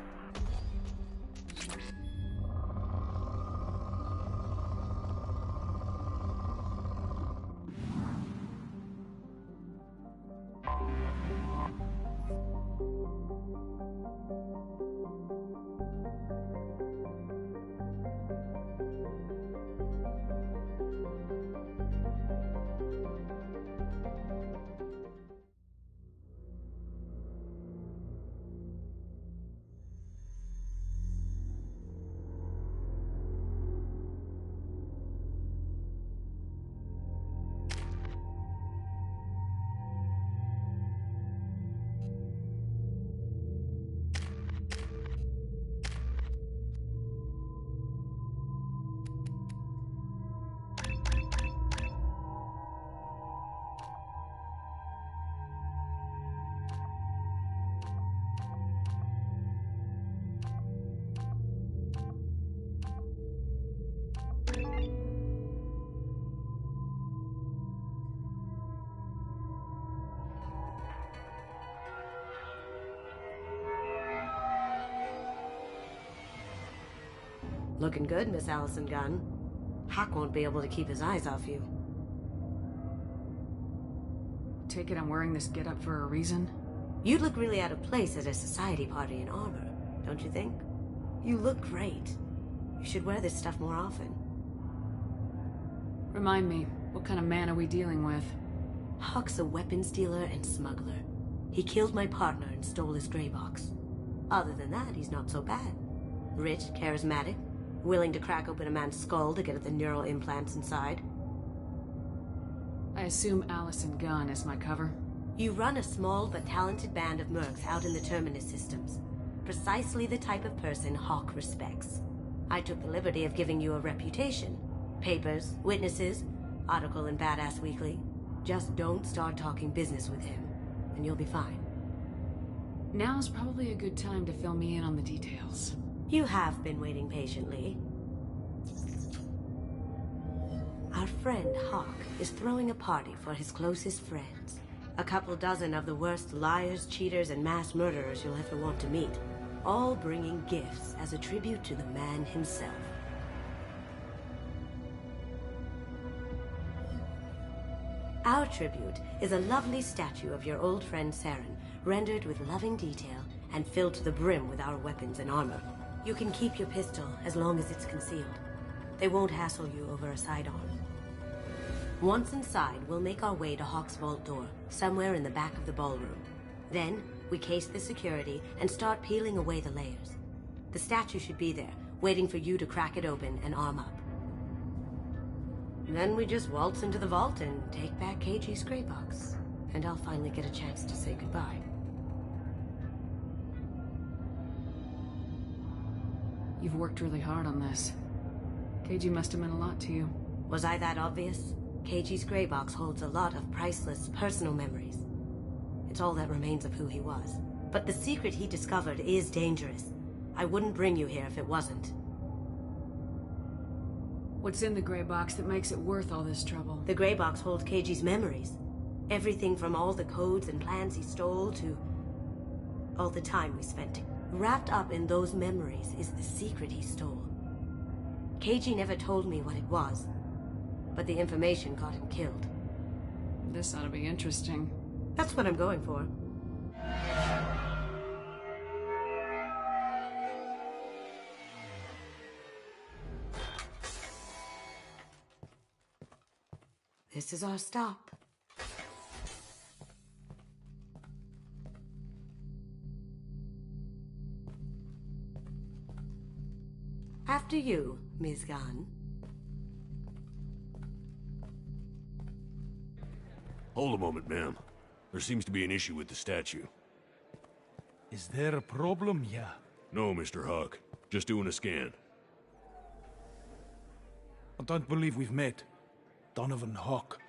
Looking good, Miss Allison Gunn. Hawk won't be able to keep his eyes off you. Take it I'm wearing this getup for a reason? You'd look really out of place at a society party in armor, don't you think? You look great. You should wear this stuff more often. Remind me, what kind of man are we dealing with? Hawk's a weapons dealer and smuggler. He killed my partner and stole his gray box. Other than that, he's not so bad. Rich, charismatic, willing to crack open a man's skull to get at the neural implants inside. I assume Allison Gunn is my cover? You run a small but talented band of mercs out in the Terminus systems. Precisely the type of person Hawk respects. I took the liberty of giving you a reputation. Papers, witnesses, article in Badass Weekly. Just don't start talking business with him, and you'll be fine. Now's probably a good time to fill me in on the details. You have been waiting patiently. Our friend Hawk is throwing a party for his closest friends. A couple dozen of the worst liars, cheaters, and mass murderers you'll ever want to meet. All bringing gifts as a tribute to the man himself. Our tribute is a lovely statue of your old friend Saren, rendered with loving detail and filled to the brim with our weapons and armor. You can keep your pistol as long as it's concealed. They won't hassle you over a sidearm. Once inside, we'll make our way to Hawk's vault door, somewhere in the back of the ballroom. Then, we case the security and start peeling away the layers. The statue should be there, waiting for you to crack it open and arm up. Then we just waltz into the vault and take back KG's gray box. And I'll finally get a chance to say goodbye. You've worked really hard on this. KG must have meant a lot to you. Was I that obvious? KG's gray box holds a lot of priceless personal memories. It's all that remains of who he was. But the secret he discovered is dangerous. I wouldn't bring you here if it wasn't. What's in the gray box that makes it worth all this trouble? The gray box holds KG's memories. Everything from all the codes and plans he stole to all the time we spent. Wrapped up in those memories is the secret he stole. KG never told me what it was, but the information got him killed. This ought to be interesting. That's what I'm going for. This is our stop. After you, Ms. Gunn. Hold a moment, ma'am. There seems to be an issue with the statue. Is there a problem here? No, Mr. Huck. Just doing a scan. I don't believe we've met. Donovan Huck.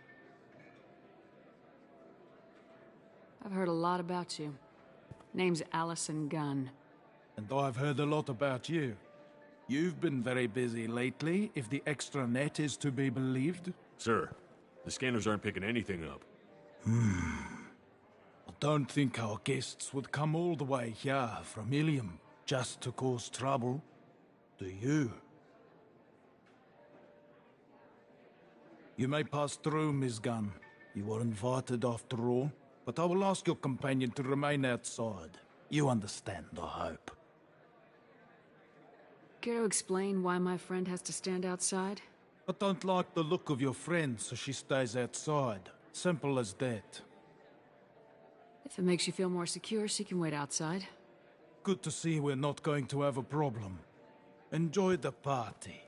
I've heard a lot about you. Name's Allison Gunn. And I've heard a lot about you. You've been very busy lately, if the extranet is to be believed. Sir, the scanners aren't picking anything up. I don't think our guests would come all the way here from Ilium just to cause trouble. Do you? You may pass through, Ms. Gunn. You were invited after all, but I will ask your companion to remain outside. You understand, I hope. Care to explain why my friend has to stand outside? I don't like the look of your friend, so she stays outside. Simple as that. If it makes you feel more secure, she can wait outside. Good to see we're not going to have a problem. Enjoy the party.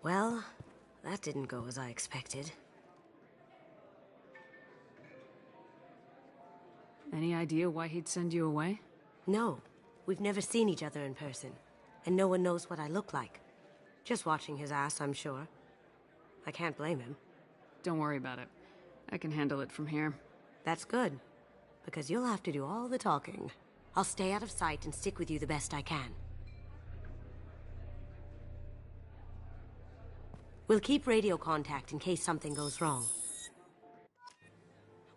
Well, that didn't go as I expected. Any idea why he'd send you away? No. We've never seen each other in person. And no one knows what I look like. Just watching his ass, I'm sure. I can't blame him. Don't worry about it. I can handle it from here. That's good. Because you'll have to do all the talking. I'll stay out of sight and stick with you the best I can. We'll keep radio contact in case something goes wrong.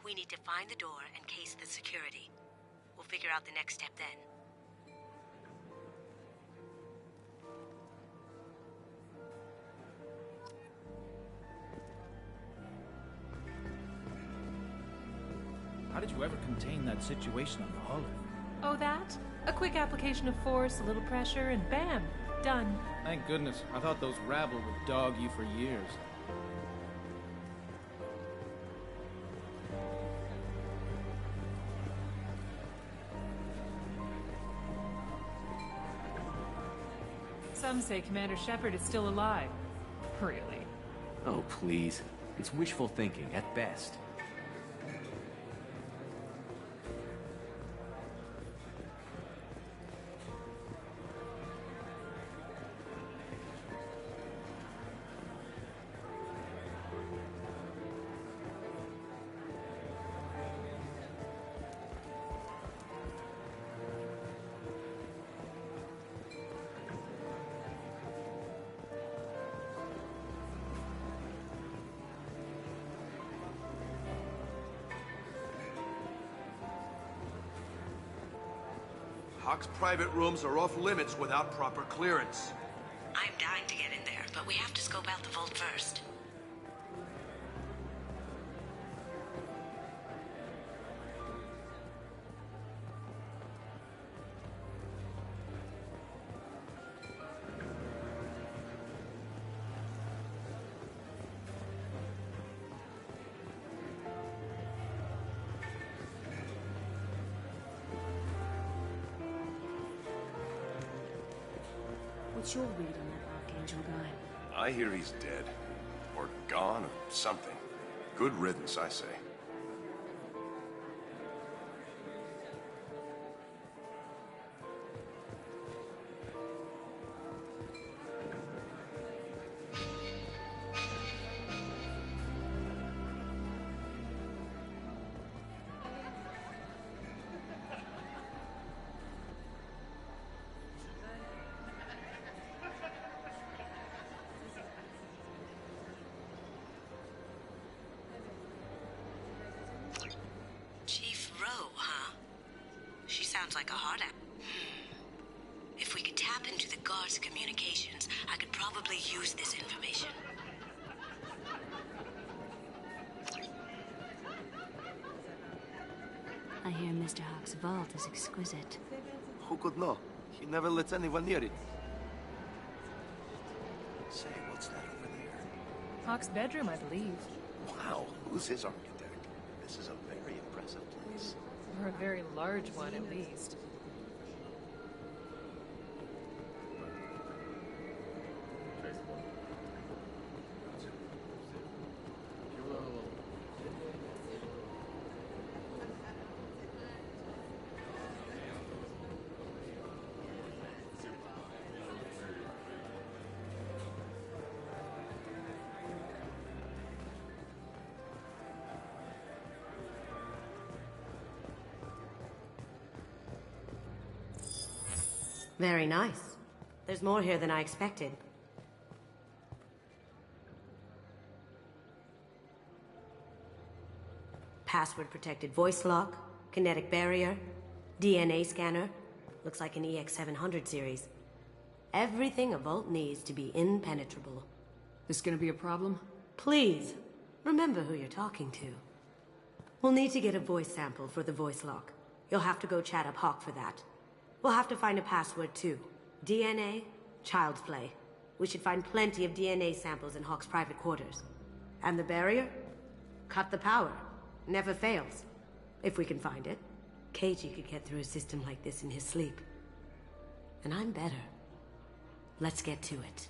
We need to find the door and case the security. We'll figure out the next step then. How did you ever contain that situation on the hull? Oh, that? A quick application of force, a little pressure, and bam! Done. Thank goodness. I thought those rabble would dog you for years. Some say Commander Shepard is still alive. Really? Oh, please. It's wishful thinking, at best. Huck's private rooms are off limits without proper clearance. I'm dying to get in there, but we have to scope out the vault first. What's your read on that Archangel guy? I hear he's dead. or gone, or something. Good riddance, I say. Chief Rowe, huh? She sounds like a hard act. If we could tap into the guard's communications, I could probably use this information. I hear Mr. Hawk's vault is exquisite. Who could know? He never lets anyone near it. Say, what's that over there? Hawk's bedroom, I believe. Wow, who's his architect? This is a very impressive place. Or a very large one, at least. Very nice. There's more here than I expected. Password-protected voice lock, kinetic barrier, DNA scanner. Looks like an EX700 series. Everything a vault needs to be impenetrable. This gonna be a problem? Please, remember who you're talking to. We'll need to get a voice sample for the voice lock. You'll have to go chat up Hawk for that. We'll have to find a password, too. DNA, child's play. We should find plenty of DNA samples in Hawk's private quarters. And the barrier? Cut the power. Never fails. If we can find it. KG could get through a system like this in his sleep. And I'm better. Let's get to it.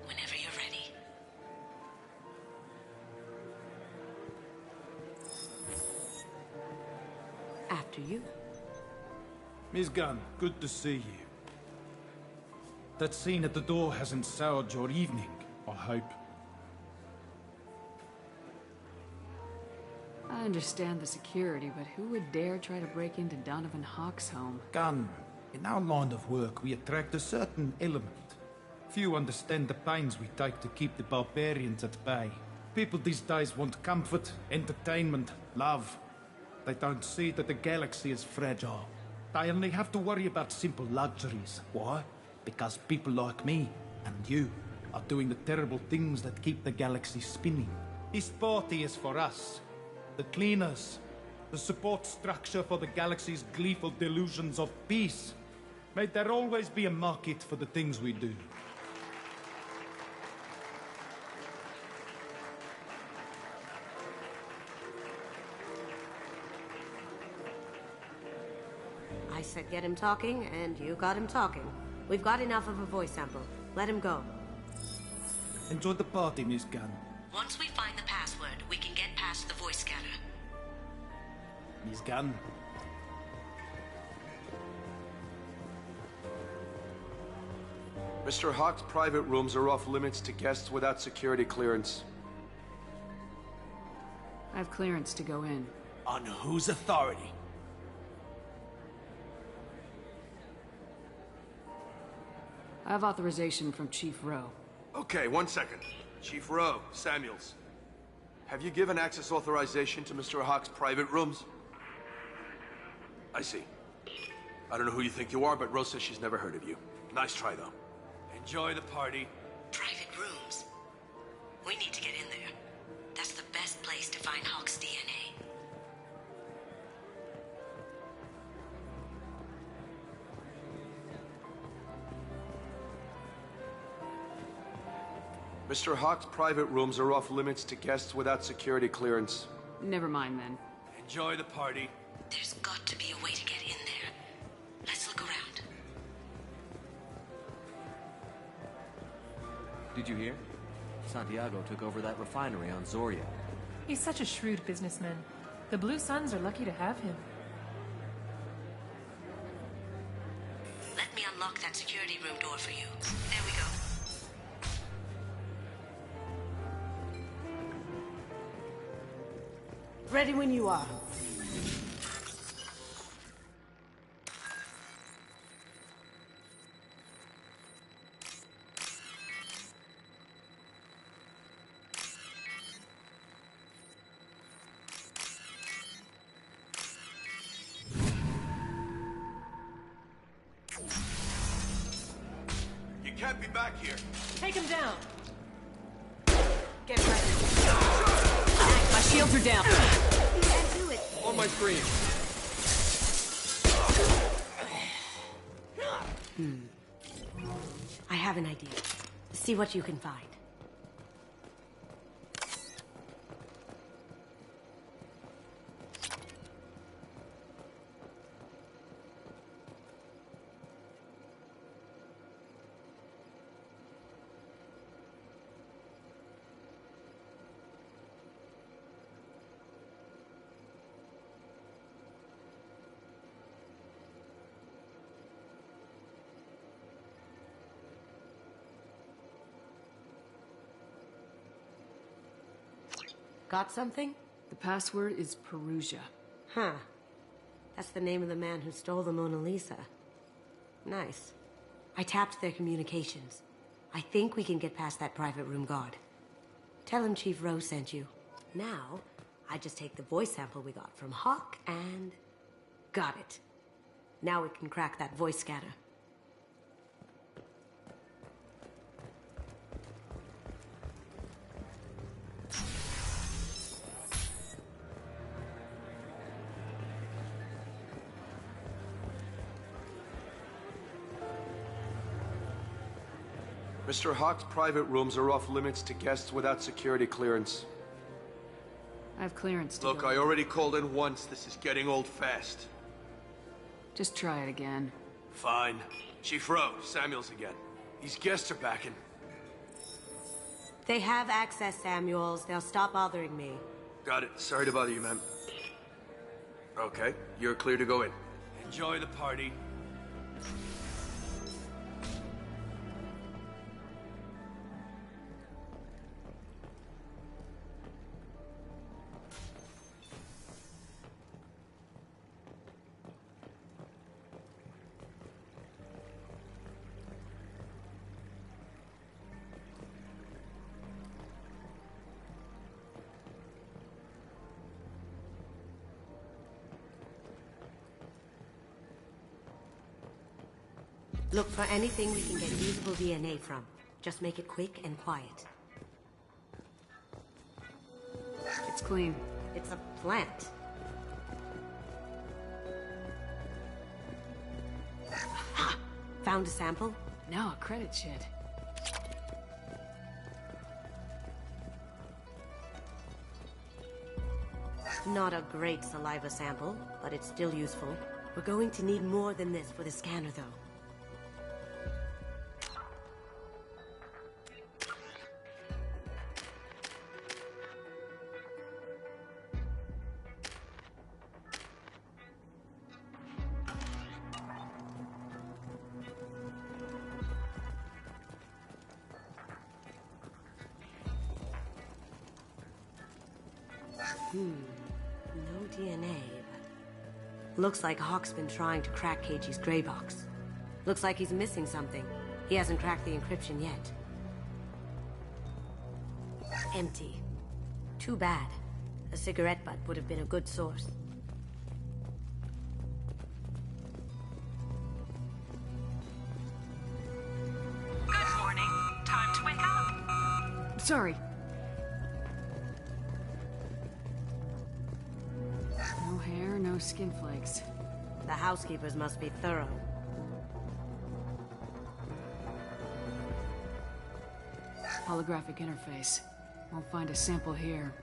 Whenever you're ready. After you. Miss Gunn, good to see you. That scene at the door hasn't soured your evening, I hope. I understand the security, but who would dare try to break into Donovan Hawk's home? Gunn, in our line of work, we attract a certain element. Few understand the pains we take to keep the barbarians at bay. People these days want comfort, entertainment, love. They don't see that the galaxy is fragile. They only have to worry about simple luxuries. Why? Because people like me and you are doing the terrible things that keep the galaxy spinning. This party is for us. The cleaners. The support structure for the galaxy's gleeful delusions of peace. May there always be a market for the things we do. I said get him talking, and you got him talking. We've got enough of a voice sample. Let him go. Enjoy the party, Miss Gunn. Once we find the password, we can get past the voice scanner. Miss Gunn. Mr. Hawk's private rooms are off limits to guests without security clearance. I have clearance to go in. On whose authority? I have authorization from Chief Rowe. Okay, 1 second. Chief Rowe, Samuels. Have you given access authorization to Mr. Hawk's private rooms? I see. I don't know who you think you are, but Rose says she's never heard of you. Nice try, though. Enjoy the party. Private rooms. We need to get in there. That's the best place to find Hawk's DNA. Mr. Hawk's private rooms are off limits to guests without security clearance. Never mind then. Enjoy the party. There's got to be a way to get in there. Let's look around. Did you hear? Santiago took over that refinery on Zoria. He's such a shrewd businessman. The Blue Suns are lucky to have him. Let me unlock that security room door for you. There we go. Ready when you are. You can't be back here. Take him down. Get ready. My shields are down. You can't do it. On my screen. I have an idea. See what you can find. Got something? The password is Perugia. Huh. That's the name of the man who stole the Mona Lisa. Nice. I tapped their communications. I think we can get past that private room guard. Tell him Chief Rose sent you. Now, I just take the voice sample we got from Hawk and... got it. Now we can crack that voice scatter. Mr. Hawk's private rooms are off limits to guests without security clearance. I have clearance to Look, go. I already called in once. This is getting old fast. Just try it again. Fine. Chief Rowe, Samuels again. These guests are backing. They have access, Samuels. They'll stop bothering me. Got it. Sorry to bother you, ma'am. Okay, you're clear to go in. Enjoy the party. Look for anything we can get usable DNA from. Just make it quick and quiet. It's clean. It's a plant. Ha! Found a sample? Now a credit sheet. Not a great saliva sample, but it's still useful. We're going to need more than this for the scanner, though. No DNA, but... Looks like Hawk's been trying to crack KG's gray box. Looks like he's missing something. He hasn't cracked the encryption yet. Empty. Too bad. A cigarette butt would have been a good source. Sorry. No hair, no skin flakes. The housekeepers must be thorough. Holographic interface. Won't find a sample here.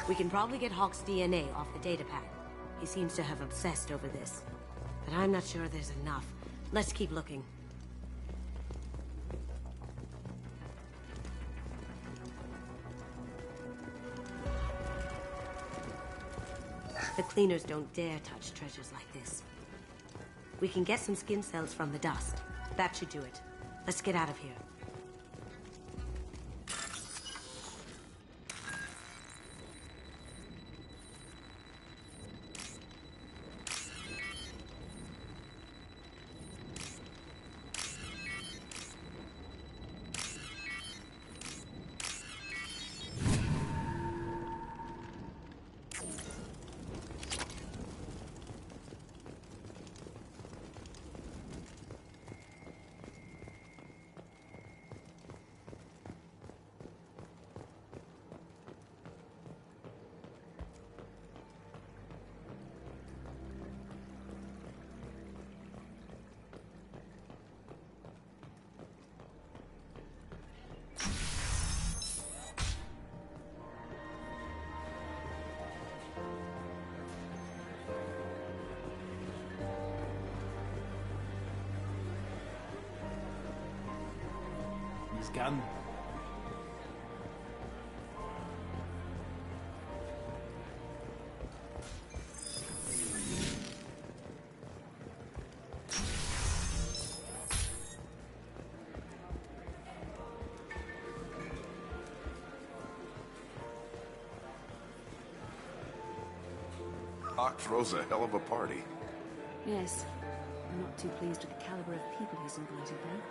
We can probably get Hawk's DNA off the datapad. He seems to have obsessed over this. But I'm not sure there's enough. Let's keep looking. The cleaners don't dare touch treasures like this. We can get some skin cells from the dust. That should do it. Let's get out of here. He's gone. Hawk throws a hell of a party. Yes. I'm not too pleased with the caliber of people he's invited, though.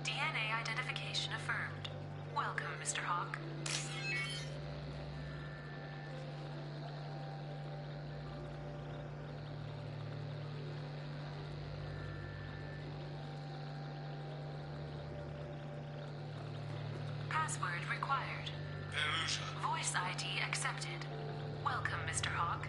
DNA identification affirmed. Welcome, Mr. Hawk. Password required. Voice ID accepted. Welcome, Mr. Hawk.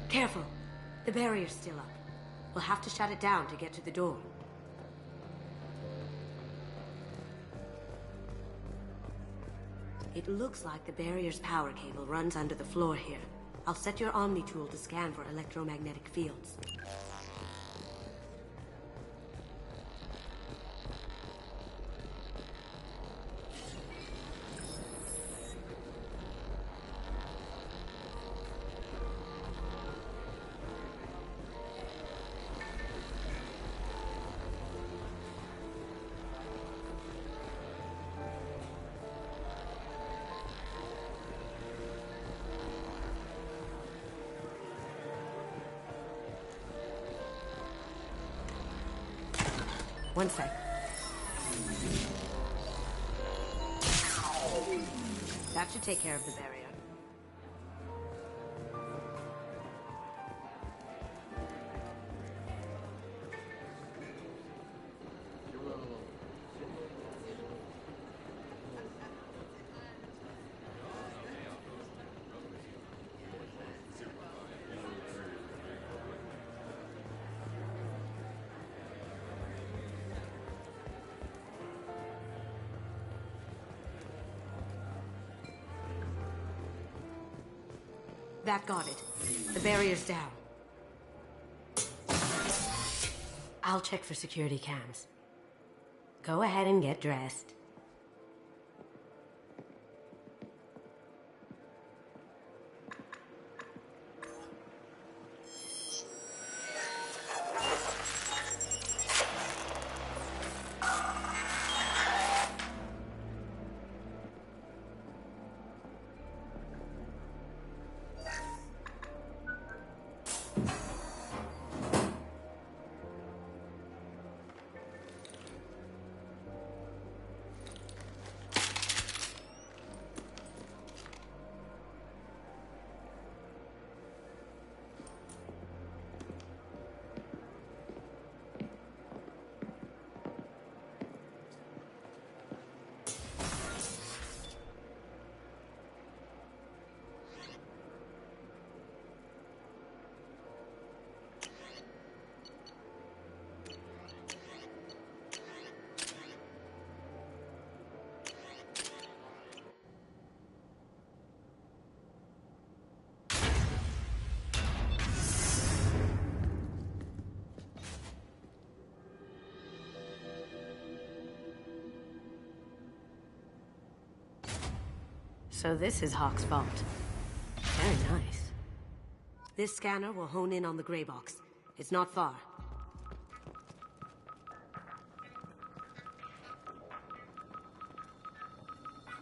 Careful. The barrier's still up. We'll have to shut it down to get to the door. It looks like the barrier's power cable runs under the floor here. I'll set your Omni tool to scan for electromagnetic fields. One sec. That should take care of the barrier. That got it. The barrier's down. I'll check for security cams. Go ahead and get dressed. So this is Hawk's vault. Very nice. This scanner will hone in on the gray box. It's not far.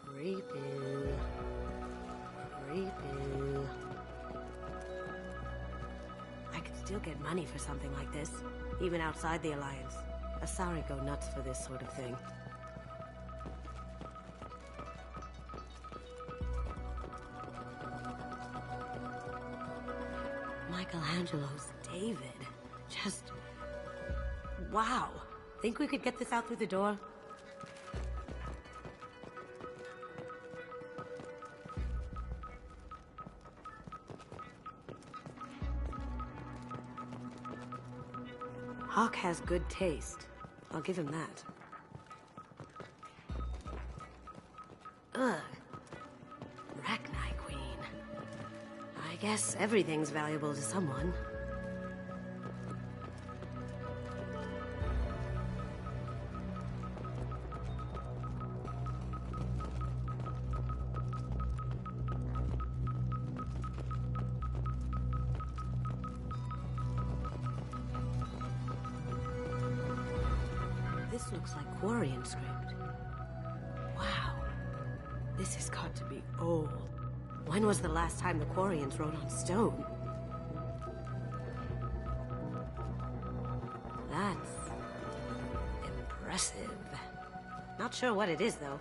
Creepy. Creepy. I could still get money for something like this, even outside the Alliance. Asari go nuts for this sort of thing. Michelangelo's David. Just... wow. Think we could get this out through the door? Hawk has good taste. I'll give him that. Ugh. Rachni Queen. I guess everything's valuable to someone. This looks like Quarian script. Wow. This has got to be old. When was the last time the Quarians wrote on stone? That's... impressive. Not sure what it is, though.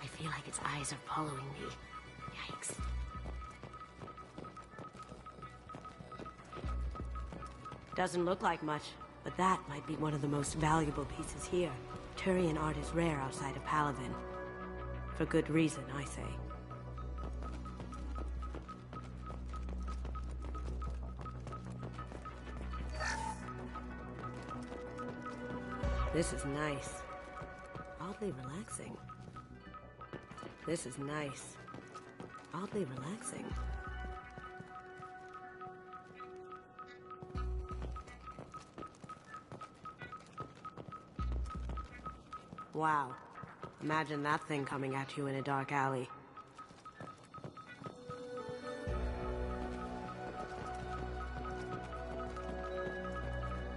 I feel like its eyes are following me. Yikes. Doesn't look like much, but that might be one of the most valuable pieces here. Turian art is rare outside of Palaven. For good reason, I say. This is nice. Oddly relaxing. This is nice. Oddly relaxing. Wow. Imagine that thing coming at you in a dark alley.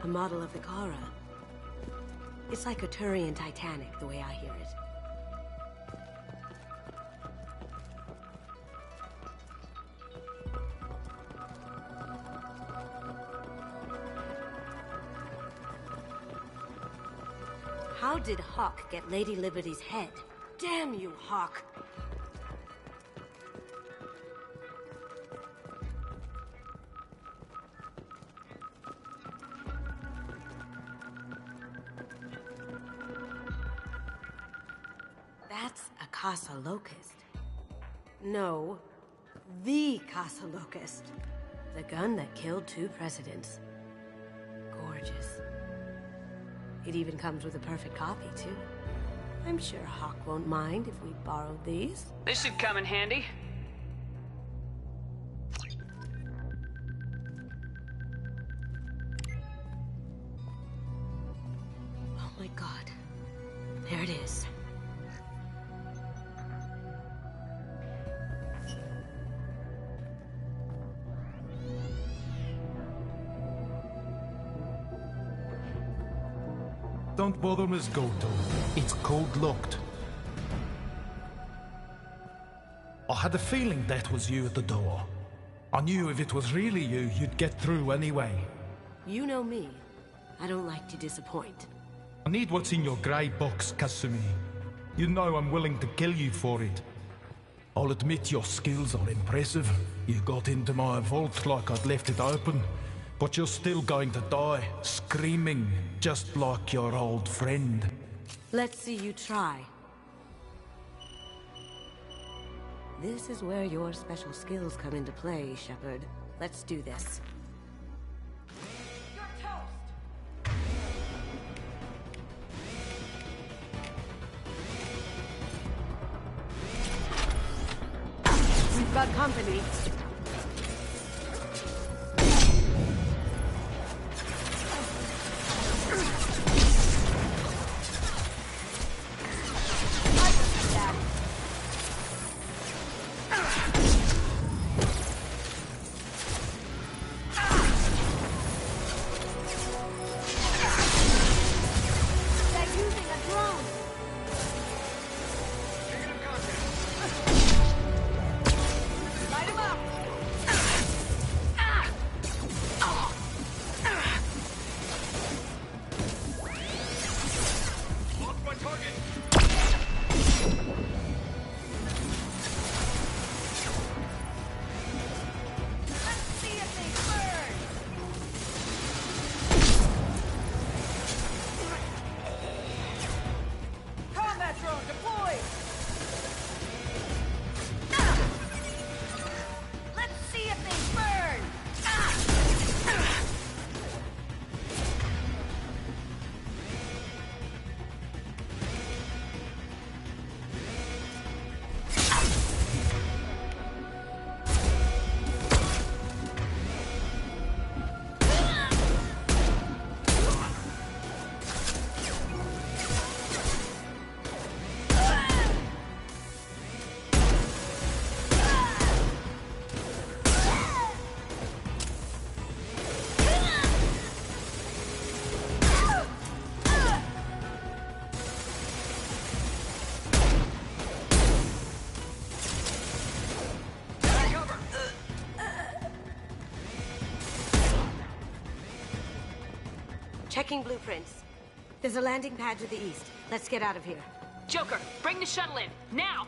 A model of the Kara. It's like a Turian Titanic, the way I hear it. How did Hawk get Lady Liberty's head? Damn you, Hawk! That's a Casa Locust. No, The Casa Locust. The gun that killed 2 presidents. Gorgeous. It even comes with a perfect copy, too. I'm sure Hawk won't mind if we borrowed these. This should come in handy. Oh my god. There it is. Don't bother, Miss Goto. It's code-locked. I had a feeling that was you at the door. I knew if it was really you, you'd get through anyway. You know me. I don't like to disappoint. I need what's in your grey box, Kasumi. You know I'm willing to kill you for it. I'll admit your skills are impressive. You got into my vault like I'd left it open. But you're still going to die, screaming, just like your old friend. Let's see you try. This is where your special skills come into play, Shepard. Let's do this. We've got company. Checking blueprints. There's a landing pad to the east. Let's get out of here. Joker, bring the shuttle in, now!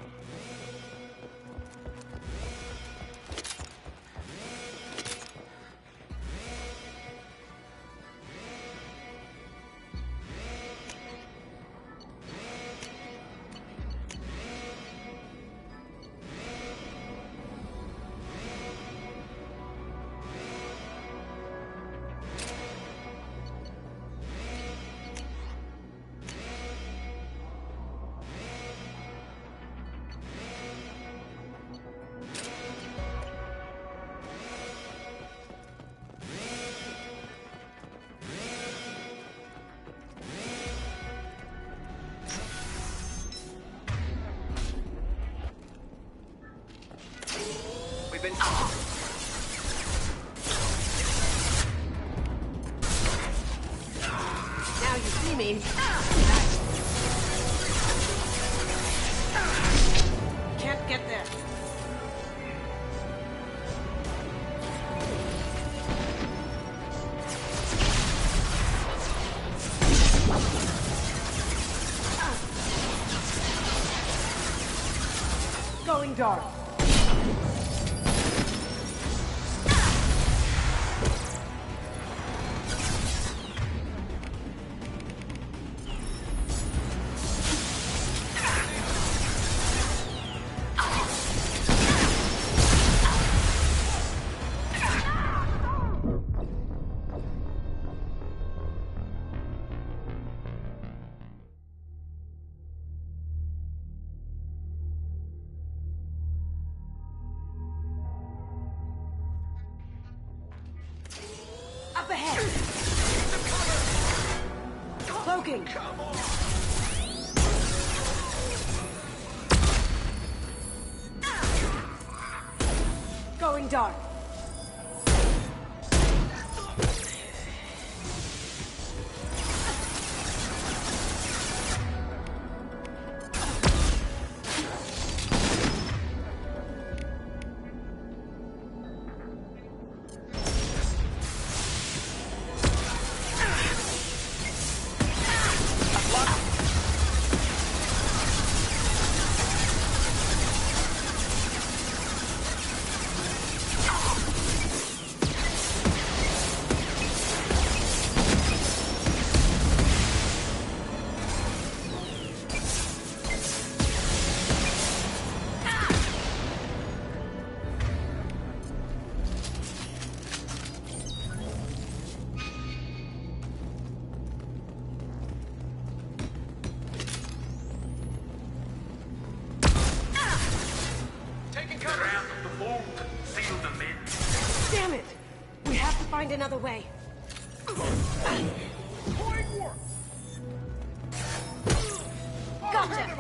Now you see me. Can't get there. Going dark. smoking! Come on! Going dark. Damn it! We have to find another way. Gotcha!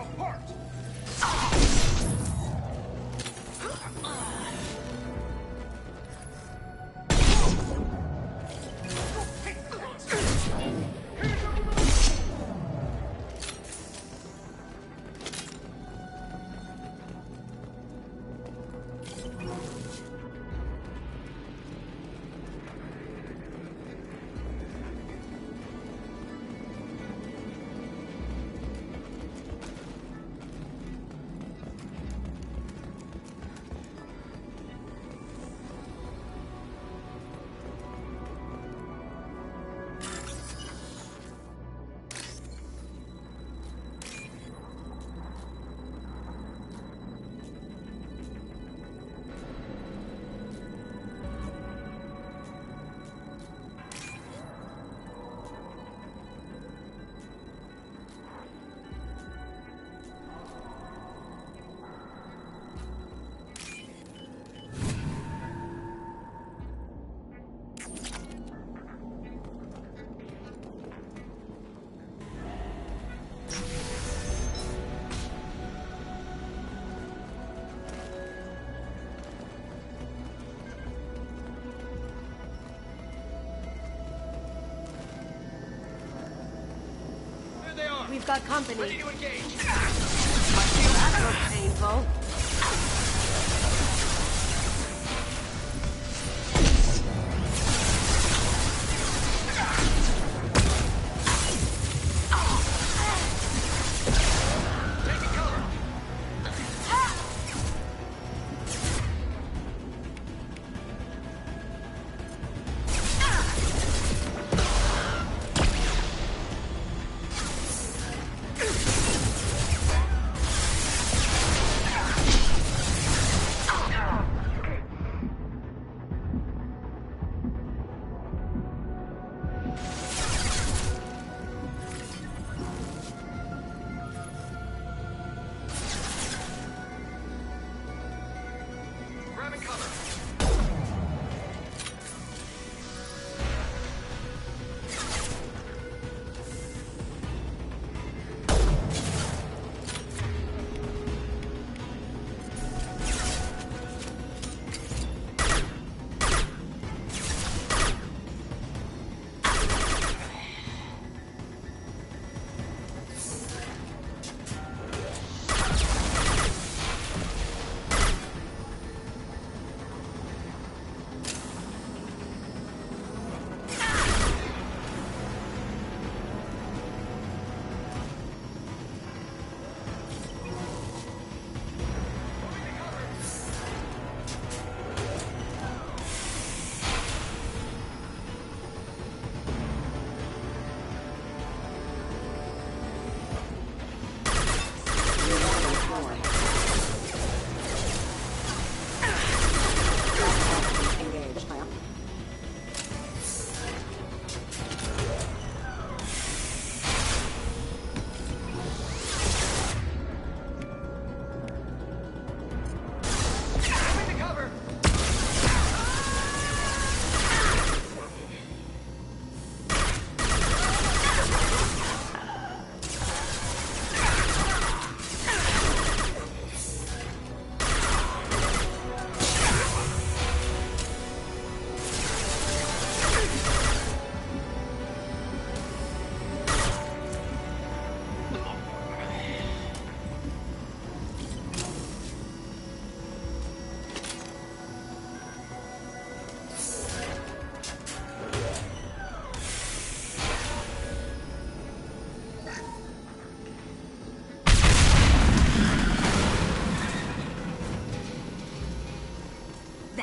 We've got company. Ready to engage. That looks painful.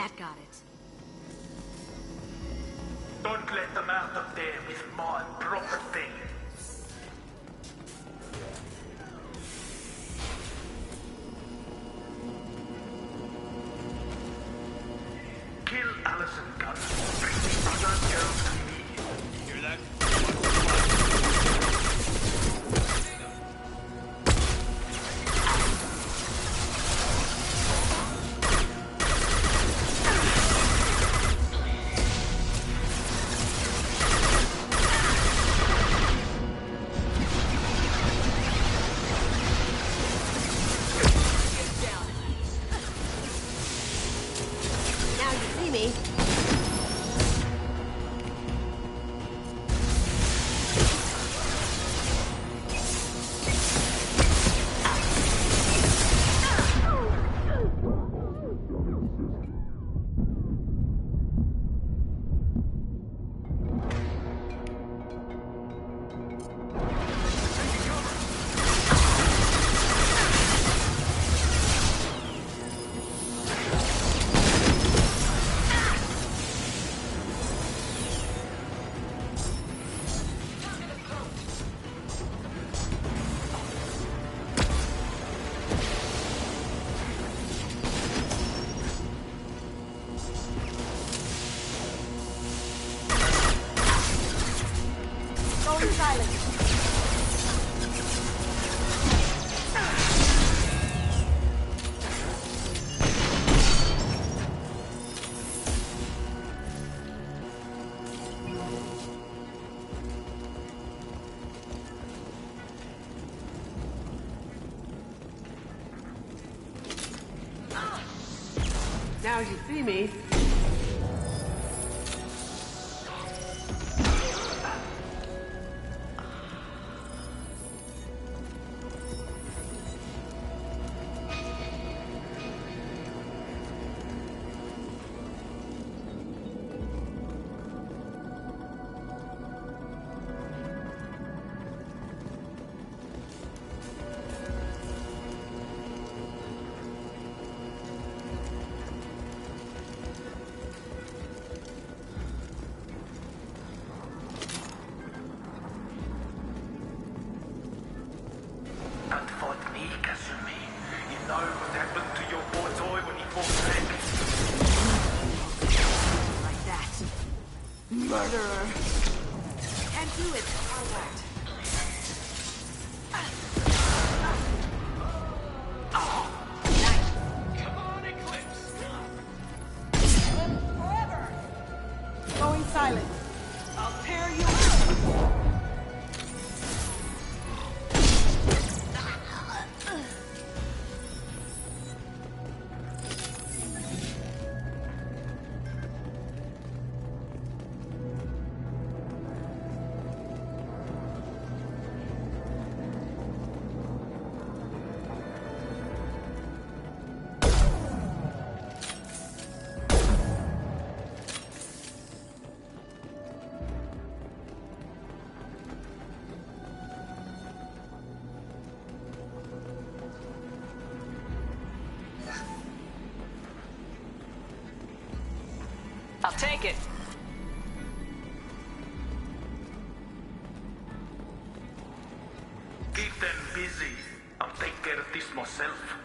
That got it. Don't let them out of there with my property. Kill Allison Gunn. Bring the other girls to me. Hear that? Now you see me. Murderer. Can't do it. I won't. Come on, Eclipse. Forever. Going silent. I'll tear you up. I'll take it. Keep them busy. I'll take care of this myself.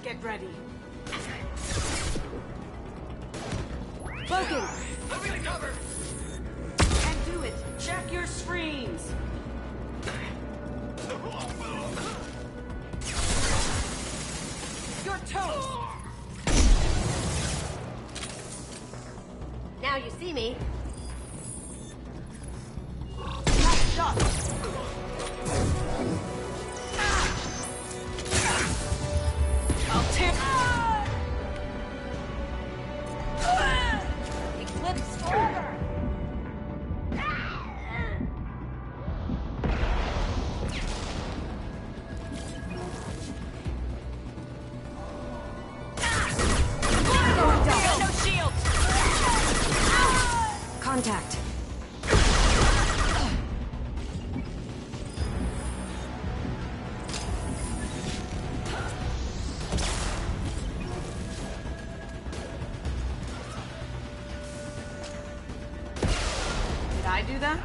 Get ready. Logan! Let me cover! Can't do it. Check your screens. Your toes. Now you see me. Last shot. I'll tear. Eclipse forever. No shield. contact. Did I do that?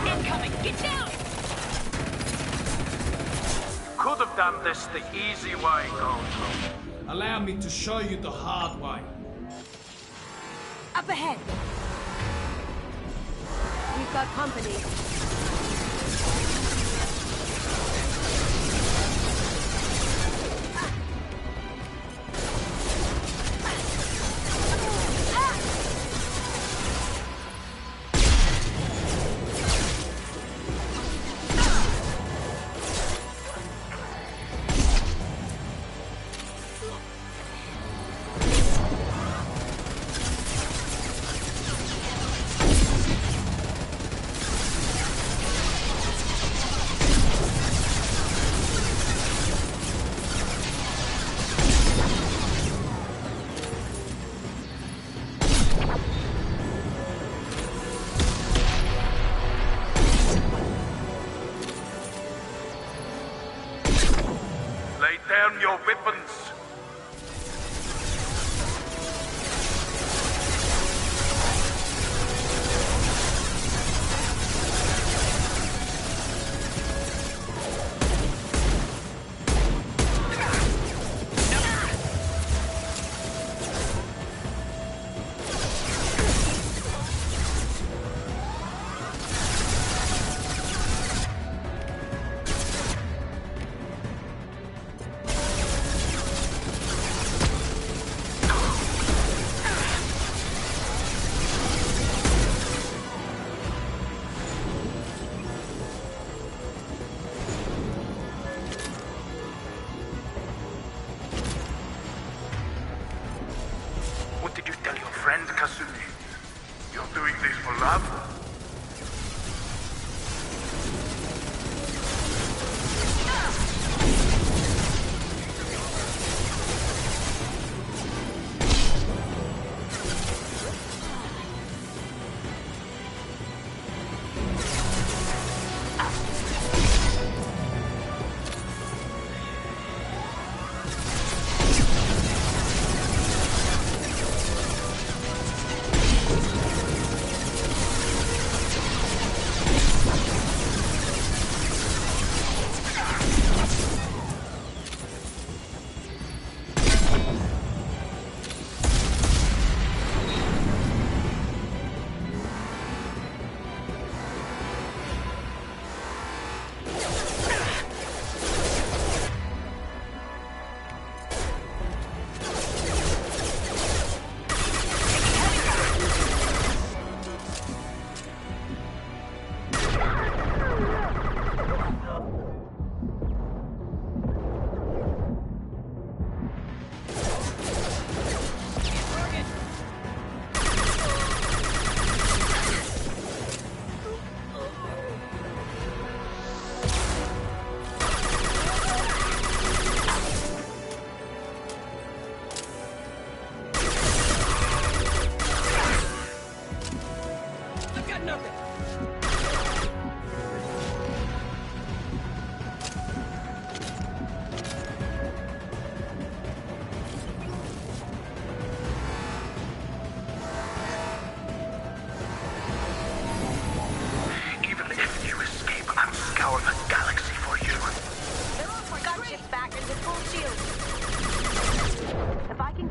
Incoming! Get down! Could have done this the easy way, Gonzo. Allow me to show you the hard way. Up ahead! We've got company. Lay down your weapons.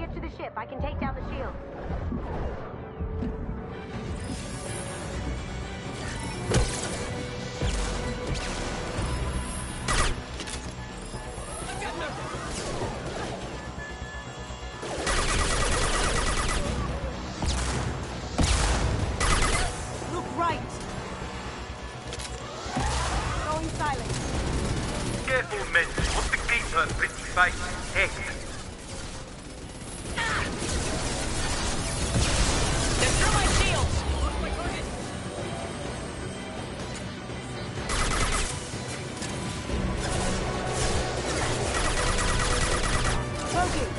get to the ship. I can take down the shield. Look right. Going silent. Careful, men. What the gate turn pretty fast. Heck. Destroy my shields! Lost my target! Smoking!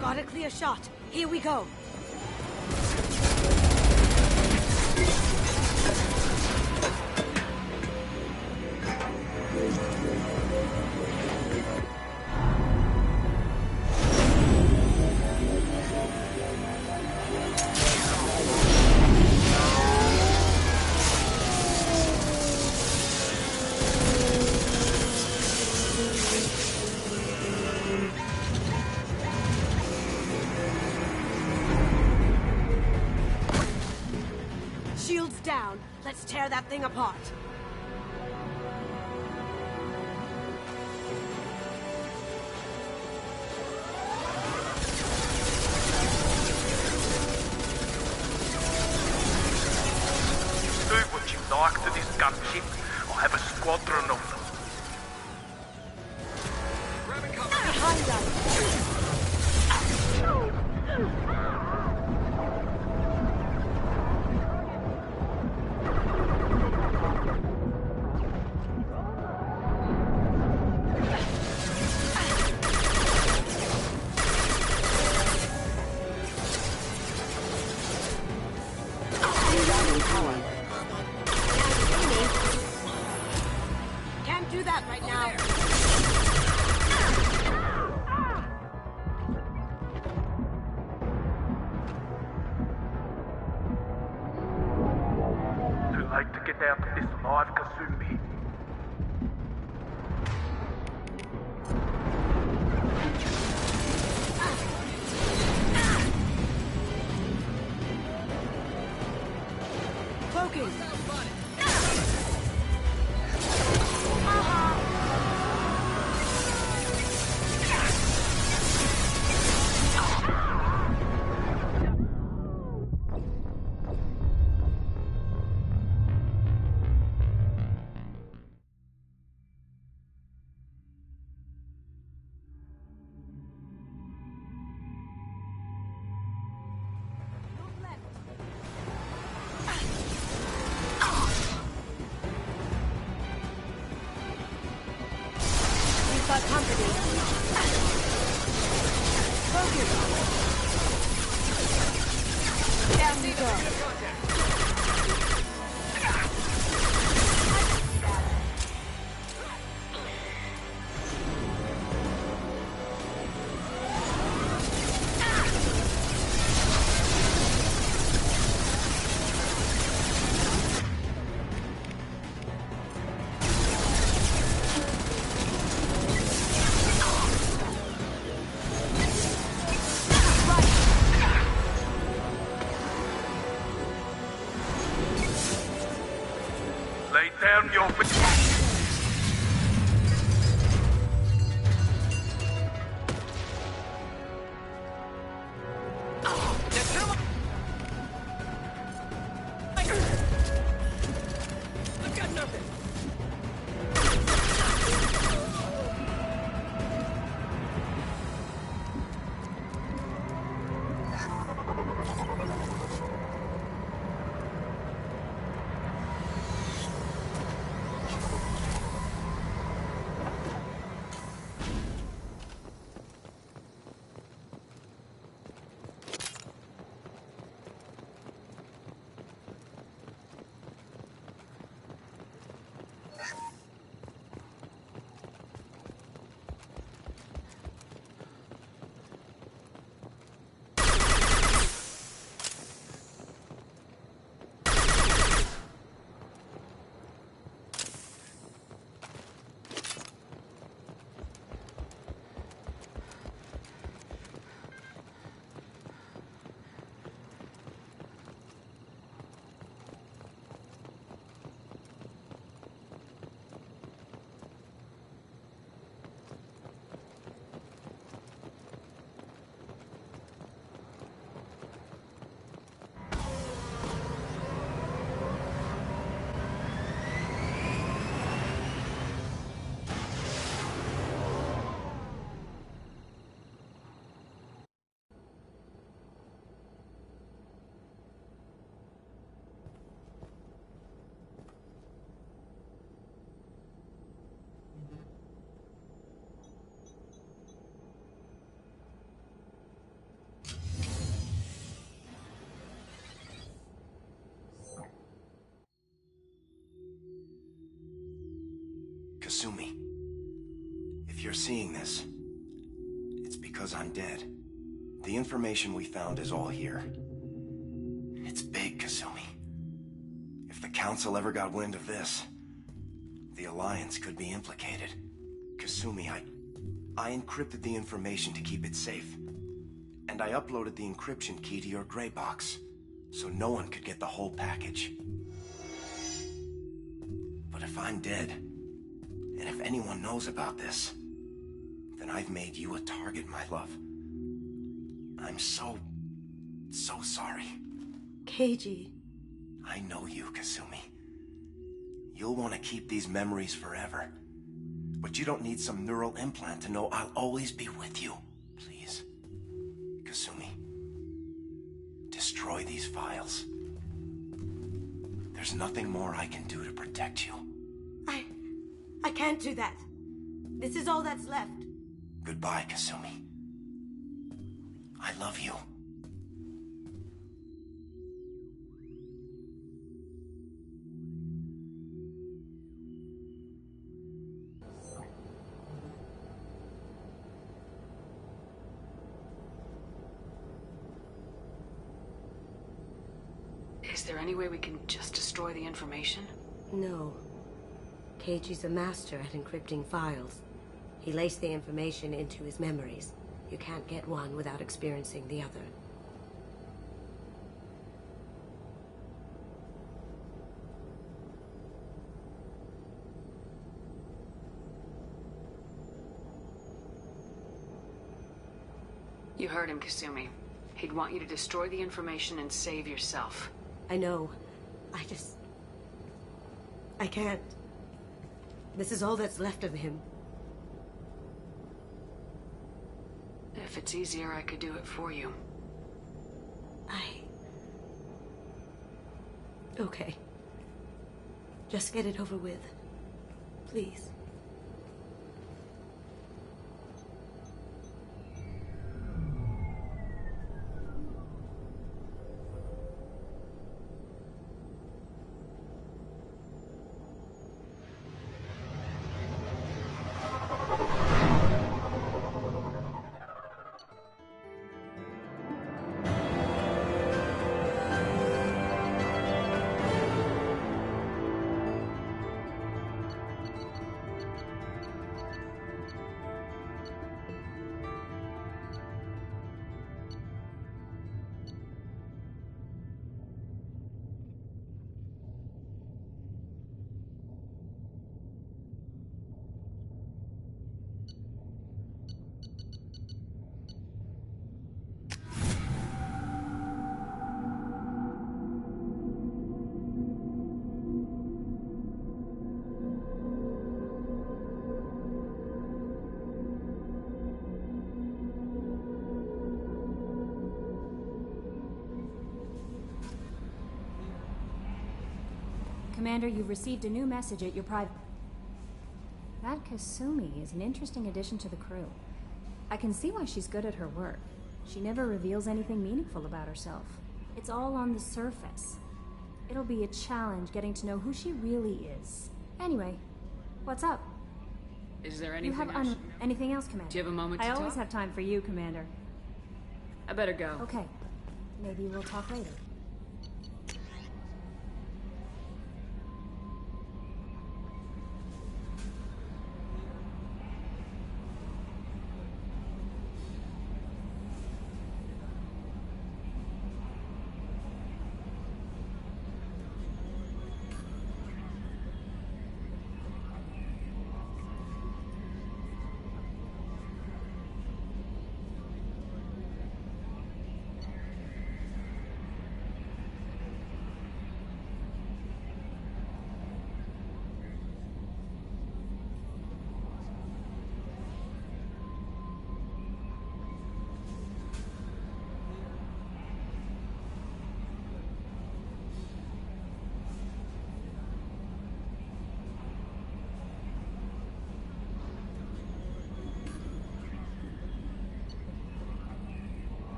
Got a clear shot. Here we go. Shields down. Let's tear that thing apart. Do what you like to this gunship. I'll have a squadron of them. Behind us. Can't do that right now. Too late to get out of this alive, Kasumi. Cloaking. We've got company. Focus. Down we go. Lay down your... I've got nothing! Kasumi, if you're seeing this, it's because I'm dead. The information we found is all here. It's big, Kasumi. If the Council ever got wind of this, the Alliance could be implicated. Kasumi, I encrypted the information to keep it safe. And I uploaded the encryption key to your gray box, so no one could get the whole package. But if I'm dead, and if anyone knows about this, then I've made you a target, my love. I'm so sorry. Keiji. I know you, Kasumi. You'll want to keep these memories forever. But you don't need some neural implant to know I'll always be with you. Please. Kasumi. Destroy these files. There's nothing more I can do to protect you. I can't do that. This is all that's left. Goodbye, Kasumi. I love you. Is there any way we can just destroy the information? No. Keiji's a master at encrypting files. He laced the information into his memories. You can't get one without experiencing the other. You heard him, Kasumi. He'd want you to destroy the information and save yourself. I know. I can't. This is all that's left of him. If it's easier, I could do it for you. Okay. Just get it over with. Please. Commander, you've received a new message at your private... That Kasumi is an interesting addition to the crew. I can see why she's good at her work. She never reveals anything meaningful about herself. It's all on the surface. It'll be a challenge getting to know who she really is. Anyway, what's up? Is there anything else? Anything else, Commander? Do you have a moment to I talk? always have time for you, Commander. I better go. Okay. Maybe we'll talk later.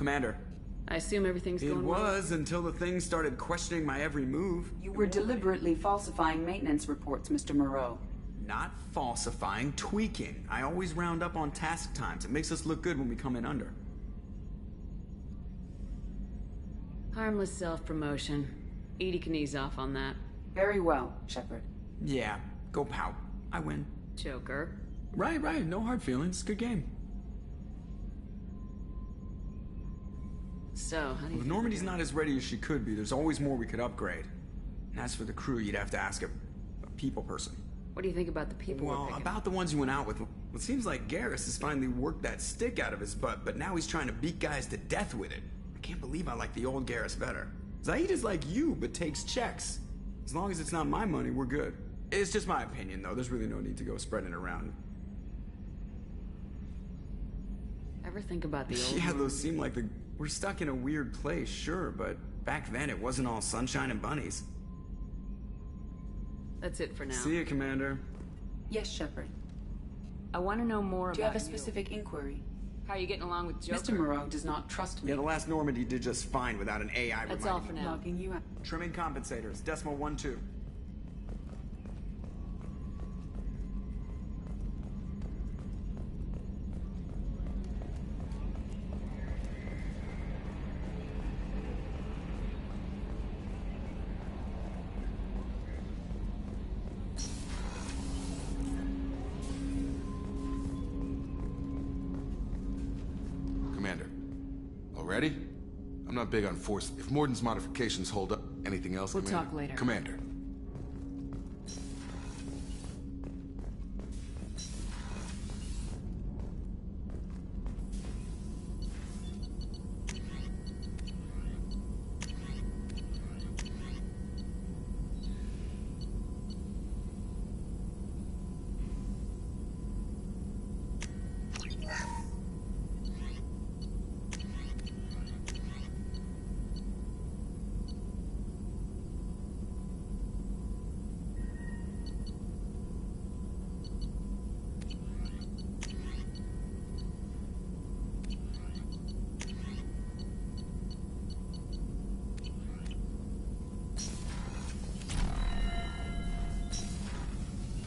Commander. I assume everything's It going well? was until the thing started questioning my every move. You were deliberately falsifying maintenance reports, Mr. Moreau. Not falsifying, tweaking. I always round up on task times. It makes us look good when we come in under. Harmless self-promotion. Edie can ease off on that. Very well, Shepard. Yeah, go pout. I win. Joker. Right. No hard feelings. Good game. So, how do you... If Normandy's not as ready as she could be, there's always more we could upgrade. And as for the crew, you'd have to ask a people person. What do you think about the people we're picking? About the ones you went out with. It seems like Garrus has finally worked that stick out of his butt, but now he's trying to beat guys to death with it. I can't believe I like the old Garrus better. Zaid is like you, but takes checks. As long as it's not my money, we're good. It's just my opinion, though. There's really no need to go spreading it around. Ever think about the old... Yeah, those seem like the... We're stuck in a weird place, sure, but back then it wasn't all sunshine and bunnies. That's it for now. See you, Commander. Yes, Shepard. I want to know more about Do you have a specific inquiry? How are you getting along with Joker? Mr. Moreau does not trust me. Yeah, the last Normandy did just fine without an AI That's all for now. Logging you out. Trimming compensators, decimal 1-2. Commander, all ready? I'm not big on force. If Morden's modifications hold up, anything else, We'll Commander? talk later. Commander.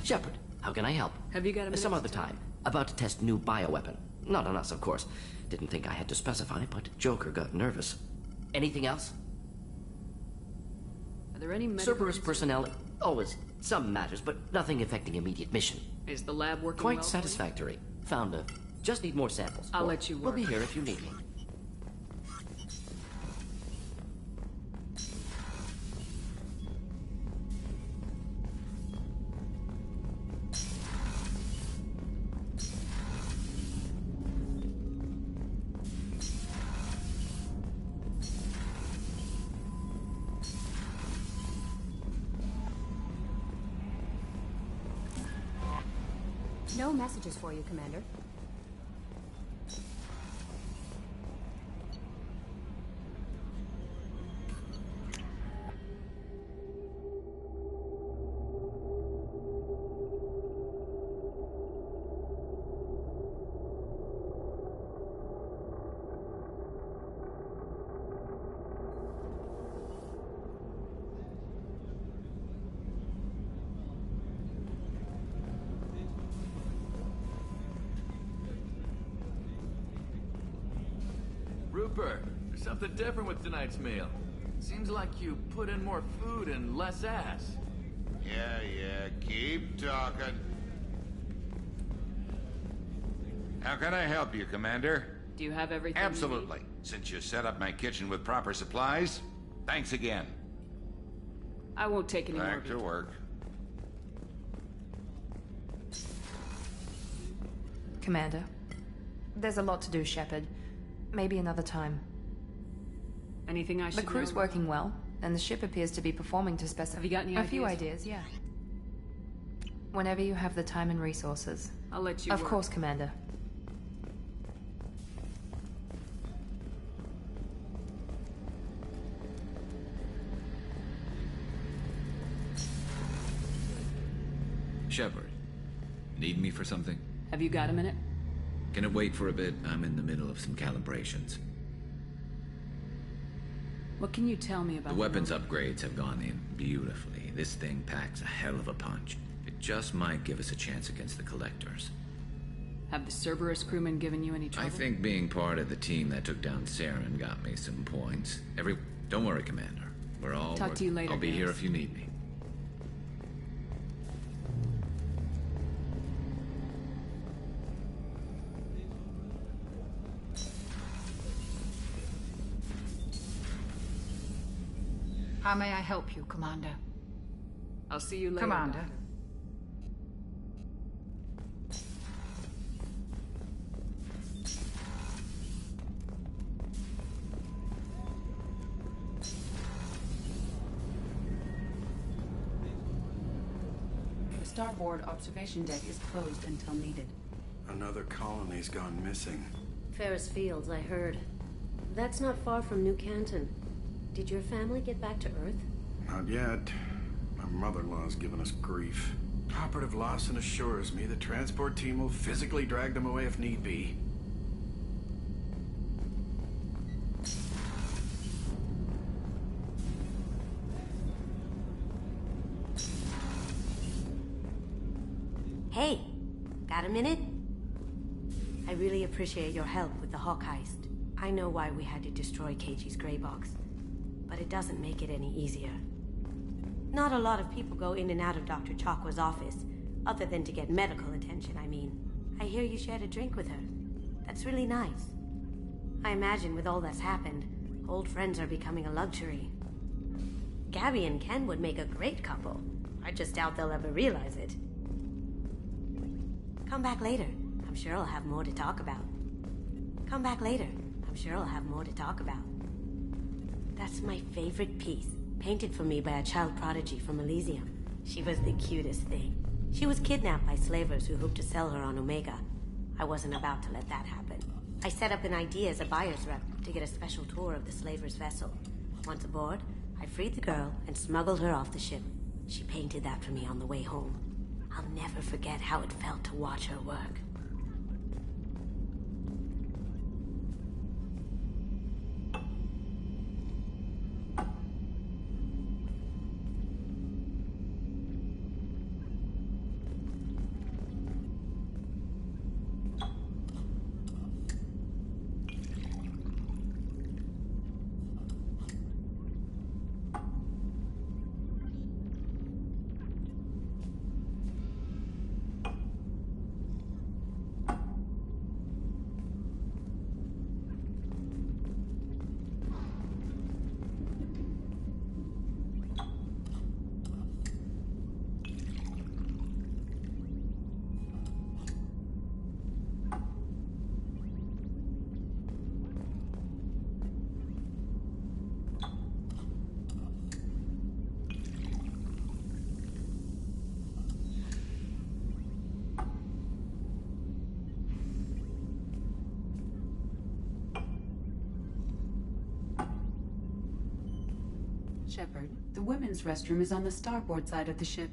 Shepard, how can I help? Have you got a minute Some to other talk? time. About to test new bioweapon. Not on us, of course. Didn't think I had to specify, but Joker got nervous. Anything else? Are there any medical... Cerberus personnel... Always. Some matters, but nothing affecting immediate mission. Is the lab working Quite well for you? satisfactory. Found a... Just need more samples. I'll let you work. We'll be here if you need me. No messages for you, Commander. Rupert, there's something different with tonight's meal. Seems like you put in more food and less ass. Yeah, keep talking. How can I help you, Commander? Do you have everything? Absolutely. Since you set up my kitchen with proper supplies, thanks again. I won't take any more Back of to your work. Commander, there's a lot to do, Shepard. Maybe another time. Anything I should The crew's know? working well, and the ship appears to be performing to specify. Have you got any A few ideas? ideas, yeah. Whenever you have the time and resources. I'll let you Of work. course, Commander. Shepard, need me for something? Have you got a minute? Can it wait for a bit? I'm in the middle of some calibrations. What can you tell me about The weapons upgrades have gone in beautifully. This thing packs a hell of a punch. It just might give us a chance against the Collectors. Have the Cerberus crewmen given you any trouble? I think being part of the team that took down Saren got me some points. Don't worry, Commander. We're all Talk to you later, I'll be here Garrus. if you need me. How may I help you, Commander? I'll see you later, Commander. Doctor. The starboard observation deck is closed until needed. Another colony's gone missing. Ferris Fields, I heard. That's not far from New Canton. Did your family get back to Earth? Not yet. My mother-in-law's given us grief. Operative Lawson assures me the transport team will physically drag them away if need be. Hey, got a minute? I really appreciate your help with the Hawk heist. I know why we had to destroy KG's gray box, but it doesn't make it any easier. Not a lot of people go in and out of Dr. Chakwa's office, other than to get medical attention, I mean. I hear you shared a drink with her. That's really nice. I imagine with all that's happened, old friends are becoming a luxury. Gabby and Ken would make a great couple. I just doubt they'll ever realize it. Come back later. I'm sure I'll have more to talk about. Come back later. I'm sure I'll have more to talk about. That's my favorite piece, painted for me by a child prodigy from Elysium. She was the cutest thing. She was kidnapped by slavers who hoped to sell her on Omega. I wasn't about to let that happen. I set up an idea as a buyer's rep to get a special tour of the slaver's vessel. Once aboard, I freed the girl and smuggled her off the ship. She painted that for me on the way home. I'll never forget how it felt to watch her work. Shepard, the women's restroom is on the starboard side of the ship.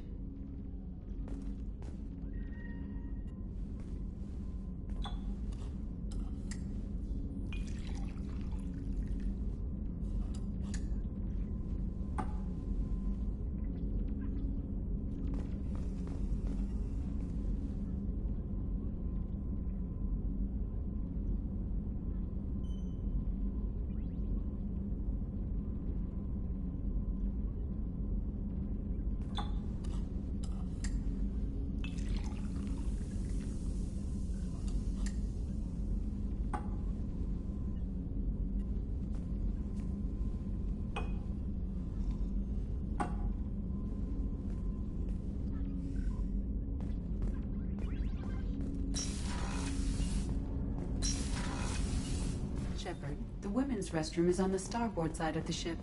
Shepard, the women's restroom is on the starboard side of the ship.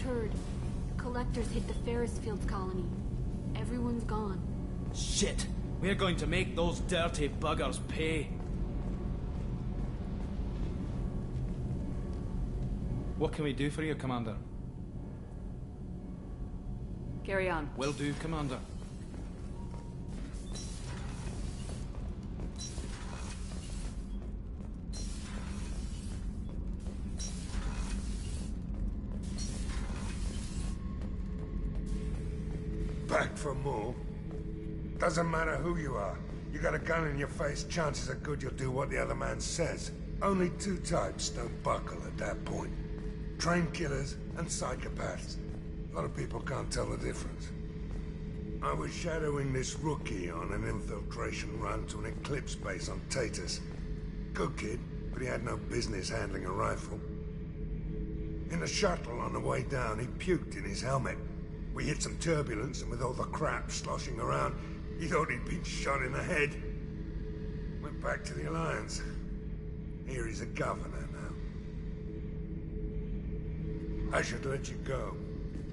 heard. Collectors hit the Ferris Fields colony. Everyone's gone. Shit! We're going to make those dirty buggers pay. What can we do for you, Commander? Carry on. Will do, Commander. Back for more? Doesn't matter who you are. You got a gun in your face, chances are good you'll do what the other man says. Only two types don't buckle at that point. Trained killers and psychopaths. A lot of people can't tell the difference. I was shadowing this rookie on an infiltration run to an Eclipse base on Tatus. Good kid, but he had no business handling a rifle. In the shuttle on the way down, he puked in his helmet. We hit some turbulence, and with all the crap sloshing around, he thought he'd been shot in the head. Went back to the Alliance. Here he's a governor now. I should let you go.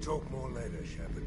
Talk more later, Shepard.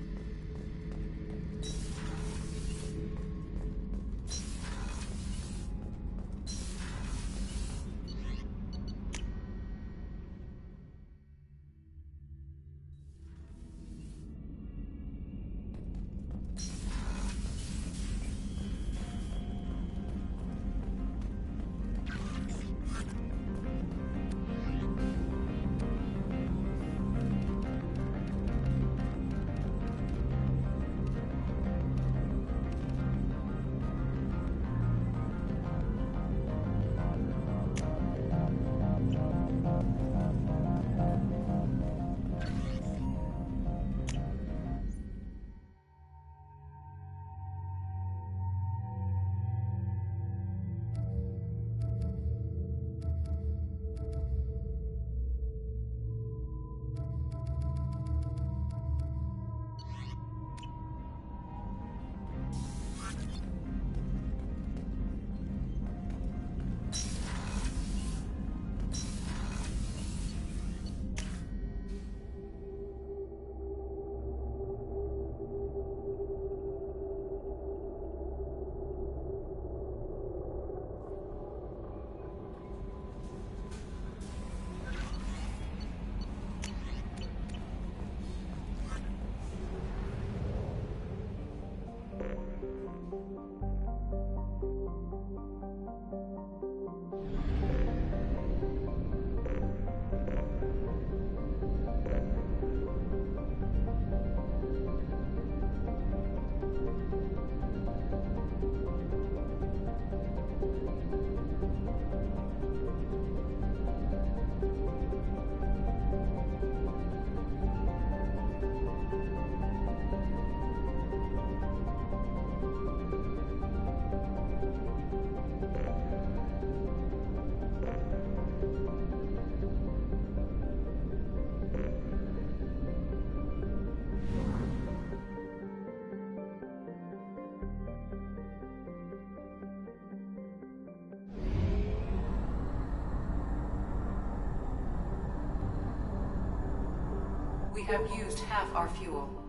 We have used half our fuel.